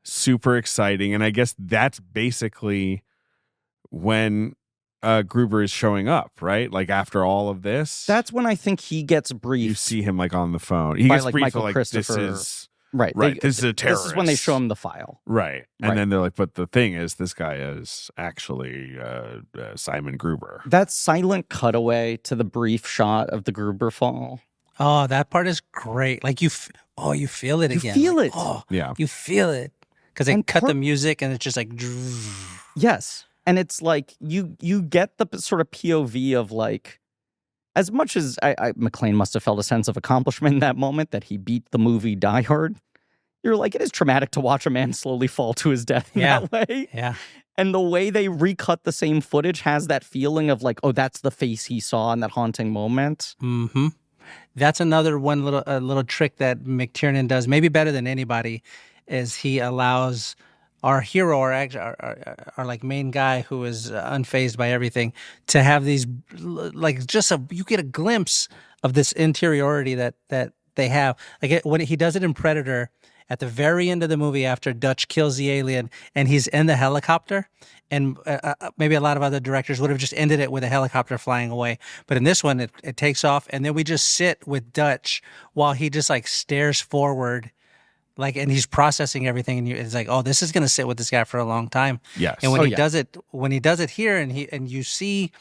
[SPEAKER 2] Super exciting. And I guess that's basically when Gruber is showing up, right? Like after all of this.
[SPEAKER 3] That's when I think he gets briefed.
[SPEAKER 2] You see him like on the phone. He
[SPEAKER 3] by,
[SPEAKER 2] gets
[SPEAKER 3] like,
[SPEAKER 2] briefed
[SPEAKER 3] Michael
[SPEAKER 2] like
[SPEAKER 3] Christopher.
[SPEAKER 2] this is
[SPEAKER 3] Right.
[SPEAKER 2] this is a terrorist.
[SPEAKER 3] This is when they show him the file.
[SPEAKER 2] Right. And
[SPEAKER 3] Right.
[SPEAKER 2] then they're like, but the thing is, this guy is actually Simon Gruber.
[SPEAKER 3] That silent cutaway to the brief shot of the Gruber fall.
[SPEAKER 4] Oh, that part is great. Like you feel it again.
[SPEAKER 3] You feel
[SPEAKER 4] Like,
[SPEAKER 3] it.
[SPEAKER 4] Oh,
[SPEAKER 2] Yeah.
[SPEAKER 4] you feel it. Because they
[SPEAKER 3] And
[SPEAKER 4] cut the music and it's just like.
[SPEAKER 3] Yes. And it's like you get the sort of POV of like, as much as McClane must have felt a sense of accomplishment in that moment that he beat the movie Die Hard, you're like, it is traumatic to watch a man slowly fall to his death in that way.
[SPEAKER 4] Yeah.
[SPEAKER 3] And the way they recut the same footage has that feeling of like, oh, that's the face he saw in that haunting moment.
[SPEAKER 4] Mm-hmm. That's another little trick that McTiernan does, maybe better than anybody, is he allows our hero, our like main guy who is unfazed by everything, to have these like you get a glimpse of this interiority that they have. Like when he does it in Predator, at the very end of the movie after Dutch kills the alien and he's in the helicopter, and maybe a lot of other directors would have just ended it with a helicopter flying away. But in this one, it takes off, and then we just sit with Dutch while he just like stares forward, like, and he's processing everything, and it's like, oh, this is gonna sit with this guy for a long time.
[SPEAKER 2] Yes.
[SPEAKER 4] And when he does it here, and you see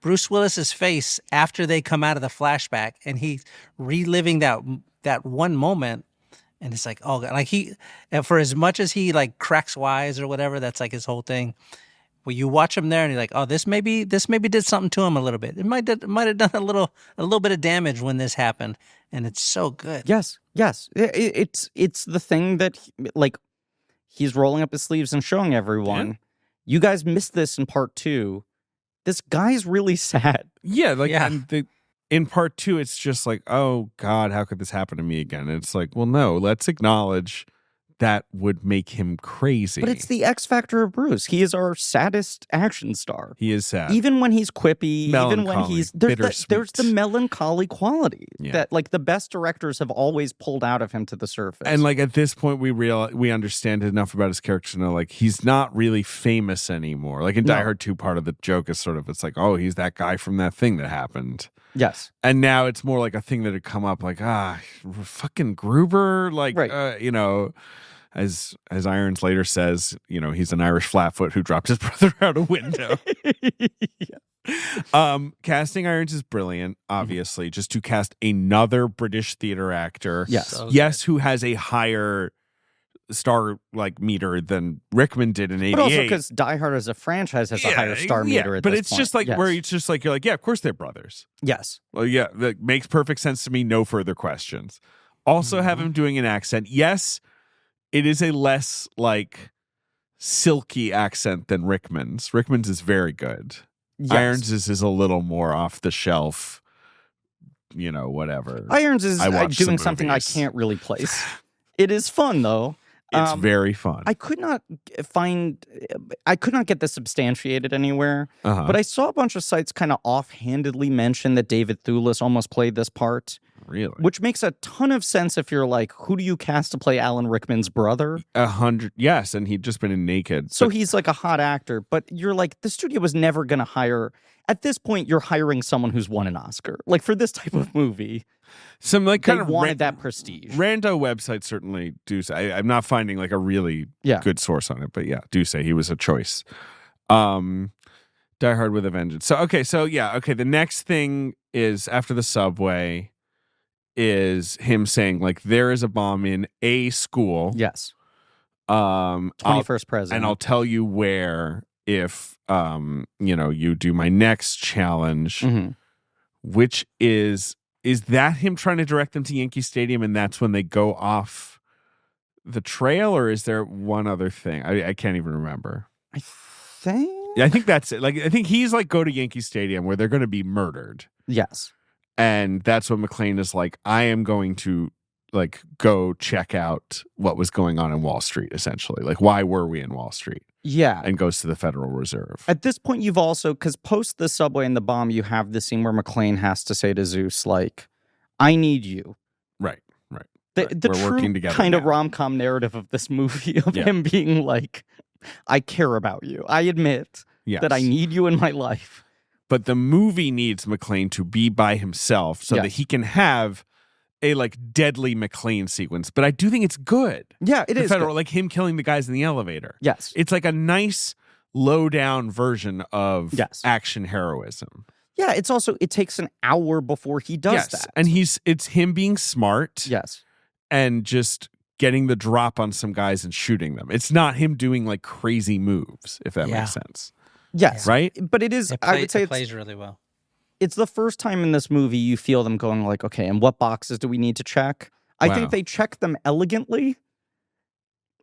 [SPEAKER 4] Bruce Willis's face after they come out of the flashback, and he's reliving that one moment. And it's like, oh, like and for as much as he like cracks wise or whatever, that's like his whole thing. Well, you watch him there, and you're like, oh, this maybe did something to him a little bit. It might have done a little bit of damage when this happened, and it's so good.
[SPEAKER 3] Yes. It's the thing that like he's rolling up his sleeves and showing everyone. Yeah. You guys missed this in part 2. This guy's really sad.
[SPEAKER 2] Yeah, like in part 2, it's just like, oh God, how could this happen to me again? And it's like, well, no, let's acknowledge that would make him crazy.
[SPEAKER 3] But it's the X factor of Bruce. He is our saddest action star.
[SPEAKER 2] He is sad.
[SPEAKER 3] Even when he's quippy, even when he's there's the melancholy quality that like the best directors have always pulled out of him to the surface.
[SPEAKER 2] And like at this point, we understand enough about his character to know like he's not really famous anymore. Like in Die Hard 2, part of the joke is sort of it's like, oh, he's that guy from that thing that happened.
[SPEAKER 3] Yes.
[SPEAKER 2] And now it's more like a thing that had come up like, fucking Gruber, like, you know, as Irons later says, you know, he's an Irish flatfoot who dropped his brother out a window. Casting Irons is brilliant, obviously, just to cast another British theater actor.
[SPEAKER 3] Yes.
[SPEAKER 4] So
[SPEAKER 2] who has a higher star like meter than Rickman did in '88.
[SPEAKER 3] But also because Die Hard as a franchise has a higher star meter at
[SPEAKER 2] but
[SPEAKER 3] this
[SPEAKER 2] it's
[SPEAKER 3] point.
[SPEAKER 2] just like where it's just like you're like, yeah, of course they're brothers.
[SPEAKER 3] Yes.
[SPEAKER 2] Well, yeah, that makes perfect sense to me. No further questions. Also have him doing an accent. Yes, it is a less like silky accent than Rickman's. Rickman's is very good.
[SPEAKER 3] Yes.
[SPEAKER 2] Irons is a little more off the shelf, you know, whatever.
[SPEAKER 3] Irons is doing
[SPEAKER 2] some
[SPEAKER 3] something
[SPEAKER 2] movies.
[SPEAKER 3] I can't really place. It is fun though.
[SPEAKER 2] It's very fun.
[SPEAKER 3] I could not get this substantiated anywhere, but I saw a bunch of sites kind of offhandedly mention that David Thewlis almost played this part.
[SPEAKER 2] Really?
[SPEAKER 3] Which makes a ton of sense if you're like, who do you cast to play Alan Rickman's brother?
[SPEAKER 2] 100, yes, and he'd just been in Naked.
[SPEAKER 3] So he's like a hot actor, but you're like, the studio was never going to hire. At this point, you're hiring someone who's won an Oscar. Like for this type of movie.
[SPEAKER 2] Some like kind
[SPEAKER 3] they
[SPEAKER 2] of
[SPEAKER 3] wanted that prestige.
[SPEAKER 2] Rando websites certainly do say. I'm not finding like a really good source on it, but yeah, do say he was a choice. Die Hard with a Vengeance. So the next thing is after the subway is him saying like there is a bomb in a school.
[SPEAKER 3] Yes. 21st president.
[SPEAKER 2] And I'll tell you where if you do my next challenge, which is that him trying to direct them to Yankee Stadium and that's when they go off the trail, or is there one other thing? I can't even remember.
[SPEAKER 3] I think
[SPEAKER 2] that's it. Like I think he's like go to Yankee Stadium where they're going to be murdered.
[SPEAKER 3] Yes.
[SPEAKER 2] And that's when McClane is like, I am going to like go check out what was going on in Wall Street, essentially. Like, why were we in Wall Street?
[SPEAKER 3] Yeah.
[SPEAKER 2] And goes to the Federal Reserve.
[SPEAKER 3] At this point, you've also, because post the subway and the bomb, you have the scene where McClane has to say to Zeus, like, I need you.
[SPEAKER 2] Right.
[SPEAKER 3] The
[SPEAKER 2] We're
[SPEAKER 3] true
[SPEAKER 2] working together
[SPEAKER 3] kind
[SPEAKER 2] now.
[SPEAKER 3] of rom-com narrative of this movie of him being like, I care about you. I admit that I need you in my life.
[SPEAKER 2] But the movie needs McClane to be by himself so that he can have a like deadly McClane sequence. But I do think it's good.
[SPEAKER 3] Yeah, it is.
[SPEAKER 2] Federal, like him killing the guys in the elevator.
[SPEAKER 3] Yes.
[SPEAKER 2] It's like a nice low down version of action heroism.
[SPEAKER 3] Yeah, it's also, it takes an hour before he does that.
[SPEAKER 2] And it's him being smart.
[SPEAKER 3] Yes.
[SPEAKER 2] And just getting the drop on some guys and shooting them. It's not him doing like crazy moves, if that makes sense.
[SPEAKER 3] Yes.
[SPEAKER 2] Right?
[SPEAKER 3] But it is, I would say
[SPEAKER 4] it plays really well.
[SPEAKER 3] It's the first time in this movie you feel them going like, okay, and what boxes do we need to check? I think they check them elegantly.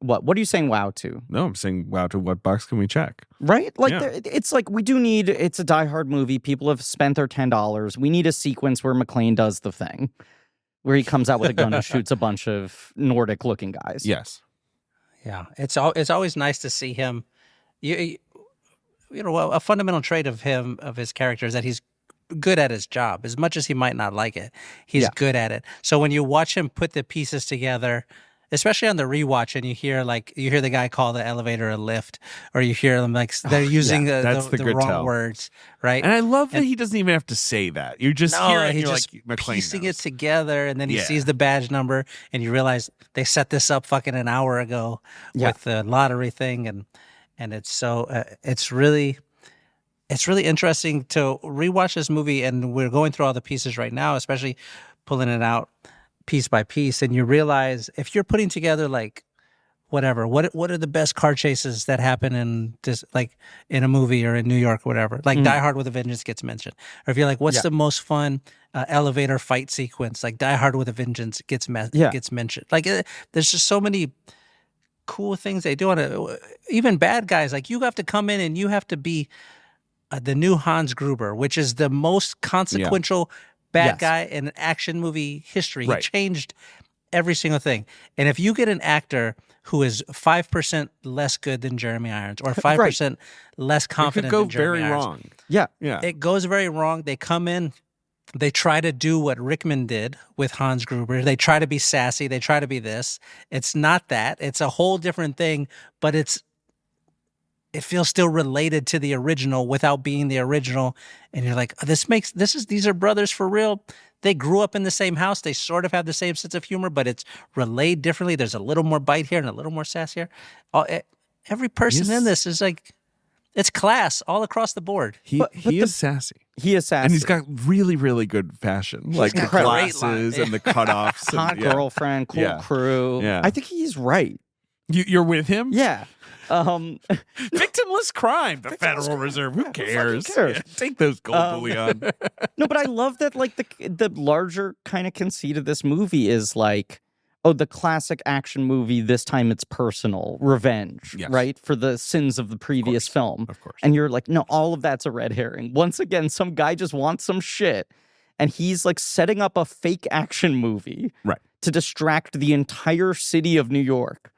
[SPEAKER 3] What are you saying wow to?
[SPEAKER 2] No, I'm saying wow to what box can we check?
[SPEAKER 3] Right? Like, it's like it's a Die Hard movie. People have spent their $10. We need a sequence where McClane does the thing, where he comes out with a gun and shoots a bunch of Nordic-looking guys.
[SPEAKER 2] Yes.
[SPEAKER 4] Yeah. It's always nice to see him. You know, a fundamental trait of his character is that he's good at his job. As much as he might not like it, he's good at it. So when you watch him put the pieces together, especially on the rewatch, and you hear the guy call the elevator a lift, or you hear them like they're using the wrong words, right?
[SPEAKER 2] And I love that he doesn't even have to say that. You just hear it, and you're
[SPEAKER 4] just
[SPEAKER 2] like, McClane
[SPEAKER 4] piecing
[SPEAKER 2] knows.
[SPEAKER 4] it together, and then he sees the badge number, and you realize they set this up fucking an hour ago with the lottery thing, and it's so it's really interesting to rewatch this movie, and we're going through all the pieces right now, especially pulling it out piece by piece, and you realize if you're putting together like whatever, what are the best car chases that happen in this, like in a movie or in New York, or whatever, like Die Hard with a Vengeance gets mentioned, or if you're like, what's the most fun elevator fight sequence, like Die Hard with a Vengeance gets mentioned. Like there's just so many cool things they do on it. Even bad guys, like you have to come in and you have to be the new Hans Gruber, which is the most consequential bad guy in an action movie history. He changed every single thing. And if you get an actor who is 5% less good than Jeremy Irons, or 5% less confident than Jeremy Irons,
[SPEAKER 2] wrong.
[SPEAKER 3] Yeah.
[SPEAKER 4] It goes very wrong. They come in, they try to do what Rickman did with Hans Gruber. They try to be sassy. They try to be this. It's not that. It's a whole different thing, but it feels still related to the original without being the original. And you're like, these are brothers for real. They grew up in the same house. They sort of have the same sense of humor, but it's relayed differently. There's a little more bite here and a little more sass here. Every person in this is like, it's class all across the board.
[SPEAKER 2] He is sassy.
[SPEAKER 3] He is sassy.
[SPEAKER 2] And he's got really, really good fashion. Like the glasses and the cutoffs.
[SPEAKER 3] Hot girlfriend, cool crew.
[SPEAKER 2] Yeah.
[SPEAKER 3] I think he's right.
[SPEAKER 2] You're with him?
[SPEAKER 3] Yeah.
[SPEAKER 2] Victimless crime, the Federal Reserve. Who cares? Yeah, take those gold bullion.
[SPEAKER 3] No, but I love that, like, the larger kind of conceit of this movie is like, the classic action movie, this time it's personal, revenge, right? For the sins of the previous film.
[SPEAKER 2] Of course.
[SPEAKER 3] And you're like, no, all of that's a red herring. Once again, some guy just wants some shit, and he's like setting up a fake action movie to distract the entire city of New York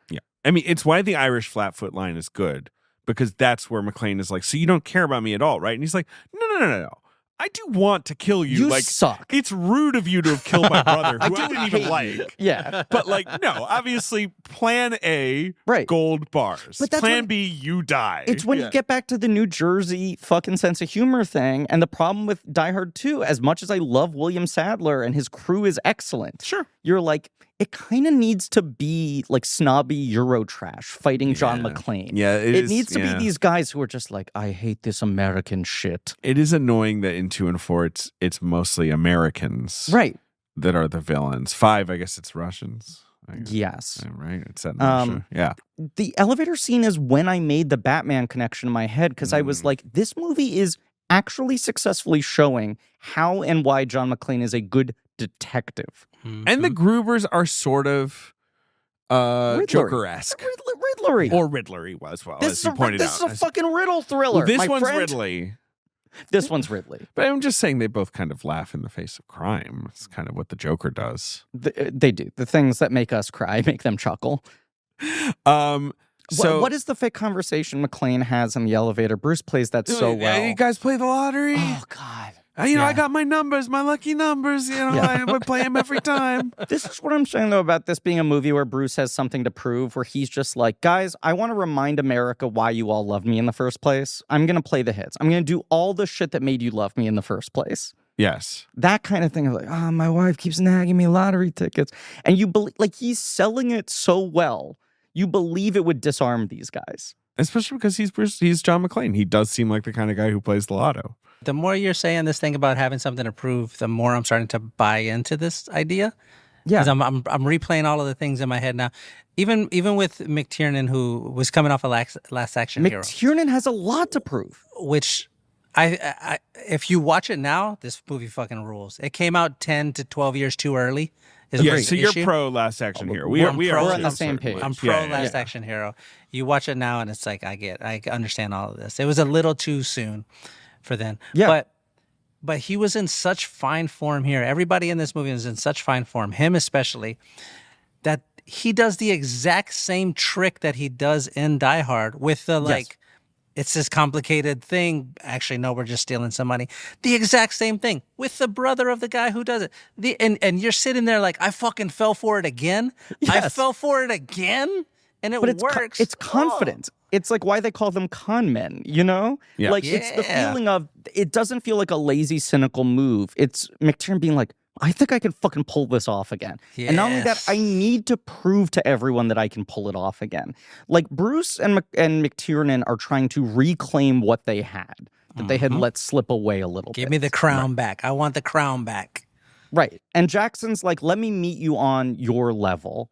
[SPEAKER 2] I mean, it's why the Irish flatfoot line is good, because that's where McClane is like, so you don't care about me at all, right? And he's like, no. I do want to kill you.
[SPEAKER 3] You
[SPEAKER 2] like,
[SPEAKER 3] suck.
[SPEAKER 2] It's rude of you to have killed my brother, who I didn't even like.
[SPEAKER 3] Yeah.
[SPEAKER 2] But like, no, obviously plan A,
[SPEAKER 3] Right.
[SPEAKER 2] gold bars.
[SPEAKER 3] But that's
[SPEAKER 2] plan B, you die.
[SPEAKER 3] It's when you get back to the New Jersey fucking sense of humor thing. And the problem with Die Hard 2, as much as I love William Sadler and his crew is excellent.
[SPEAKER 2] Sure.
[SPEAKER 3] You're like, it kind of needs to be like snobby Eurotrash fighting John McClane.
[SPEAKER 2] Yeah,
[SPEAKER 3] it needs to be these guys who are just like, I hate this American shit.
[SPEAKER 2] It is annoying that in 2 and 4, it's mostly Americans,
[SPEAKER 3] Right?
[SPEAKER 2] that are the villains. 5, I guess it's Russians.
[SPEAKER 3] Yes.
[SPEAKER 2] Yeah, right. It's set in Russia. Yeah.
[SPEAKER 3] The elevator scene is when I made the Batman connection in my head, because I was like, this movie is actually successfully showing how and why John McClane is a good detective.
[SPEAKER 2] And the Groovers are sort of Joker-esque.
[SPEAKER 3] Riddlery.
[SPEAKER 2] Or Riddlery as well, as you pointed out.
[SPEAKER 3] This is a fucking riddle thriller.
[SPEAKER 2] Well, this
[SPEAKER 3] my
[SPEAKER 2] one's
[SPEAKER 3] friend.
[SPEAKER 2] Ridley.
[SPEAKER 3] This one's Ridley.
[SPEAKER 2] But I'm just saying they both kind of laugh in the face of crime. It's kind of what the Joker does.
[SPEAKER 3] They do. The things that make us cry make them chuckle.
[SPEAKER 2] So
[SPEAKER 3] what is the fake conversation McClane has in the elevator? Bruce plays that so well.
[SPEAKER 2] You guys play the lottery?
[SPEAKER 3] Oh, God.
[SPEAKER 2] I got my numbers, my lucky numbers. I would play them every time.
[SPEAKER 3] This is what I'm saying, though, about this being a movie where Bruce has something to prove, where he's just like, guys, I want to remind America why you all loved me in the first place. I'm going to play the hits. I'm going to do all the shit that made you love me in the first place.
[SPEAKER 2] Yes.
[SPEAKER 3] That kind of thing of like, my wife keeps nagging me lottery tickets. And you believe, like, he's selling it so well, you believe it would disarm these guys.
[SPEAKER 2] Especially because he's John McClane. He does seem like the kind of guy who plays the lotto.
[SPEAKER 4] The more you're saying this thing about having something to prove, the more I'm starting to buy into this idea.
[SPEAKER 3] Yeah.
[SPEAKER 4] Because I'm replaying all of the things in my head now. Even with McTiernan, who was coming off a Last Action Hero.
[SPEAKER 3] McTiernan has a lot to prove.
[SPEAKER 4] Which, I if you watch it now, this movie fucking rules. It came out 10 to 12 years too early.
[SPEAKER 2] Yeah, so you're pro Last Action Hero. We're
[SPEAKER 3] on the same page.
[SPEAKER 4] I'm pro Last Action Hero. You watch it now, and it's like I understand all of this. It was a little too soon for then.
[SPEAKER 3] Yeah.
[SPEAKER 4] But he was in such fine form here. Everybody in this movie was in such fine form, him especially, that he does the exact same trick that he does in Die Hard with the like. It's this complicated thing. Actually, no, we're just stealing some money. The exact same thing with the brother of the guy who does it. And you're sitting there like, I fucking fell for it again.
[SPEAKER 3] Yes.
[SPEAKER 4] I fell for it again, and it works.
[SPEAKER 3] It's confident. It's like why they call them con men, you know?
[SPEAKER 2] Yeah.
[SPEAKER 3] Like it's the feeling of, it doesn't feel like a lazy, cynical move. It's McTiernan being like, I think I can fucking pull this off again. Yes. And not only that, I need to prove to everyone that I can pull it off again. Like Bruce and McTiernan are trying to reclaim what they had, that they had let slip away a little bit.
[SPEAKER 4] Give me the crown back. I want the crown back.
[SPEAKER 3] Right. And Jackson's like, let me meet you on your level.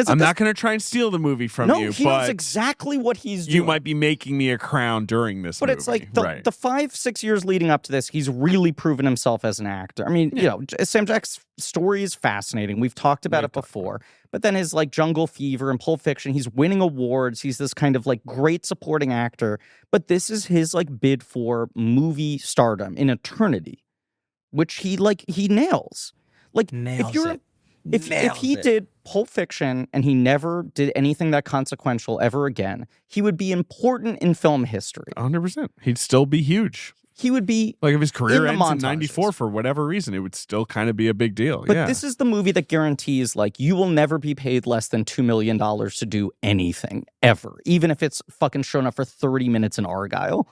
[SPEAKER 2] I'm not going to try and steal the movie from you,
[SPEAKER 3] No, he knows exactly what he's doing.
[SPEAKER 2] You might be making me a crown during this movie.
[SPEAKER 3] But it's like the 5-6 years leading up to this, he's really proven himself as an actor. I mean, Sam Jack's story is fascinating. We've talked about it before. But then his like Jungle Fever and Pulp Fiction, he's winning awards. He's this kind of like great supporting actor. But this is his like bid for movie stardom in eternity, which he nails. Like if he did Pulp Fiction and he never did anything that consequential ever again, he would be important in film history.
[SPEAKER 2] 100%. He'd still be huge.
[SPEAKER 3] He would be
[SPEAKER 2] like if his career ends in
[SPEAKER 3] montages.
[SPEAKER 2] 94 for whatever reason, it would still kind of be a big deal.
[SPEAKER 3] But this is the movie that guarantees like you will never be paid less than $2 million to do anything ever, even if it's fucking shown up for 30 minutes in Argyle.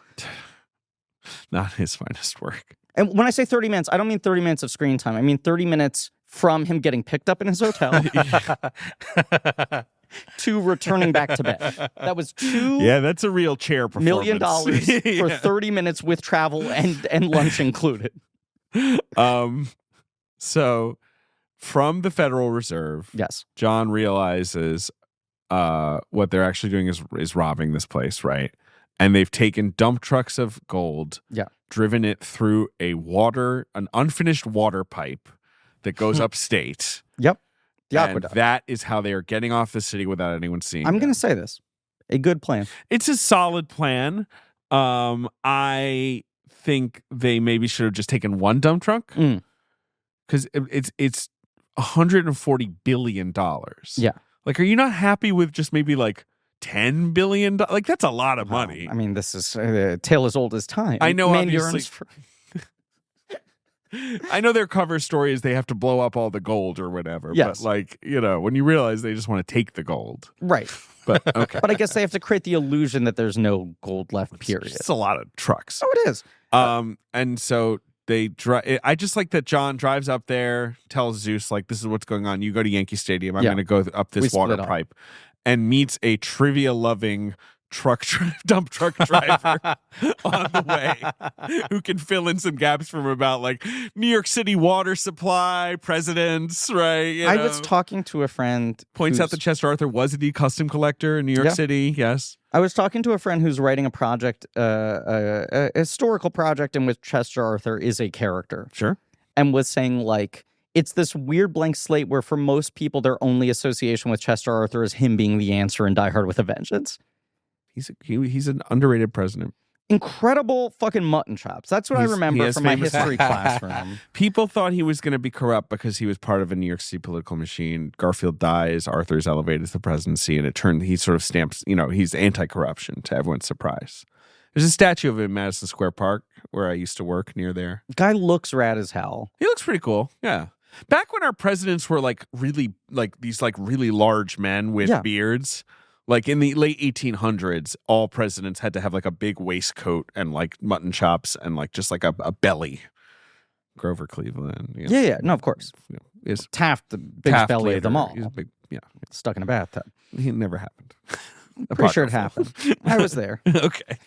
[SPEAKER 2] Not his finest work.
[SPEAKER 3] And when I say 30 minutes, I don't mean 30 minutes of screen time. I mean 30 minutes from him getting picked up in his hotel to returning back to bed. That was
[SPEAKER 2] that's a real chair performance.
[SPEAKER 3] $1 million for 30 minutes with travel and lunch included.
[SPEAKER 2] So from the Federal Reserve, John realizes what they're actually doing is robbing this place, right? And they've taken dump trucks of gold, driven it through an unfinished water pipe that goes upstate.
[SPEAKER 3] Yep. The
[SPEAKER 2] and
[SPEAKER 3] aqueduct.
[SPEAKER 2] That is how they are getting off the city without anyone seeing
[SPEAKER 3] I'm going to say this. A good plan.
[SPEAKER 2] It's a solid plan. I think they maybe should have just taken one dump truck. Because it's $140 billion.
[SPEAKER 3] Yeah.
[SPEAKER 2] Like, are you not happy with just maybe like $10 billion? Like, that's a lot of money.
[SPEAKER 3] I mean, this is a tale as old as time.
[SPEAKER 2] I know,
[SPEAKER 3] Man
[SPEAKER 2] obviously.
[SPEAKER 3] yearns for...
[SPEAKER 2] I know their cover story is they have to blow up all the gold or whatever.
[SPEAKER 3] Yes.
[SPEAKER 2] But like, when you realize they just want to take the gold.
[SPEAKER 3] Right.
[SPEAKER 2] But okay.
[SPEAKER 3] But I guess they have to create the illusion that there's no gold left, period.
[SPEAKER 2] It's a lot of trucks.
[SPEAKER 3] Oh, it is.
[SPEAKER 2] And so they drive. I just like that John drives up there, tells Zeus, like, this is what's going on. You go to Yankee Stadium. I'm going to go up this water pipe, and meets a trivia-loving dump truck driver on the way who can fill in some gaps from about like New York City water supply, presidents, right?
[SPEAKER 3] I was talking to a friend.
[SPEAKER 2] Points out that Chester Arthur was a custom collector in New York City. Yes.
[SPEAKER 3] I was talking to a friend who's writing a project, a historical project in which Chester Arthur is a character.
[SPEAKER 2] Sure.
[SPEAKER 3] And was saying, like, it's this weird blank slate where for most people, their only association with Chester Arthur is him being the answer in Die Hard with a Vengeance.
[SPEAKER 2] He's an underrated president.
[SPEAKER 3] Incredible fucking mutton chops. That's what I remember from my history classroom.
[SPEAKER 2] People thought he was going to be corrupt because he was part of a New York City political machine. Garfield dies. Arthur's elevated to the presidency, and it turned. He sort of stamps. He's anti-corruption to everyone's surprise. There's a statue of him in Madison Square Park where I used to work near there.
[SPEAKER 3] Guy looks rad as hell.
[SPEAKER 2] He looks pretty cool. Yeah. Back when our presidents were like really like these like really large men with beards. Like in the late 1800s, all presidents had to have like a big waistcoat and like mutton chops and like just like a belly. Grover Cleveland.
[SPEAKER 3] Yeah. No, of course.
[SPEAKER 2] Is
[SPEAKER 3] Taft, the biggest belly of them all.
[SPEAKER 2] He's big,
[SPEAKER 3] stuck in a bathtub.
[SPEAKER 2] He never happened.
[SPEAKER 3] Pretty sure it happened. I was there.
[SPEAKER 2] Okay.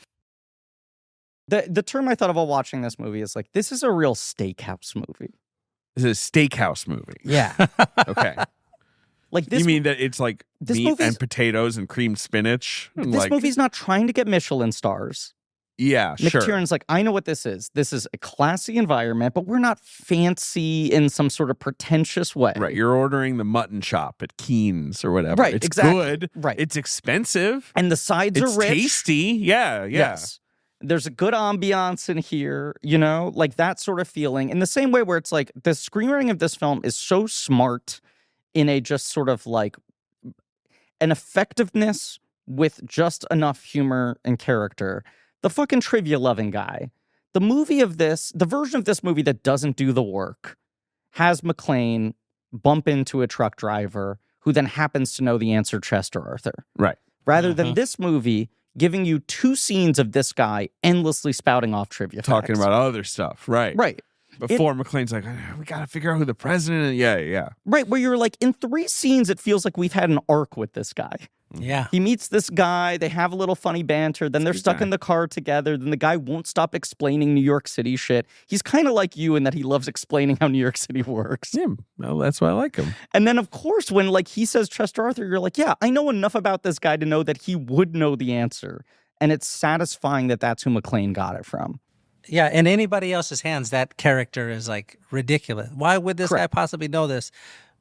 [SPEAKER 3] The term I thought of while watching this movie is like, this is a real steakhouse movie.
[SPEAKER 2] This is a steakhouse movie.
[SPEAKER 3] Yeah.
[SPEAKER 2] Okay.
[SPEAKER 3] Like this,
[SPEAKER 2] you mean that it's like meat and potatoes and creamed spinach?
[SPEAKER 3] This movie's not trying to get Michelin stars.
[SPEAKER 2] Yeah, sure.
[SPEAKER 3] McTiernan's like, I know what this is. This is a classy environment, but we're not fancy in some sort of pretentious way.
[SPEAKER 2] Right. You're ordering the mutton chop at Keen's or whatever.
[SPEAKER 3] Right.
[SPEAKER 2] It's
[SPEAKER 3] exactly.
[SPEAKER 2] good.
[SPEAKER 3] Right.
[SPEAKER 2] It's expensive.
[SPEAKER 3] And the sides are rich.
[SPEAKER 2] Tasty. Yeah.
[SPEAKER 3] Yes. There's a good ambiance in here, like that sort of feeling. In the same way where it's like the screenwriting of this film is so smart in a just sort of like an effectiveness with just enough humor and character. The fucking trivia loving guy. The version of this movie that doesn't do the work has McClane bump into a truck driver who then happens to know the answer, Chester Arthur.
[SPEAKER 2] Right.
[SPEAKER 3] Rather than this movie giving you 2 scenes of this guy endlessly spouting off trivia
[SPEAKER 2] Talking
[SPEAKER 3] facts.
[SPEAKER 2] about other stuff. Right.
[SPEAKER 3] Right.
[SPEAKER 2] Before McClane's like, we got to figure out who the president is. Yeah.
[SPEAKER 3] Right, where you're like, in 3 scenes, it feels like we've had an arc with this guy.
[SPEAKER 4] Yeah.
[SPEAKER 3] He meets this guy, they have a little funny banter, then they're stuck in the car together, then the guy won't stop explaining New York City shit. He's kind of like you in that he loves explaining how New York City works.
[SPEAKER 2] Yeah, well, that's why I like him.
[SPEAKER 3] And then, of course, when like he says Chester Arthur, you're like, yeah, I know enough about this guy to know that he would know the answer. And it's satisfying that that's who McClane got it from.
[SPEAKER 4] Yeah, in anybody else's hands, that character is like ridiculous. Why would this guy possibly know this?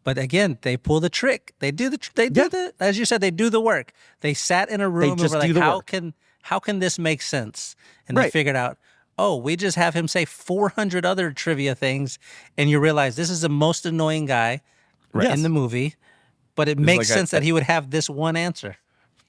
[SPEAKER 4] But again, they pull the trick. They do the as you said, they do the work. They sat in a room and were like, how can this make sense? And they figured out, we just have him say 400 other trivia things, and you realize this is the most annoying guy in the movie, but it makes sense that he would have this one answer.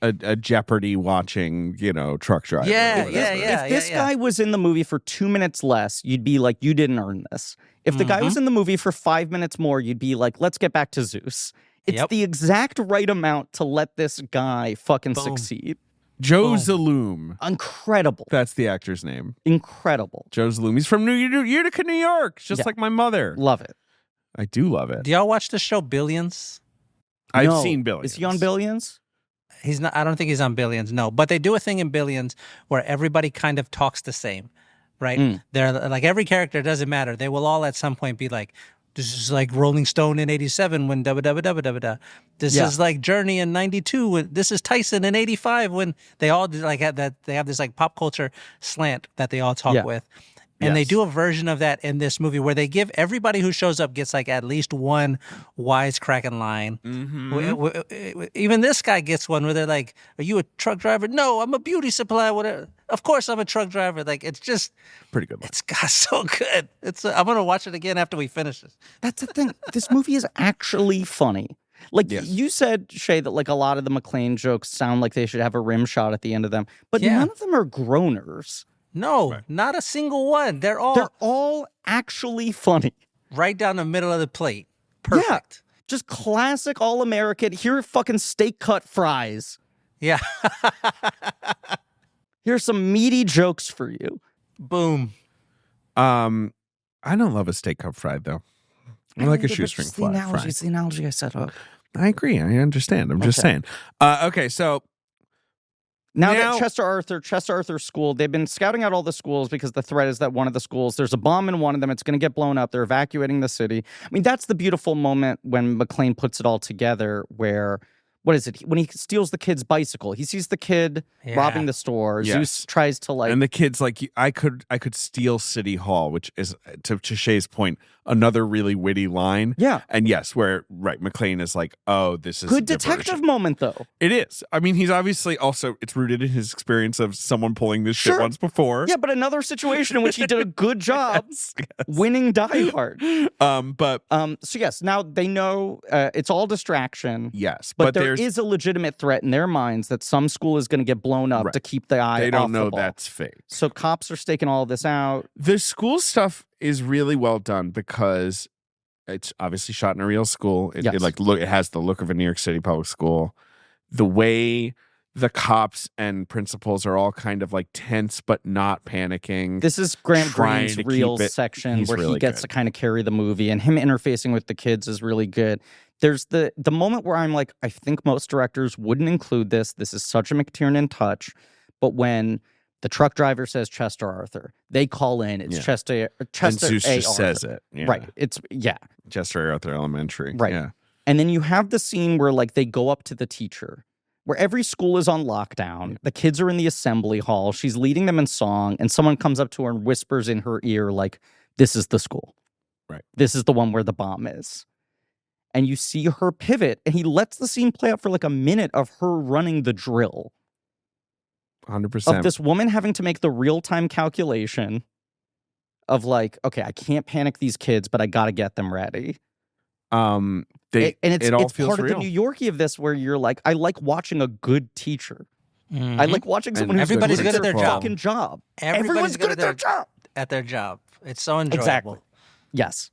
[SPEAKER 2] A Jeopardy watching, truck driver.
[SPEAKER 3] If this guy was in the movie for 2 minutes less, you'd be like, you didn't earn this. If the guy was in the movie for 5 minutes more, you'd be like, let's get back to Zeus. It's the exact right amount to let this guy fucking succeed.
[SPEAKER 2] Joe Zaloom.
[SPEAKER 3] Incredible.
[SPEAKER 2] That's the actor's name.
[SPEAKER 3] Incredible.
[SPEAKER 2] Joe Zaloom. He's from Utica, New York, just like my mother.
[SPEAKER 3] Love it.
[SPEAKER 2] I do love it.
[SPEAKER 4] Do y'all watch the show Billions?
[SPEAKER 2] I've seen Billions.
[SPEAKER 3] Is he on Billions?
[SPEAKER 4] He's not. I don't think he's on Billions. No, but they do a thing in Billions where everybody kind of talks the same, right? They're like every character doesn't matter. They will all at some point be like, "This is like Rolling Stone in '87 when da da da da da da." This is like Journey in '92. This is Tyson in '85 when they all like have that. They have this like pop culture slant that they all talk with. And they do a version of that in this movie where they give everybody who shows up gets like at least one wisecracking line. Even this guy gets one where they're like, "Are you a truck driver?" "No, I'm a beauty supply." Whatever. "Of course, I'm a truck driver." Like it's just
[SPEAKER 2] pretty good.
[SPEAKER 4] It's so good. I'm gonna watch it again after we finish this.
[SPEAKER 3] That's the thing. This movie is actually funny. Like
[SPEAKER 2] Yes.
[SPEAKER 3] you said, Shay, that like a lot of the McClane jokes sound like they should have a rim shot at the end of them, but
[SPEAKER 4] Yeah.
[SPEAKER 3] none of them are groaners.
[SPEAKER 4] No,
[SPEAKER 2] Right.
[SPEAKER 4] not a single one. They're all
[SPEAKER 3] actually funny.
[SPEAKER 4] right down the middle of the plate. Perfect.
[SPEAKER 3] Just classic all-American. Here are fucking steak cut fries.
[SPEAKER 4] Yeah.
[SPEAKER 3] Here's some meaty jokes for you.
[SPEAKER 4] Boom.
[SPEAKER 2] I don't love a steak cup fried though. I like a shoestring fry.
[SPEAKER 3] It's the analogy I set up.
[SPEAKER 2] I agree. I understand. I'm just saying. Okay, so
[SPEAKER 3] Now that Chester Arthur School, they've been scouting out all the schools because the threat is that one of the schools, there's a bomb in one of them. It's going to get blown up. They're evacuating the city. I mean, that's the beautiful moment when McClane puts it all together where, what is it? When he steals the kid's bicycle, he sees the kid robbing the store.
[SPEAKER 2] Yes.
[SPEAKER 3] Zeus tries to like...
[SPEAKER 2] And the kid's like, I could steal City Hall, which is, to Shay's point, another really witty line.
[SPEAKER 3] Yeah.
[SPEAKER 2] And yes, where, McClane is like, oh, this is
[SPEAKER 3] Good
[SPEAKER 2] a
[SPEAKER 3] detective
[SPEAKER 2] diversion.
[SPEAKER 3] moment, though.
[SPEAKER 2] It is. I mean, he's obviously also, it's rooted in his experience of someone pulling this shit once before.
[SPEAKER 3] Yeah, but another situation in which he did a good job winning Die Hard. So yes, now they know it's all distraction.
[SPEAKER 2] Yes.
[SPEAKER 3] But there is a legitimate threat in their minds that some school is going to get blown up to keep the eye off
[SPEAKER 2] They don't know
[SPEAKER 3] the ball.
[SPEAKER 2] that's fake.
[SPEAKER 3] So cops are staking all of this out.
[SPEAKER 2] The school stuff is really well done because it's obviously shot in a real school. It has the look of a New York City public school. The way the cops and principals are all kind of like tense but not panicking.
[SPEAKER 3] This is Graham
[SPEAKER 2] trying
[SPEAKER 3] Greene's
[SPEAKER 2] to
[SPEAKER 3] real
[SPEAKER 2] keep it-
[SPEAKER 3] section
[SPEAKER 2] he's
[SPEAKER 3] where
[SPEAKER 2] really
[SPEAKER 3] he gets
[SPEAKER 2] good.
[SPEAKER 3] to kind of carry the movie, and him interfacing with the kids is really good. There's the moment where I'm like, I think most directors wouldn't include this. This is such a McTiernan touch. But when the truck driver says Chester Arthur, they call in. It's Chester
[SPEAKER 2] and Zeus
[SPEAKER 3] A.
[SPEAKER 2] just
[SPEAKER 3] Arthur.
[SPEAKER 2] says it. Yeah.
[SPEAKER 3] Right. It's
[SPEAKER 2] Chester Arthur Elementary.
[SPEAKER 3] Right.
[SPEAKER 2] Yeah.
[SPEAKER 3] And then you have the scene where like they go up to the teacher, where every school is on lockdown. The kids are in the assembly hall. She's leading them in song, and someone comes up to her and whispers in her ear, like, this is the school.
[SPEAKER 2] Right.
[SPEAKER 3] This is the one where the bomb is. And you see her pivot, and he lets the scene play out for like a minute of her running the drill.
[SPEAKER 2] 100%.
[SPEAKER 3] Of this woman having to make the real-time calculation of like, okay, I can't panic these kids, but I got to get them ready.
[SPEAKER 2] It all
[SPEAKER 3] It's
[SPEAKER 2] feels
[SPEAKER 3] part
[SPEAKER 2] real.
[SPEAKER 3] of the New Yorkie of this where you're like, I like watching a good teacher.
[SPEAKER 4] Mm-hmm.
[SPEAKER 3] I like watching someone who's
[SPEAKER 4] everybody's
[SPEAKER 3] good at their
[SPEAKER 4] job.
[SPEAKER 3] fucking job.
[SPEAKER 4] Everybody's
[SPEAKER 3] Everyone's good at their job.
[SPEAKER 4] At their job. It's so enjoyable.
[SPEAKER 3] Exactly. Yes.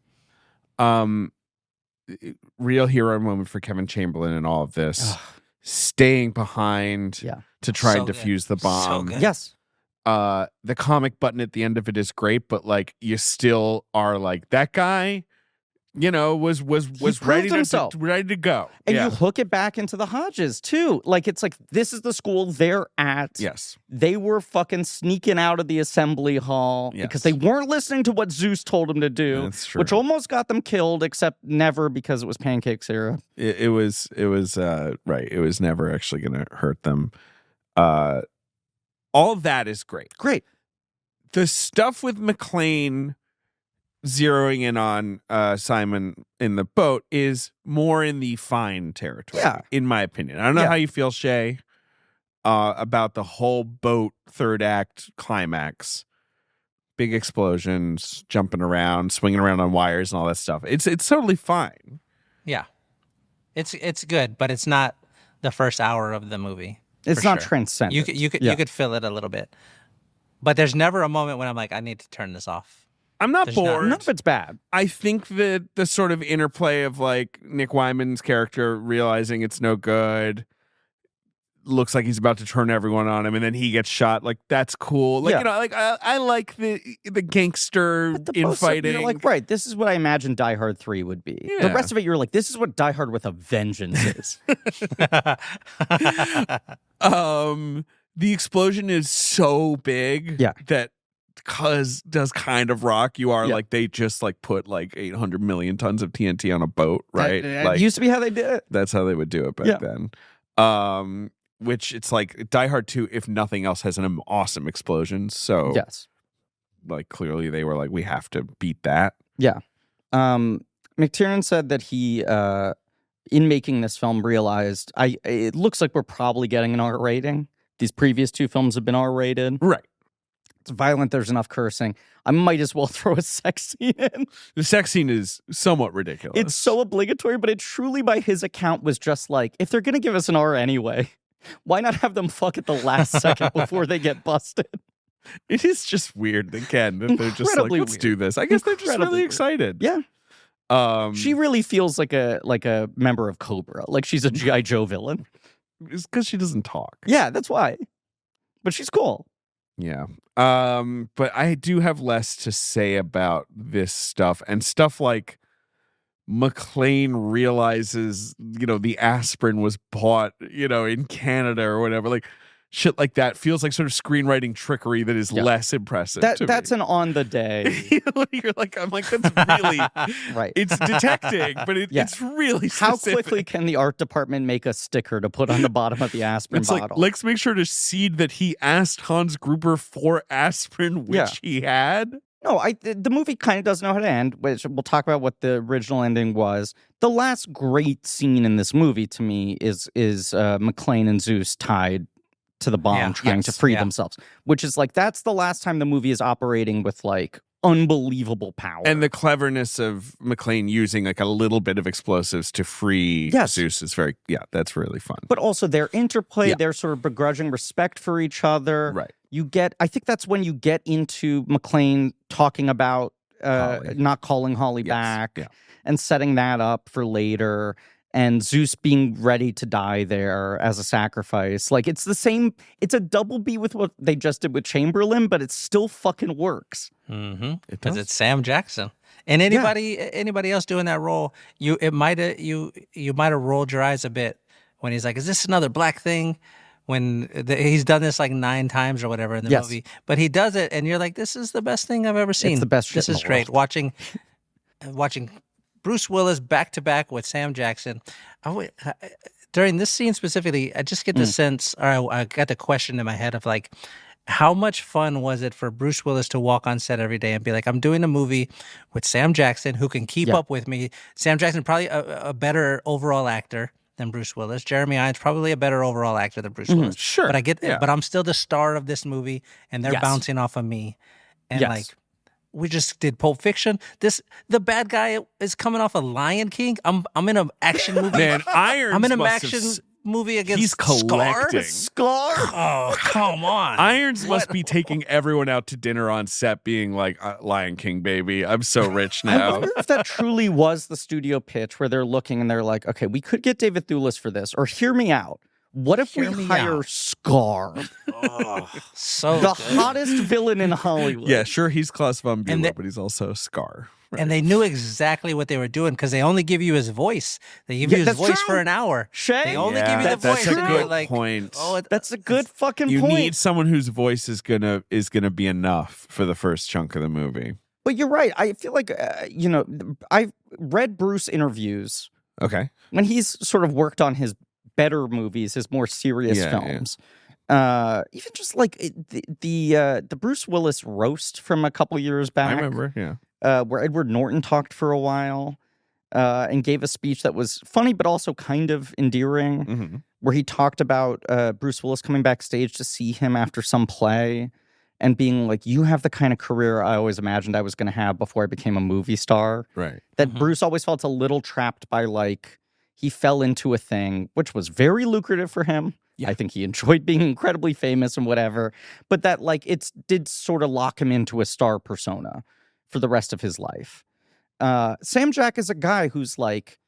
[SPEAKER 2] Real hero moment for Kevin Chamberlain in all of this. Staying behind to try
[SPEAKER 4] So
[SPEAKER 2] and
[SPEAKER 4] good.
[SPEAKER 2] defuse the bomb.
[SPEAKER 4] So good.
[SPEAKER 3] Yes.
[SPEAKER 2] The comic button at the end of it is great, but like you still are like that guy, was
[SPEAKER 3] proved
[SPEAKER 2] ready
[SPEAKER 3] himself.
[SPEAKER 2] ready to go.
[SPEAKER 3] And you hook it back into the Hodges too. Like it's like this is the school they're at.
[SPEAKER 2] Yes.
[SPEAKER 3] They were fucking sneaking out of the assembly hall because they weren't listening to what Zeus told them to do.
[SPEAKER 2] That's true.
[SPEAKER 3] Which almost got them killed, except never because it was pancake syrup.
[SPEAKER 2] It was right. It was never actually going to hurt them. All of that is great.
[SPEAKER 3] Great.
[SPEAKER 2] The stuff with McClane zeroing in on Simon in the boat is more in the fine territory, in my opinion. I don't know how you feel, Shay, about the whole boat third act climax. Big explosions, jumping around, swinging around on wires and all that stuff. It's totally fine.
[SPEAKER 4] Yeah. It's good, but it's not the first hour of the movie.
[SPEAKER 3] It's not transcendent.
[SPEAKER 4] You could feel it a little bit. But there's never a moment when I'm like, I need to turn this off.
[SPEAKER 2] I'm not bored.
[SPEAKER 3] None of it's bad.
[SPEAKER 2] I think that the sort of interplay of like Nick Wyman's character realizing it's no good, looks like he's about to turn everyone on him, and then he gets shot. Like that's cool. Like I like the gangster infighting.
[SPEAKER 3] You're like, right, this is what I imagined Die Hard 3 would be.
[SPEAKER 2] Yeah.
[SPEAKER 3] The rest of it, you're like, this is what Die Hard with a Vengeance is.
[SPEAKER 2] The explosion is so big that does kind of rock. You are like they just like put like 800 million tons of TNT on a boat, right?
[SPEAKER 3] That used to be how they did it.
[SPEAKER 2] That's how they would do it back then. Which it's like Die Hard 2, if nothing else, has an awesome explosion. So
[SPEAKER 3] yes,
[SPEAKER 2] like clearly they were like, we have to beat that.
[SPEAKER 3] Yeah. McTiernan said that he, in making this film, realized it looks like we're probably getting an R rating. These previous two films have been R rated.
[SPEAKER 2] Right.
[SPEAKER 3] It's violent. There's enough cursing. I might as well throw a sex scene in.
[SPEAKER 2] The sex scene is somewhat ridiculous.
[SPEAKER 3] It's so obligatory, but it truly, by his account, was just like, if they're going to give us an R anyway, why not have them fuck at the last second before they get busted?
[SPEAKER 2] It is just weird again that they're just like, let's do this. I guess they're just really excited.
[SPEAKER 3] Yeah. She really feels like a member of Cobra, like she's a G.I. Joe villain.
[SPEAKER 2] It's because she doesn't talk.
[SPEAKER 3] Yeah, that's why. But she's cool.
[SPEAKER 2] Yeah. But I do have less to say about this stuff, and stuff like McClane realizes, the aspirin was bought, in Canada or whatever. Like, shit like that feels like sort of screenwriting trickery that is less impressive.
[SPEAKER 3] That's an on the day.
[SPEAKER 2] You're like, I'm like, that's really
[SPEAKER 3] right.
[SPEAKER 2] It's detecting, but it's really specific.
[SPEAKER 3] How quickly can the art department make a sticker to put on the bottom of the aspirin bottle?
[SPEAKER 2] Like, let's make sure to seed that he asked Hans Gruber for aspirin, which he had.
[SPEAKER 3] No, the movie kind of doesn't know how to end, which we'll talk about what the original ending was. The last great scene in this movie to me is McClane and Zeus tied to the bomb trying to free themselves, which is like, that's the last time the movie is operating with like unbelievable power.
[SPEAKER 2] And the cleverness of McClane using like a little bit of explosives to free Zeus is that's really fun.
[SPEAKER 3] But also their interplay, their sort of begrudging respect for each other.
[SPEAKER 2] Right.
[SPEAKER 3] I think that's when you get into McClane talking about not calling Holly back and setting that up for later. And Zeus being ready to die there as a sacrifice. Like, it's the same, it's a double B with what they just did with Chamberlain, but it still fucking works.
[SPEAKER 4] Mm-hmm. Because it's Sam Jackson. And anybody else doing that role, you might have rolled your eyes a bit when he's like, is this another black thing? When he's done this like 9 times or whatever in the movie. But he does it, and you're like, this is the best thing I've ever seen.
[SPEAKER 3] It's the best shit
[SPEAKER 4] This
[SPEAKER 3] in
[SPEAKER 4] is
[SPEAKER 3] the
[SPEAKER 4] great.
[SPEAKER 3] world.
[SPEAKER 4] Watching Bruce Willis back to back with Sam Jackson. During this scene specifically, I just get the sense, or I got the question in my head of like, how much fun was it for Bruce Willis to walk on set every day and be like, I'm doing a movie with Sam Jackson who can keep up with me. Sam Jackson, probably a better overall actor than Bruce Willis. Jeremy Irons, probably a better overall actor than Bruce Willis.
[SPEAKER 2] Sure.
[SPEAKER 4] But but I'm still the star of this movie, and they're bouncing off of me. And like, we just did Pulp Fiction. The bad guy is coming off a Lion King. I'm in an action movie.
[SPEAKER 2] Man, Irons.
[SPEAKER 4] I'm in an action movie against
[SPEAKER 2] He's collecting.
[SPEAKER 3] Scar?
[SPEAKER 4] Oh, come on.
[SPEAKER 2] Irons must be taking everyone out to dinner on set being like, Lion King, baby. I'm so rich now.
[SPEAKER 3] I wonder if that truly was the studio pitch where they're looking and they're like, okay, we could get David Thewlis for this, or hear me out. What if we hire Scar?
[SPEAKER 4] The
[SPEAKER 3] hottest villain in Hollywood.
[SPEAKER 2] Yeah, sure, he's Klaus von Bülow, but he's also Scar. Right.
[SPEAKER 4] And they knew exactly what they were doing because they only give you his voice. They give you his voice for an hour.
[SPEAKER 3] Shay?
[SPEAKER 4] They only give you the voice.
[SPEAKER 2] That's a good
[SPEAKER 4] like,
[SPEAKER 2] point.
[SPEAKER 3] That's a good fucking
[SPEAKER 2] you
[SPEAKER 3] point.
[SPEAKER 2] You need someone whose voice is gonna be enough for the first chunk of the movie.
[SPEAKER 3] But you're right. I feel like, I've read Bruce interviews.
[SPEAKER 2] Okay.
[SPEAKER 3] When he's sort of worked on his better movies, his more serious films. Even just like the Bruce Willis roast from a couple years back.
[SPEAKER 2] I remember,
[SPEAKER 3] where Edward Norton talked for a while and gave a speech that was funny but also kind of endearing, where he talked about Bruce Willis coming backstage to see him after some play and being like, you have the kind of career I always imagined I was going to have before I became a movie star.
[SPEAKER 2] Right.
[SPEAKER 3] That Bruce always felt a little trapped by, like, he fell into a thing which was very lucrative for him. Yeah. I think he enjoyed being incredibly famous and whatever, but that, like, it did sort of lock him into a star persona for the rest of his life. Sam Jack is a guy who's like,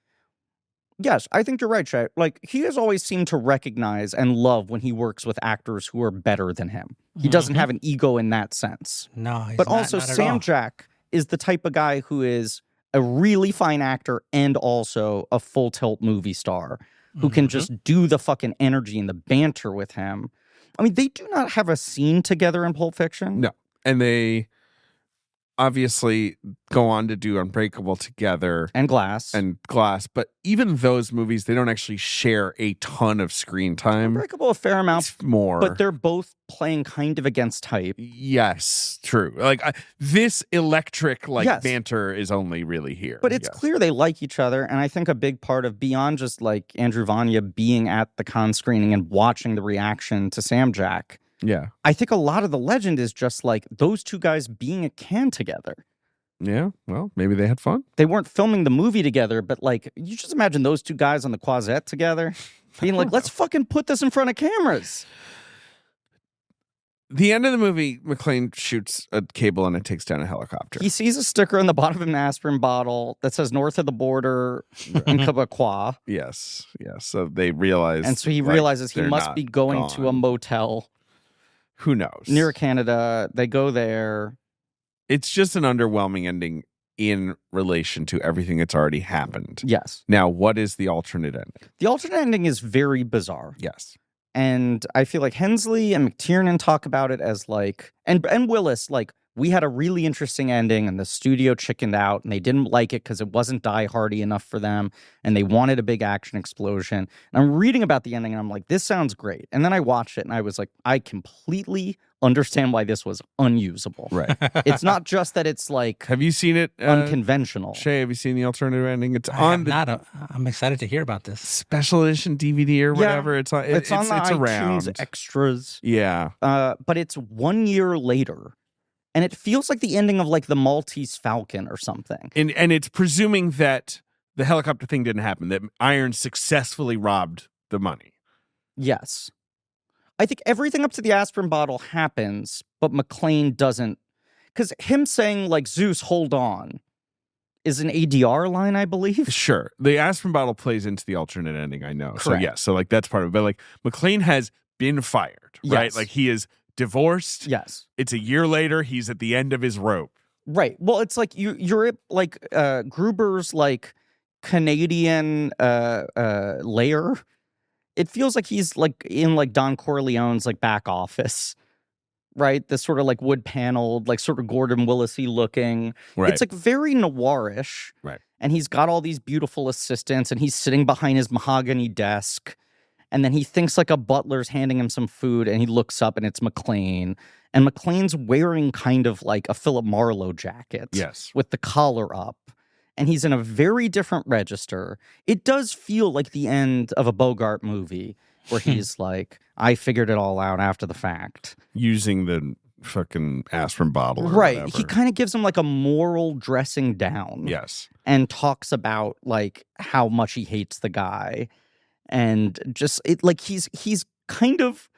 [SPEAKER 3] yes, I think you're right, Shay. Like, he has always seemed to recognize and love when he works with actors who are better than him. He doesn't have an ego in that sense.
[SPEAKER 4] No, he's
[SPEAKER 3] but
[SPEAKER 4] not,
[SPEAKER 3] also
[SPEAKER 4] not at
[SPEAKER 3] Sam
[SPEAKER 4] all.
[SPEAKER 3] Jack is the type of guy who is a really fine actor and also a full tilt movie star who can just do the fucking energy and the banter with him. I mean, they do not have a scene together in Pulp Fiction.
[SPEAKER 2] No. And they obviously go on to do Unbreakable together.
[SPEAKER 3] And Glass.
[SPEAKER 2] But even those movies, they don't actually share a ton of screen time.
[SPEAKER 3] Unbreakable a fair amount.
[SPEAKER 2] It's more.
[SPEAKER 3] But they're both playing kind of against type.
[SPEAKER 2] Yes, true. Like, this electric banter is only really here.
[SPEAKER 3] But it's clear they like each other. And I think a big part of, beyond just like Andrew Vanya being at the con screening and watching the reaction to Sam Jack,
[SPEAKER 2] Yeah.
[SPEAKER 3] I think a lot of the legend is just like those two guys being at Cannes together.
[SPEAKER 2] Yeah, well, maybe they had fun.
[SPEAKER 3] They weren't filming the movie together, but like, you just imagine those two guys on the Croisette together being like, let's fucking put this in front of cameras.
[SPEAKER 2] The end of the movie, McClane shoots a cable and it takes down a helicopter.
[SPEAKER 3] He sees a sticker on the bottom of an aspirin bottle that says north of the border in Quebecois.
[SPEAKER 2] Yes. So they realize.
[SPEAKER 3] And so he realizes he must be going to a motel.
[SPEAKER 2] Who knows?
[SPEAKER 3] Near Canada. They go there.
[SPEAKER 2] It's just an underwhelming ending in relation to everything that's already happened.
[SPEAKER 3] Yes.
[SPEAKER 2] Now, what is the alternate ending?
[SPEAKER 3] The alternate ending is very bizarre.
[SPEAKER 2] Yes.
[SPEAKER 3] And I feel like Hensley and McTiernan talk about it as like, and Willis, like, we had a really interesting ending and the studio chickened out and they didn't like it because it wasn't die-hardy enough for them and they wanted a big action explosion. And I'm reading about the ending and I'm like, this sounds great. And then I watched it and I was like, I completely understand why this was unusable.
[SPEAKER 2] Right.
[SPEAKER 3] It's not just that it's like...
[SPEAKER 2] Have you seen it?
[SPEAKER 3] Unconventional.
[SPEAKER 2] Shay, have you seen the alternative ending? It's
[SPEAKER 4] on the... I'm excited to hear about this.
[SPEAKER 2] Special edition DVD or whatever.
[SPEAKER 3] Yeah,
[SPEAKER 2] it's on the
[SPEAKER 3] iTunes
[SPEAKER 2] around.
[SPEAKER 3] Extras.
[SPEAKER 2] Yeah.
[SPEAKER 3] But it's 1 year later. And it feels like the ending of like the Maltese Falcon or something.
[SPEAKER 2] And it's presuming that the helicopter thing didn't happen, that Iron successfully robbed the money.
[SPEAKER 3] Yes. I think everything up to the aspirin bottle happens, but McClane doesn't. Because him saying like, Zeus, hold on, is an ADR line, I believe.
[SPEAKER 2] Sure. The aspirin bottle plays into the alternate ending, I know.
[SPEAKER 3] Correct.
[SPEAKER 2] So yeah, so like that's part of it. But like McClane has been fired, right?
[SPEAKER 3] Yes.
[SPEAKER 2] Like he is divorced.
[SPEAKER 3] Yes.
[SPEAKER 2] It's a year later. He's at the end of his rope.
[SPEAKER 3] Right. Well, it's like you're like Gruber's like Canadian lair. It feels like he's like in like Don Corleone's like back office, right? This sort of like wood paneled, like sort of Gordon Willis-y looking.
[SPEAKER 2] Right.
[SPEAKER 3] It's like very noirish.
[SPEAKER 2] Right.
[SPEAKER 3] And he's got all these beautiful assistants and he's sitting behind his mahogany desk. And then he thinks like a butler's handing him some food and he looks up and it's McClane. And McClane's wearing kind of like a Philip Marlowe jacket.
[SPEAKER 2] Yes.
[SPEAKER 3] With the collar up. And he's in a very different register. It does feel like the end of a Bogart movie where he's like, I figured it all out after the fact.
[SPEAKER 2] Using the fucking aspirin bottle or
[SPEAKER 3] right.
[SPEAKER 2] whatever.
[SPEAKER 3] He kind of gives him like a moral dressing down.
[SPEAKER 2] Yes.
[SPEAKER 3] And talks about like how much he hates the guy. And just it like he's kind of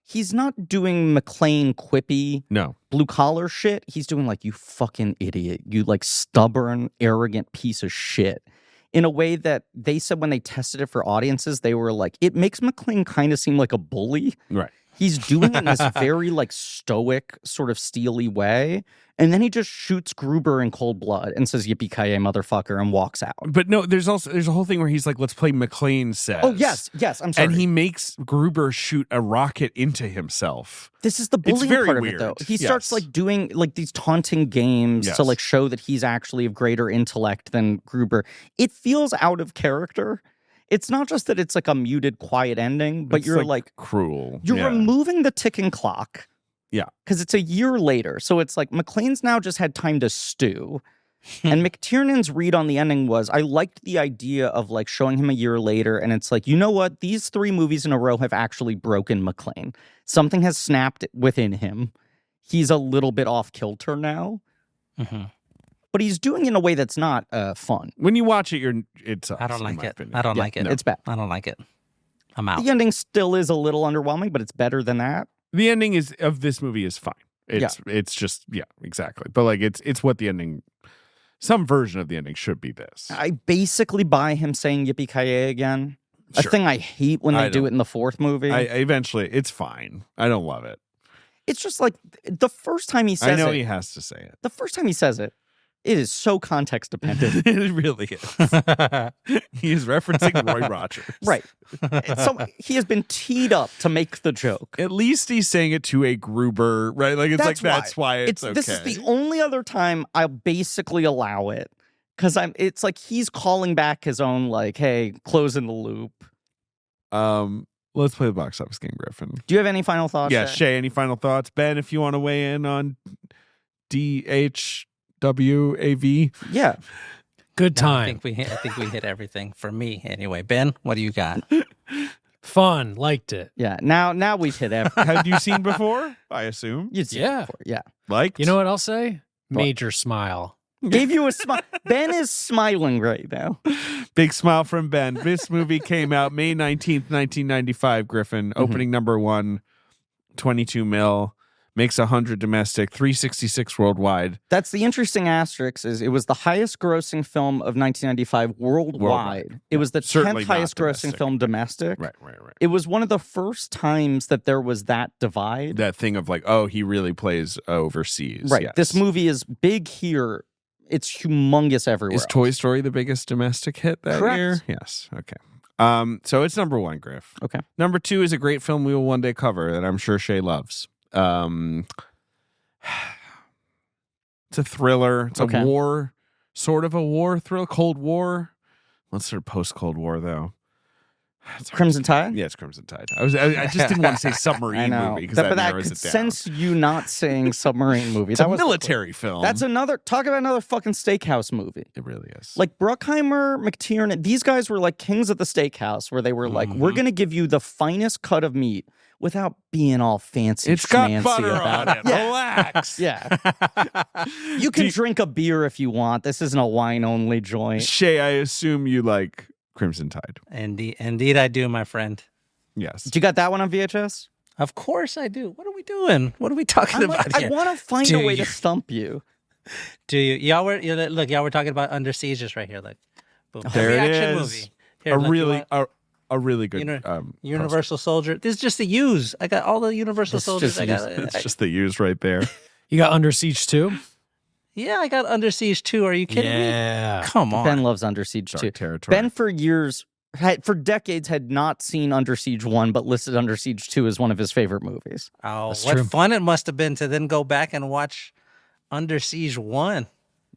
[SPEAKER 3] he's not doing McClane quippy blue collar shit. He's doing like, you fucking idiot, you like stubborn, arrogant piece of shit. In a way that they said when they tested it for audiences, they were like, it makes McClane kind of seem like a bully.
[SPEAKER 2] Right.
[SPEAKER 3] He's doing it in this very like stoic, sort of steely way. And then he just shoots Gruber in cold blood and says, yippee-ki-yay, motherfucker, and walks out.
[SPEAKER 2] But no, there's a whole thing where he's like, let's play McClane says.
[SPEAKER 3] Oh, yes, I'm sorry.
[SPEAKER 2] And he makes Gruber shoot a rocket into himself.
[SPEAKER 3] This is the bullying part of it, though. He starts like doing like these taunting games to like show that he's actually of greater intellect than Gruber. It feels out of character. It's not just that it's like a muted, quiet ending, but you're like
[SPEAKER 2] cruel.
[SPEAKER 3] You're removing the ticking clock.
[SPEAKER 2] Yeah.
[SPEAKER 3] Because it's a year later. So it's like McClane's now just had time to stew. And McTiernan's read on the ending was, I liked the idea of like showing him a year later. And it's like, you know what? These 3 movies in a row have actually broken McClane. Something has snapped within him. He's a little bit off kilter now.
[SPEAKER 4] Mm-hmm.
[SPEAKER 3] But he's doing it in a way that's not fun.
[SPEAKER 2] When you watch it, it sucks.
[SPEAKER 4] I don't like it.
[SPEAKER 2] Opinion.
[SPEAKER 4] I don't like it.
[SPEAKER 3] No. It's bad.
[SPEAKER 4] I don't like it. I'm out.
[SPEAKER 3] The ending still is a little underwhelming, but it's better than that.
[SPEAKER 2] The ending of this movie is fine. It's just exactly. But like it's what the ending, some version of the ending should be this.
[SPEAKER 3] I basically buy him saying yippee-ki-yay again. Sure. A thing I hate when they do it in the 4th movie.
[SPEAKER 2] Eventually, it's fine. I don't love it.
[SPEAKER 3] It's just like the first time he says it.
[SPEAKER 2] I know he has to say it.
[SPEAKER 3] The first time he says it, it is so context dependent.
[SPEAKER 2] It really is. He is referencing Roy Rogers.
[SPEAKER 3] Right. So he has been teed up to make the joke.
[SPEAKER 2] At least he's saying it to a Gruber, right? Like that's why it's okay.
[SPEAKER 3] This is the only other time I'll basically allow it. Because it's like he's calling back his own like, hey, closing the loop.
[SPEAKER 2] Let's play the box office game, Griffin.
[SPEAKER 3] Do you have any final thoughts?
[SPEAKER 2] Yeah, Shay, any final thoughts? Ben, if you want to weigh in on DHWAV.
[SPEAKER 3] Yeah.
[SPEAKER 1] Good time.
[SPEAKER 4] I think we hit everything for me anyway. Ben, what do you got?
[SPEAKER 1] Fun. Liked it.
[SPEAKER 3] Yeah. Now we've hit everything.
[SPEAKER 2] Had you seen before? I assume.
[SPEAKER 3] You'd seen it before. Yeah.
[SPEAKER 2] Liked?
[SPEAKER 1] You know what I'll say? Major smile.
[SPEAKER 3] Gave you a smile. Ben is smiling right now.
[SPEAKER 2] Big smile from Ben. This movie came out May 19th, 1995, Griffin. Opening number 1, 22 mil. Makes 100 domestic, 366 worldwide.
[SPEAKER 3] That's the interesting asterisk is it was the highest grossing film of 1995 worldwide. It was the 10th highest grossing film domestic.
[SPEAKER 2] Right.
[SPEAKER 3] It was one of the first times that there was that divide.
[SPEAKER 2] That thing of like, oh, he really plays overseas.
[SPEAKER 3] Right.
[SPEAKER 2] Yes.
[SPEAKER 3] This movie is big here. It's humongous everywhere.
[SPEAKER 2] Is Toy Story the biggest domestic hit that year? Yes. Okay. So it's number 1, Griff.
[SPEAKER 3] Okay.
[SPEAKER 2] Number 2 is a great film we will one day cover that I'm sure Shay loves. It's a thriller. It's a war, sort of a war thriller, Cold War. Let's sort of post-Cold War, though.
[SPEAKER 3] Crimson Tide?
[SPEAKER 2] Yeah, it's Crimson Tide. I just didn't want to say submarine movie because that narrows
[SPEAKER 3] could
[SPEAKER 2] it down.
[SPEAKER 3] sense you not saying submarine movie.
[SPEAKER 2] It's a military film.
[SPEAKER 3] That's talk about another fucking steakhouse movie.
[SPEAKER 2] It really is.
[SPEAKER 3] Like Bruckheimer, McTiernan, these guys were like kings of the steakhouse where they were like, we're going to give you the finest cut of meat without being all fancy.
[SPEAKER 2] It's got butter
[SPEAKER 3] about
[SPEAKER 2] on it.
[SPEAKER 3] Yeah.
[SPEAKER 2] Relax.
[SPEAKER 3] Yeah. You can drink a beer if you want. This isn't a wine-only joint.
[SPEAKER 2] Shay, I assume you like Crimson Tide.
[SPEAKER 4] Indeed, I do, my friend.
[SPEAKER 2] Yes.
[SPEAKER 3] You got that one on VHS?
[SPEAKER 4] Of course I do. What are we doing? What are we talking about here?
[SPEAKER 3] I want to find a way to stump you.
[SPEAKER 4] Do you? Y'all were talking about Under Siege just right here. Like, boom.
[SPEAKER 2] There it
[SPEAKER 4] Action
[SPEAKER 2] is.
[SPEAKER 4] movie. Here,
[SPEAKER 2] A really good
[SPEAKER 4] Universal Soldier. This is just the use. I got all the Universal Soldiers.
[SPEAKER 2] It's just the use right there.
[SPEAKER 1] You got Under Siege 2?
[SPEAKER 4] Yeah, I got Under Siege 2. Are you kidding me? Come on.
[SPEAKER 3] Ben loves Under Siege 2.
[SPEAKER 2] Territory.
[SPEAKER 3] Ben, for decades, had not seen Under Siege 1, but listed Under Siege 2 as one of his favorite movies.
[SPEAKER 4] Oh,
[SPEAKER 1] That's
[SPEAKER 4] what
[SPEAKER 1] true.
[SPEAKER 4] fun it must have been to then go back and watch Under Siege 1.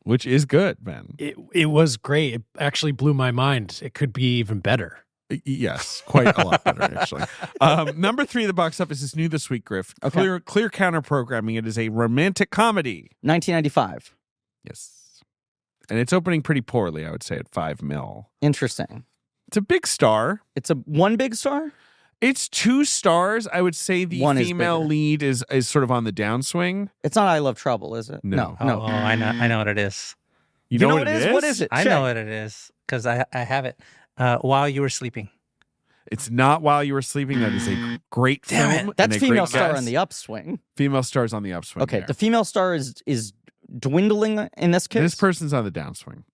[SPEAKER 2] Which is good, Ben.
[SPEAKER 1] It was great. It actually blew my mind. It could be even better.
[SPEAKER 2] Yes, quite a lot better, actually. Number 3 of the box office is new this week, Griff.
[SPEAKER 3] Okay.
[SPEAKER 2] Clear counter programming. It is a romantic comedy.
[SPEAKER 3] 1995.
[SPEAKER 2] Yes. And it's opening pretty poorly, I would say, at 5 mil.
[SPEAKER 3] Interesting.
[SPEAKER 2] It's a big star.
[SPEAKER 3] It's one big star?
[SPEAKER 2] It's 2 stars. I would say the
[SPEAKER 3] One is
[SPEAKER 2] female
[SPEAKER 3] bigger.
[SPEAKER 2] lead is sort of on the downswing.
[SPEAKER 3] It's not I Love Trouble, is it?
[SPEAKER 2] No.
[SPEAKER 3] No.
[SPEAKER 4] Oh, I know what it is.
[SPEAKER 2] You know what
[SPEAKER 3] it is? What is it?
[SPEAKER 4] I
[SPEAKER 3] Shay.
[SPEAKER 4] know what it is because I have it. While You Were Sleeping.
[SPEAKER 2] It's not While You Were Sleeping. That is a great
[SPEAKER 4] Damn
[SPEAKER 2] film.
[SPEAKER 4] it.
[SPEAKER 3] That's
[SPEAKER 2] and a
[SPEAKER 3] female
[SPEAKER 2] great
[SPEAKER 3] star
[SPEAKER 2] guest.
[SPEAKER 3] on the upswing.
[SPEAKER 2] Female stars on the upswing.
[SPEAKER 3] Okay,
[SPEAKER 2] there.
[SPEAKER 3] the female star is dwindling in this case.
[SPEAKER 2] This person's on the downswing.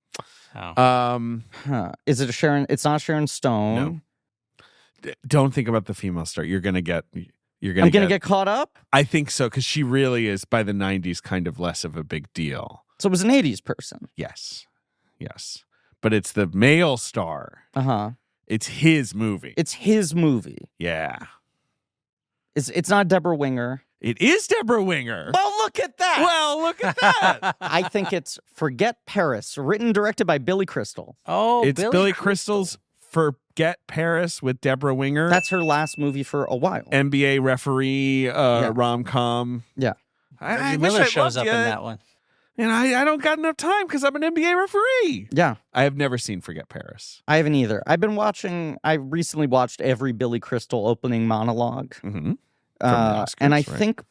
[SPEAKER 4] Oh.
[SPEAKER 3] Is it Sharon? It's not Sharon Stone.
[SPEAKER 2] No. Don't think about the female star. You're gonna get.
[SPEAKER 3] I'm gonna get caught up.
[SPEAKER 2] I think so because she really is by the '90s kind of less of a big deal.
[SPEAKER 3] So it was an '80s person.
[SPEAKER 2] Yes, but it's the male star. It's his movie.
[SPEAKER 3] It's his movie.
[SPEAKER 2] Yeah.
[SPEAKER 3] It's not Deborah Winger.
[SPEAKER 2] It is Deborah Winger.
[SPEAKER 3] Well, look at that.
[SPEAKER 2] Well, look at that.
[SPEAKER 3] I think it's Forget Paris, written directed by Billy Crystal.
[SPEAKER 4] Oh,
[SPEAKER 2] It's Billy Crystal's Forget Paris with Deborah Winger.
[SPEAKER 3] That's her last movie for a while.
[SPEAKER 2] NBA referee, rom-com.
[SPEAKER 3] Yeah.
[SPEAKER 2] I wish
[SPEAKER 4] Miller
[SPEAKER 2] I
[SPEAKER 4] shows
[SPEAKER 2] loved
[SPEAKER 4] up in
[SPEAKER 2] it.
[SPEAKER 4] that one.
[SPEAKER 2] And I don't got enough time because I'm an NBA referee.
[SPEAKER 3] Yeah.
[SPEAKER 2] I have never seen Forget Paris.
[SPEAKER 3] I haven't either. I recently watched every Billy Crystal opening monologue.
[SPEAKER 2] Mm-hmm.
[SPEAKER 3] And I think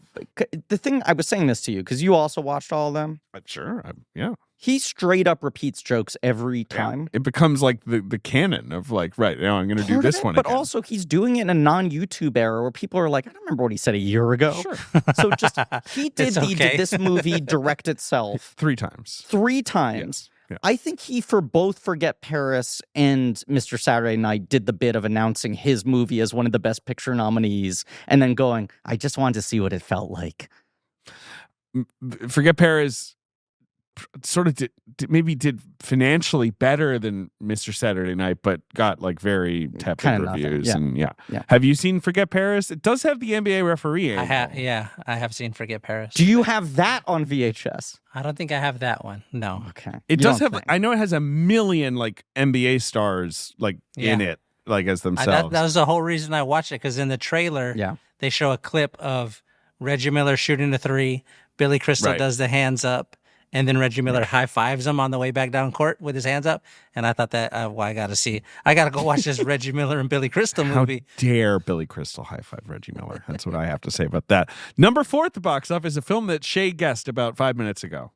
[SPEAKER 3] the thing, I was saying this to you because you also watched all of them.
[SPEAKER 2] Sure. Yeah.
[SPEAKER 3] He straight up repeats jokes every time.
[SPEAKER 2] It becomes like the canon of like, right now I'm going to do
[SPEAKER 3] Part of
[SPEAKER 2] this
[SPEAKER 3] it,
[SPEAKER 2] one
[SPEAKER 3] But
[SPEAKER 2] again.
[SPEAKER 3] also he's doing it in a non-YouTube era where people are like, I don't remember what he said a year ago.
[SPEAKER 2] Sure.
[SPEAKER 3] So just, he did
[SPEAKER 4] okay.
[SPEAKER 3] this movie direct itself
[SPEAKER 2] 3 times.
[SPEAKER 3] 3 times.
[SPEAKER 2] Yeah.
[SPEAKER 3] I think he, for both Forget Paris and Mr. Saturday Night, did the bit of announcing his movie as one of the Best Picture nominees and then going, I just wanted to see what it felt like.
[SPEAKER 2] Forget Paris sort of did financially better than Mr. Saturday Night, but got like very tepid
[SPEAKER 3] Kinda
[SPEAKER 2] reviews.
[SPEAKER 3] nothing. Yeah.
[SPEAKER 2] And
[SPEAKER 3] Yeah.
[SPEAKER 2] Have you seen Forget Paris? It does have the NBA referee.
[SPEAKER 4] I
[SPEAKER 2] angle.
[SPEAKER 4] I have seen Forget Paris.
[SPEAKER 3] Do you have that on VHS?
[SPEAKER 4] I don't think I have that one. No.
[SPEAKER 3] Okay.
[SPEAKER 2] It
[SPEAKER 3] You
[SPEAKER 2] does
[SPEAKER 3] don't
[SPEAKER 2] have.
[SPEAKER 3] think.
[SPEAKER 2] I know it has a million like NBA stars like in it, like as themselves.
[SPEAKER 4] That was the whole reason I watched it because in the trailer, they show a clip of Reggie Miller shooting the 3. Billy Crystal
[SPEAKER 2] Right.
[SPEAKER 4] does the hands up, And then Reggie Miller high fives him on the way back down court with his hands up. And I thought that, I got to go watch this Reggie Miller and Billy Crystal movie.
[SPEAKER 2] How dare Billy Crystal high five Reggie Miller? That's what I have to say about that. Number 4 at the box office, a film that Shay guessed about 5 minutes ago.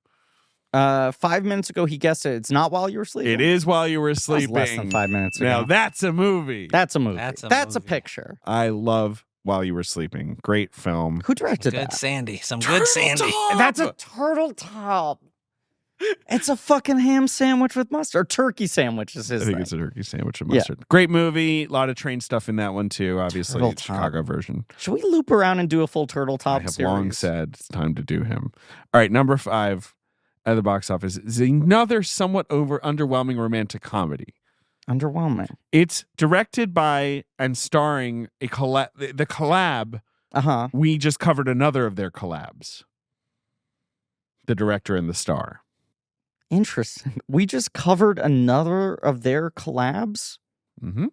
[SPEAKER 3] 5 minutes ago, he guessed it. It's not While You Were Sleeping.
[SPEAKER 2] It is While You Were Sleeping.
[SPEAKER 3] Less than 5 minutes ago.
[SPEAKER 2] Now that's a movie.
[SPEAKER 3] That's a movie. That's a
[SPEAKER 4] movie.
[SPEAKER 3] picture.
[SPEAKER 2] I love While You Were Sleeping. Great film.
[SPEAKER 3] Who directed
[SPEAKER 4] Good
[SPEAKER 3] that?
[SPEAKER 4] Sandy. Some
[SPEAKER 2] Turtle
[SPEAKER 4] good Sandy.
[SPEAKER 2] Top!
[SPEAKER 3] That's a turtle top. It's a fucking ham sandwich with mustard. Or turkey sandwich is his
[SPEAKER 2] I think
[SPEAKER 3] thing.
[SPEAKER 2] it's a turkey sandwich with mustard. Great movie. A lot of train stuff in that one too. Obviously,
[SPEAKER 3] Turtle
[SPEAKER 2] the Chicago version.
[SPEAKER 3] Should we loop around and do a full turtle top
[SPEAKER 2] I have
[SPEAKER 3] series?
[SPEAKER 2] long said it's time to do him. All right, number 5 at the box office is another somewhat underwhelming romantic comedy.
[SPEAKER 3] Underwhelming.
[SPEAKER 2] It's directed by and starring the collab.
[SPEAKER 3] Uh-huh.
[SPEAKER 2] We just covered another of their collabs. The director and the star.
[SPEAKER 3] Interesting. We just covered another of their collabs.
[SPEAKER 2] Mm-hmm.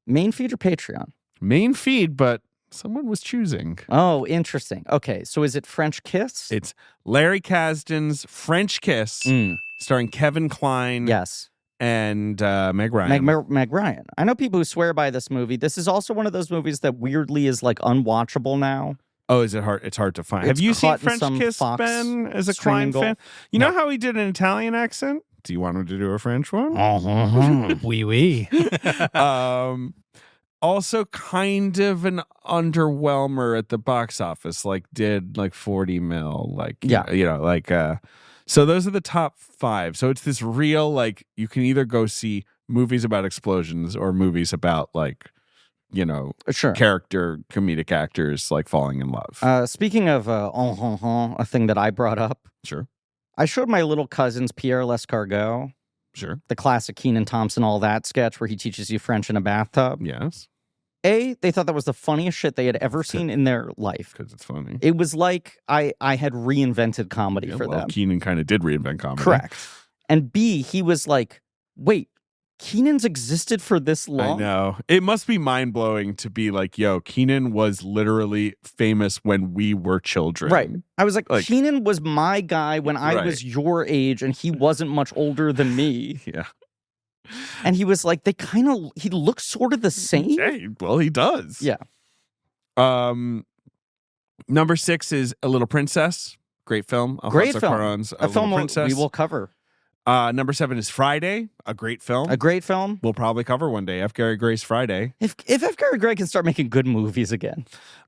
[SPEAKER 3] Main feed or Patreon?
[SPEAKER 2] Main feed, but someone was choosing.
[SPEAKER 3] Oh, interesting. Okay, so is it French Kiss?
[SPEAKER 2] It's Larry Kasdan's French Kiss, starring Kevin Kline.
[SPEAKER 3] Yes.
[SPEAKER 2] And Meg Ryan.
[SPEAKER 3] Meg Ryan. I know people who swear by this movie. This is also one of those movies that weirdly is like unwatchable now.
[SPEAKER 2] Oh, is it hard? It's hard to find.
[SPEAKER 3] It's
[SPEAKER 2] Have you seen
[SPEAKER 3] caught in
[SPEAKER 2] French
[SPEAKER 3] some
[SPEAKER 2] Kiss,
[SPEAKER 3] Fox
[SPEAKER 2] Ben, as a
[SPEAKER 3] streaming
[SPEAKER 2] Kline fan?
[SPEAKER 3] goal?
[SPEAKER 2] You know how he did an Italian accent? Do you want him to do a French one?
[SPEAKER 1] Oui, oui.
[SPEAKER 2] Also kind of an underwhelmer at the box office, like did like 40 mil, like, so those are the top 5. So it's this real, like, you can either go see movies about explosions or movies about like,
[SPEAKER 3] Sure.
[SPEAKER 2] character comedic actors like falling in love.
[SPEAKER 3] Speaking of a thing that I brought up,
[SPEAKER 2] Sure.
[SPEAKER 3] I showed my little cousins Pierre Lescargot,
[SPEAKER 2] Sure.
[SPEAKER 3] the classic Kenan Thompson, all that sketch where he teaches you French in a bathtub.
[SPEAKER 2] Yes.
[SPEAKER 3] They thought that was the funniest shit they had ever seen in their life.
[SPEAKER 2] Because it's funny.
[SPEAKER 3] It was like I had reinvented comedy for them.
[SPEAKER 2] Keenan kind of did reinvent comedy.
[SPEAKER 3] Correct. And B, he was like, wait, Keenan's existed for this long?
[SPEAKER 2] I know. It must be mind-blowing to be like, yo, Keenan was literally famous when we were children.
[SPEAKER 3] Right. I was like Keenan was my guy when I was your age and he wasn't much older than me.
[SPEAKER 2] Yeah.
[SPEAKER 3] And he was like, he looks sort of the same.
[SPEAKER 2] Hey, well, he does.
[SPEAKER 3] Yeah.
[SPEAKER 2] Number 6 is A Little Princess. Great film.
[SPEAKER 3] Great
[SPEAKER 2] Alfonso
[SPEAKER 3] film.
[SPEAKER 2] Cuarón's
[SPEAKER 3] A film
[SPEAKER 2] Princess.
[SPEAKER 3] we will cover.
[SPEAKER 2] Number 7 is Friday. A great film.
[SPEAKER 3] A great film.
[SPEAKER 2] We'll probably cover one day. F. Gary Gray's Friday.
[SPEAKER 3] If F. Gary Gray can start making good movies again.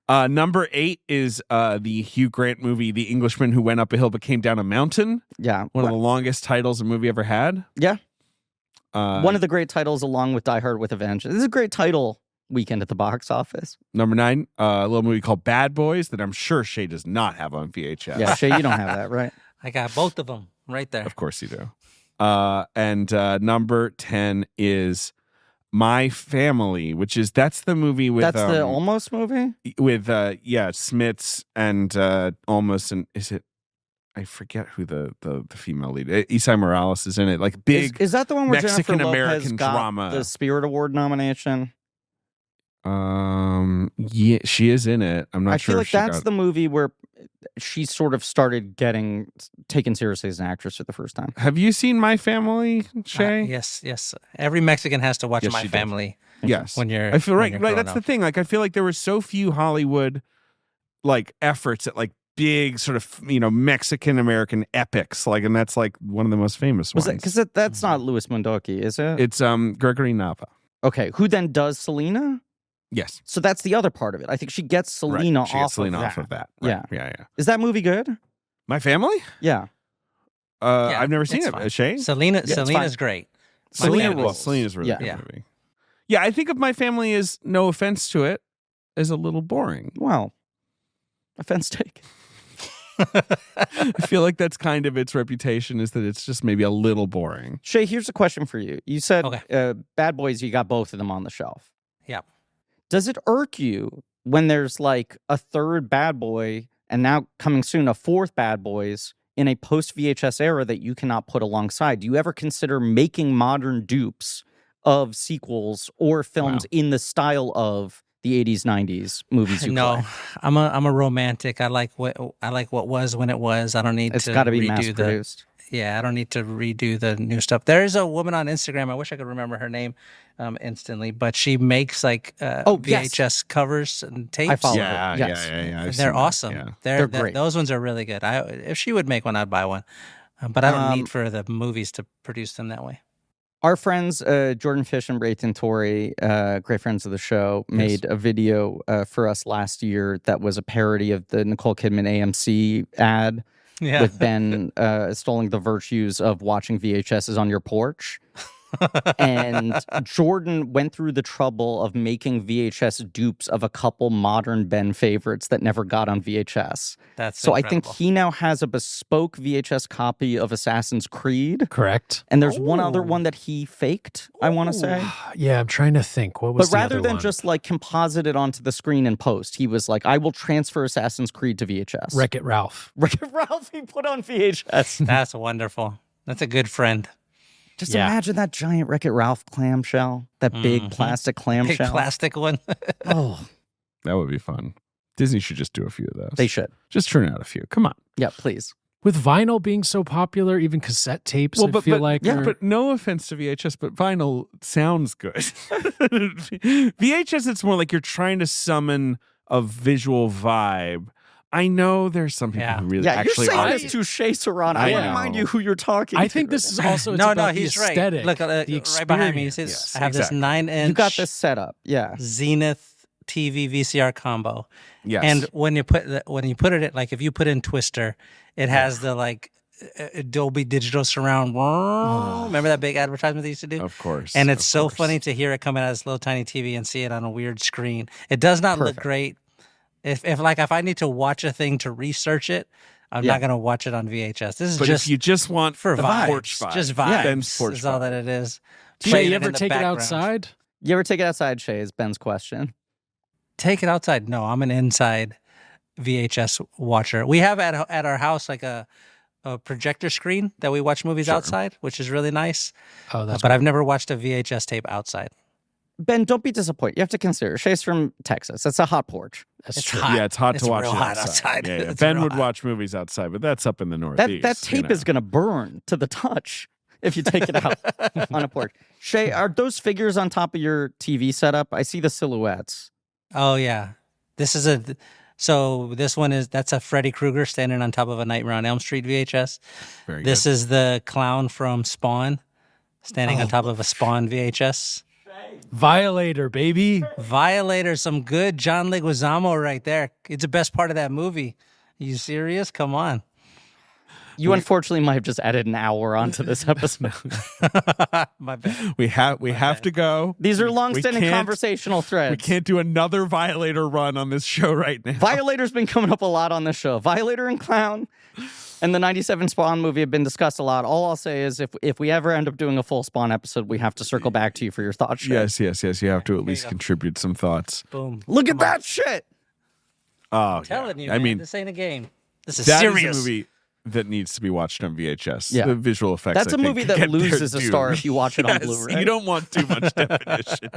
[SPEAKER 2] Number 8 is the Hugh Grant movie, The Englishman Who Went Up a Hill But Came Down a Mountain.
[SPEAKER 3] Yeah.
[SPEAKER 2] One of the longest titles a movie ever had.
[SPEAKER 3] Yeah. One of the great titles along with Die Hard with a Vengeance. This is a great title weekend at the box office.
[SPEAKER 2] Number 9, a little movie called Bad Boys that I'm sure Shay does not have on VHS.
[SPEAKER 3] Yeah, Shay, you don't have that, right?
[SPEAKER 4] I got both of them right there.
[SPEAKER 2] Of course you do. And number 10 is My Family, that's the movie with
[SPEAKER 3] That's the Almost movie?
[SPEAKER 2] With Smits and Almost, and is it, I forget who the female lead. Isai Morales is in it. Like big
[SPEAKER 3] Is that the one where
[SPEAKER 2] Mexican
[SPEAKER 3] Jennifer Lopez
[SPEAKER 2] American
[SPEAKER 3] got
[SPEAKER 2] drama.
[SPEAKER 3] the Spirit Award nomination?
[SPEAKER 2] Yeah, she is in it. I'm not sure.
[SPEAKER 3] I feel like that's the movie where she sort of started getting taken seriously as an actress for the first time.
[SPEAKER 2] Have you seen My Family, Shay?
[SPEAKER 4] Yes. Every Mexican has to watch My Family.
[SPEAKER 2] Yes.
[SPEAKER 4] When you're,
[SPEAKER 2] I feel
[SPEAKER 4] right.
[SPEAKER 2] That's the thing. Like, I feel like there were so few Hollywood like efforts at like big sort of Mexican American epics. Like, and that's like one of the most famous ones.
[SPEAKER 3] Because that's not Luis Mondoki, is it?
[SPEAKER 2] It's Gregory Nava.
[SPEAKER 3] Okay, who then does Selena?
[SPEAKER 2] Yes.
[SPEAKER 3] So that's the other part of it. I think she gets Selena off of that.
[SPEAKER 2] Right.
[SPEAKER 3] Yeah.
[SPEAKER 2] Yeah.
[SPEAKER 3] Is that movie good?
[SPEAKER 2] My Family?
[SPEAKER 3] Yeah.
[SPEAKER 2] I've never seen it.
[SPEAKER 4] Fine.
[SPEAKER 2] Shay?
[SPEAKER 4] Selena's great.
[SPEAKER 2] Selena's really good movie. Yeah, I think of My Family as, no offense to it, is a little boring.
[SPEAKER 3] Well, offense taken.
[SPEAKER 2] I feel like that's kind of its reputation, is that it's just maybe a little boring.
[SPEAKER 3] Shay, here's a question for you. You said Bad Boys, you got both of them on the shelf.
[SPEAKER 4] Yeah.
[SPEAKER 3] Does it irk you when there's like a third Bad Boy and now coming soon a fourth Bad Boys in a post VHS era that you cannot put alongside? Do you ever consider making modern dupes of sequels or films in the style of the 80s, 90s movies you play?
[SPEAKER 4] I'm a romantic. I like what was when it was. I don't need
[SPEAKER 3] it's
[SPEAKER 4] to
[SPEAKER 3] got to be
[SPEAKER 4] redo
[SPEAKER 3] mass produced.
[SPEAKER 4] Yeah, I don't need to redo the new stuff. There is a woman on Instagram. I wish I could remember her name instantly, but she makes like VHS covers and tapes.
[SPEAKER 3] I follow
[SPEAKER 2] Yeah,
[SPEAKER 3] her. Yes.
[SPEAKER 2] yeah.
[SPEAKER 4] They're awesome.
[SPEAKER 2] Yeah.
[SPEAKER 4] They're
[SPEAKER 3] great.
[SPEAKER 4] Those ones are really good. If she would make one, I'd buy one. But I don't need for the movies to produce them that way.
[SPEAKER 3] Our friends, Jordan Fish and Brayton Torrey, great friends of the show, made a video for us last year that was a parody of the Nicole Kidman AMC ad with Ben extolling the virtues of watching VHSs on your porch. And Jordan went through the trouble of making VHS dupes of a couple modern Ben favorites that never got on VHS.
[SPEAKER 4] That's
[SPEAKER 3] so
[SPEAKER 4] incredible.
[SPEAKER 3] I think he now has a bespoke VHS copy of Assassin's Creed.
[SPEAKER 1] Correct.
[SPEAKER 3] And there's one other one that he faked, I want to say.
[SPEAKER 1] Yeah, I'm trying to think. What was
[SPEAKER 3] But
[SPEAKER 1] the
[SPEAKER 3] rather
[SPEAKER 1] other
[SPEAKER 3] than
[SPEAKER 1] one?
[SPEAKER 3] just like composite it onto the screen and post, he was like, I will transfer Assassin's Creed to VHS.
[SPEAKER 1] Wreck-It Ralph.
[SPEAKER 3] Wreck-It Ralph he put on VHS.
[SPEAKER 4] That's wonderful. That's a good friend.
[SPEAKER 3] Just imagine that giant Wreck-It Ralph clamshell, that big plastic
[SPEAKER 4] Big
[SPEAKER 3] clamshell.
[SPEAKER 4] plastic one.
[SPEAKER 3] Oh,
[SPEAKER 2] That would be fun. Disney should just do a few of those.
[SPEAKER 3] they should.
[SPEAKER 2] Just turn out a few. Come on.
[SPEAKER 3] Yeah, please.
[SPEAKER 1] With vinyl being so popular, even cassette tapes, I feel like
[SPEAKER 2] yeah,
[SPEAKER 1] are-
[SPEAKER 2] but no offense to VHS, but vinyl sounds good. VHS, it's more like you're trying to summon a visual vibe. I know there's some people who really actually
[SPEAKER 3] you're saying
[SPEAKER 2] are.
[SPEAKER 3] this to Shea Serrano.
[SPEAKER 2] I
[SPEAKER 3] I want to
[SPEAKER 2] know.
[SPEAKER 3] remind you who you're talking to.
[SPEAKER 1] I think this is also
[SPEAKER 4] No,
[SPEAKER 1] about
[SPEAKER 4] he's
[SPEAKER 1] the
[SPEAKER 4] right.
[SPEAKER 1] aesthetic.
[SPEAKER 4] Look,
[SPEAKER 1] the
[SPEAKER 4] right behind me.
[SPEAKER 1] experience.
[SPEAKER 4] I have
[SPEAKER 2] exactly.
[SPEAKER 4] this 9-inch.
[SPEAKER 3] You got this set up. Yeah.
[SPEAKER 4] Zenith TV VCR combo.
[SPEAKER 2] Yes.
[SPEAKER 4] And when you put it like if you put in Twister, it has the like Dolby Digital Surround. Remember that big advertisement they used to do?
[SPEAKER 2] Of course.
[SPEAKER 4] And it's
[SPEAKER 2] of
[SPEAKER 4] so
[SPEAKER 2] course.
[SPEAKER 4] funny to hear it come out of this little tiny TV and see it on a weird screen. It does not look great. If I need to watch a thing to research it, I'm not going to watch it on VHS. This is
[SPEAKER 2] But
[SPEAKER 4] just
[SPEAKER 2] if you just want
[SPEAKER 4] for
[SPEAKER 2] the
[SPEAKER 4] vibes.
[SPEAKER 2] porch vibe,
[SPEAKER 4] Just vibes.
[SPEAKER 2] Ben's porch
[SPEAKER 4] is all
[SPEAKER 2] vibe.
[SPEAKER 4] that it is.
[SPEAKER 1] Shay,
[SPEAKER 4] Playing
[SPEAKER 1] you
[SPEAKER 4] in
[SPEAKER 1] ever
[SPEAKER 4] the
[SPEAKER 1] take it
[SPEAKER 4] background.
[SPEAKER 1] outside?
[SPEAKER 3] You ever take it outside, Shay? Is Ben's question.
[SPEAKER 4] Take it outside? No, I'm an inside VHS watcher. We have at our house like a projector screen that we watch movies outside, which is really nice.
[SPEAKER 1] Oh, that's
[SPEAKER 4] But I've never watched a VHS tape outside.
[SPEAKER 3] Ben, don't be disappointed. You have to consider Shay's from Texas. It's a hot porch.
[SPEAKER 1] that's
[SPEAKER 4] It's
[SPEAKER 1] true.
[SPEAKER 4] hot.
[SPEAKER 2] Yeah, it's hot
[SPEAKER 4] It's
[SPEAKER 2] to watch
[SPEAKER 4] real
[SPEAKER 2] it
[SPEAKER 4] hot
[SPEAKER 2] outside.
[SPEAKER 4] outside.
[SPEAKER 2] Yeah,
[SPEAKER 4] It's
[SPEAKER 2] Ben
[SPEAKER 4] real
[SPEAKER 2] would
[SPEAKER 4] hot.
[SPEAKER 2] watch movies outside, but that's up in the Northeast.
[SPEAKER 3] That tape is going to burn to the touch if you take it out on a porch. Shay, are those figures on top of your TV setup? I see the silhouettes.
[SPEAKER 4] Oh yeah, this one that's a Freddy Krueger standing on top of a Nightmare on Elm Street VHS.
[SPEAKER 2] Very
[SPEAKER 4] This
[SPEAKER 2] good.
[SPEAKER 4] is the clown from Spawn standing on top of a Spawn VHS.
[SPEAKER 1] Violator, baby.
[SPEAKER 4] Violator, some good John Leguizamo right there. It's the best part of that movie. Are you serious? Come on.
[SPEAKER 3] You unfortunately might have just added an hour onto this episode.
[SPEAKER 4] My bad.
[SPEAKER 2] We have to go.
[SPEAKER 3] These are
[SPEAKER 2] We
[SPEAKER 3] long-standing
[SPEAKER 2] can't-
[SPEAKER 3] conversational threads.
[SPEAKER 2] We can't do another Violator run on this show right now.
[SPEAKER 3] Violator's been coming up a lot on this show. Violator and Clown and the 97 Spawn movie have been discussed a lot. All I'll say is if we ever end up doing a full Spawn episode, we have to circle back to you for your thoughts. Shay.
[SPEAKER 2] Yes. You have to at least contribute some thoughts.
[SPEAKER 4] Boom.
[SPEAKER 3] Look at that shit.
[SPEAKER 2] Oh,
[SPEAKER 4] Telling you,
[SPEAKER 2] I
[SPEAKER 4] man,
[SPEAKER 2] mean,
[SPEAKER 4] this ain't a game. This is
[SPEAKER 2] that
[SPEAKER 4] serious.
[SPEAKER 2] is a movie that needs to be watched on VHS.
[SPEAKER 3] Yeah.
[SPEAKER 2] The visual effects.
[SPEAKER 3] That's
[SPEAKER 2] I
[SPEAKER 3] a
[SPEAKER 2] think,
[SPEAKER 3] movie that
[SPEAKER 2] get
[SPEAKER 3] loses
[SPEAKER 2] their
[SPEAKER 3] a
[SPEAKER 2] due.
[SPEAKER 3] star if you watch it on
[SPEAKER 2] Yes,
[SPEAKER 3] Blu-ray.
[SPEAKER 2] You don't want too much definition.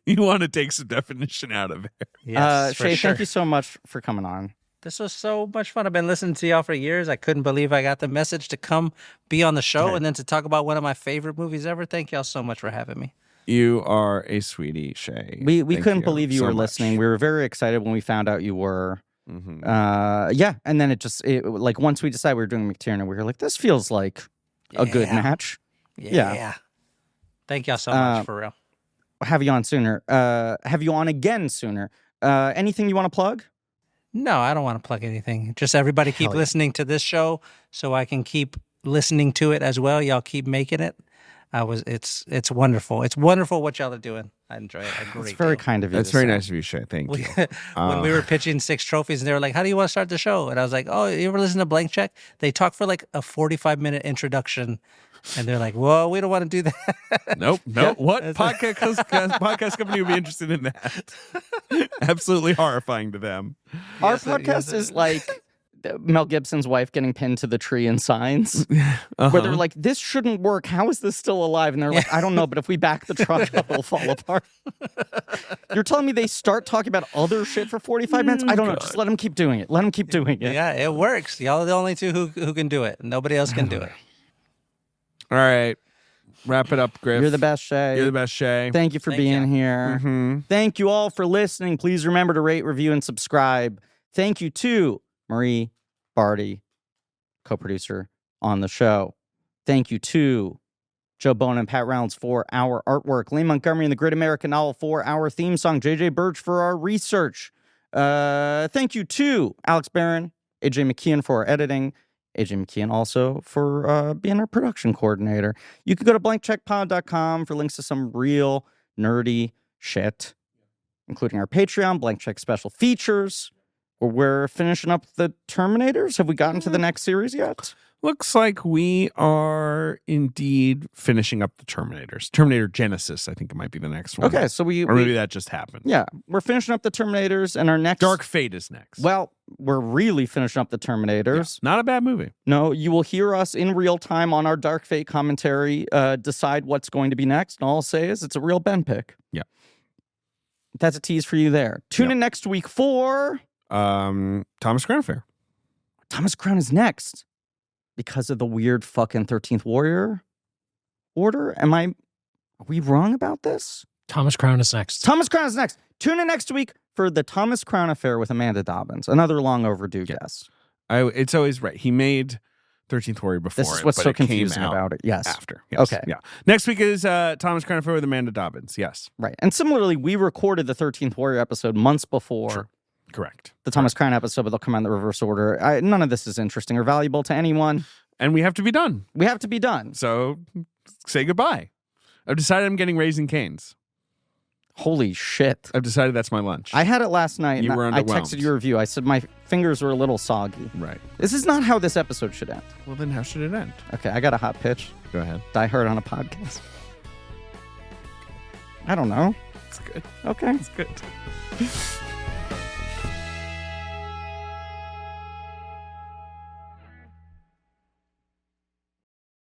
[SPEAKER 2] You want to take some definition out of there.
[SPEAKER 4] Yes, for
[SPEAKER 3] Shay,
[SPEAKER 4] sure.
[SPEAKER 3] thank you so much for coming on.
[SPEAKER 4] This was so much fun. I've been listening to y'all for years. I couldn't believe I got the message to come be on the show and then to talk about one of my favorite movies ever. Thank y'all so much for having me.
[SPEAKER 2] You are a sweetie, Shay.
[SPEAKER 3] We
[SPEAKER 2] Thank
[SPEAKER 3] couldn't believe you
[SPEAKER 2] so
[SPEAKER 3] were
[SPEAKER 2] much.
[SPEAKER 3] listening. We were very excited when we found out you were.
[SPEAKER 2] Mhm.
[SPEAKER 3] Yeah, and then like once we decided we were doing McTiernan, we were like, this feels like a good
[SPEAKER 4] Yeah.
[SPEAKER 3] match.
[SPEAKER 4] Yeah. Thank y'all so much, for real.
[SPEAKER 3] Have you on sooner. Have you on again sooner. Anything you want to plug?
[SPEAKER 4] No, I don't want to plug anything. Just everybody keep
[SPEAKER 3] Hell yeah.
[SPEAKER 4] listening to this show so I can keep listening to it as well. Y'all keep making it. It's wonderful. It's wonderful what y'all are doing. I enjoy it. I
[SPEAKER 3] It's
[SPEAKER 4] great
[SPEAKER 3] very
[SPEAKER 4] deal.
[SPEAKER 3] kind of you.
[SPEAKER 2] That's
[SPEAKER 3] to
[SPEAKER 2] very
[SPEAKER 3] say.
[SPEAKER 2] nice of you, Shay. Thank you.
[SPEAKER 4] When we were pitching 6 trophies, and they were like, "How do you want to start the show?" And I was like, "Oh, you ever listen to Blank Check? They talk for like a 45-minute introduction, and they're like, "Well, we don't want to do that."
[SPEAKER 2] Nope. What podcast company would be interested in that? Absolutely horrifying to them.
[SPEAKER 3] Our
[SPEAKER 4] Yes,
[SPEAKER 3] podcast
[SPEAKER 4] yes,
[SPEAKER 3] is like Mel Gibson's wife getting pinned to the tree in Signs, where they're like, this shouldn't work. How is this still alive? And they're like, I don't know, but if we back the truck up, it'll fall apart. You're telling me they start talking about other shit for 45 minutes? I don't know. Just let them keep doing it. Let them keep doing it.
[SPEAKER 4] Yeah, it works. Y'all are the only two who can do it. Nobody else can do it.
[SPEAKER 2] All right. Wrap it up, Griff.
[SPEAKER 3] You're the best, Shay.
[SPEAKER 2] You're the best, Shay.
[SPEAKER 3] Thank you for being here.
[SPEAKER 2] Mm-hmm.
[SPEAKER 3] Thank you all for listening. Please remember to rate, review, and subscribe. Thank you to Marie Barty, co-producer on the show. Thank you to Joe Bowen and Pat Reynolds for our artwork. Lee Montgomery and the Great American Novel for our theme song. JJ Birch for our research. Thank you to Alex Barron, AJ McKeon for our editing. AJ McKeon also for being our production coordinator. You can go to blankcheckpod.com for links to some real nerdy shit, including our Patreon, Blank Check special features, where we're finishing up the Terminators. Have we gotten to the next series yet?
[SPEAKER 2] Looks like we are indeed finishing up the Terminators. Terminator Genesis, I think it might be the next one.
[SPEAKER 3] Okay, so
[SPEAKER 2] or maybe that just happened.
[SPEAKER 3] Yeah, we're finishing up the Terminators, and our next...
[SPEAKER 2] Dark Fate is next.
[SPEAKER 3] Well, we're really finishing up the Terminators.
[SPEAKER 2] Yeah, not a bad movie.
[SPEAKER 3] No, you will hear us in real time on our Dark Fate commentary decide what's going to be next, and all I'll say is it's a real Ben pick.
[SPEAKER 2] Yeah.
[SPEAKER 3] That's a tease for you there. Tune in next week for...
[SPEAKER 2] Thomas Crown Affair.
[SPEAKER 3] Thomas Crown is next. Because of the weird fucking 13th Warrior order? Are we wrong about this?
[SPEAKER 1] Thomas Crown is next.
[SPEAKER 3] Thomas Crown is next. Tune in next week for the Thomas Crown Affair with Amanda Dobbins. Another long overdue guest.
[SPEAKER 2] It's always right. He made 13th Warrior before.
[SPEAKER 3] This is what's so confusing about it. Yes.
[SPEAKER 2] After. Yes.
[SPEAKER 3] Okay.
[SPEAKER 2] Yeah. Next week is Thomas Crown Affair with Amanda Dobbins. Yes.
[SPEAKER 3] Right. And similarly, we recorded the 13th Warrior episode months before.
[SPEAKER 2] Sure. Correct.
[SPEAKER 3] The Thomas Crown episode, but they'll come out in the reverse order. None of this is interesting or valuable to anyone.
[SPEAKER 2] And we have to be done.
[SPEAKER 3] We have to be done.
[SPEAKER 2] So say goodbye. I've decided I'm getting Raising Cane's.
[SPEAKER 3] Holy shit.
[SPEAKER 2] I've decided that's my lunch.
[SPEAKER 3] I had it last night.
[SPEAKER 2] You
[SPEAKER 3] and
[SPEAKER 2] were
[SPEAKER 3] I
[SPEAKER 2] underwhelmed.
[SPEAKER 3] texted your review. I said my fingers were a little soggy.
[SPEAKER 2] Right.
[SPEAKER 3] This is not how this episode should end.
[SPEAKER 2] Well, then how should it end?
[SPEAKER 3] Okay, I got a hot pitch.
[SPEAKER 2] Go ahead.
[SPEAKER 3] Die Hard on a podcast. I don't know.
[SPEAKER 2] It's good.
[SPEAKER 3] Okay.
[SPEAKER 2] It's good.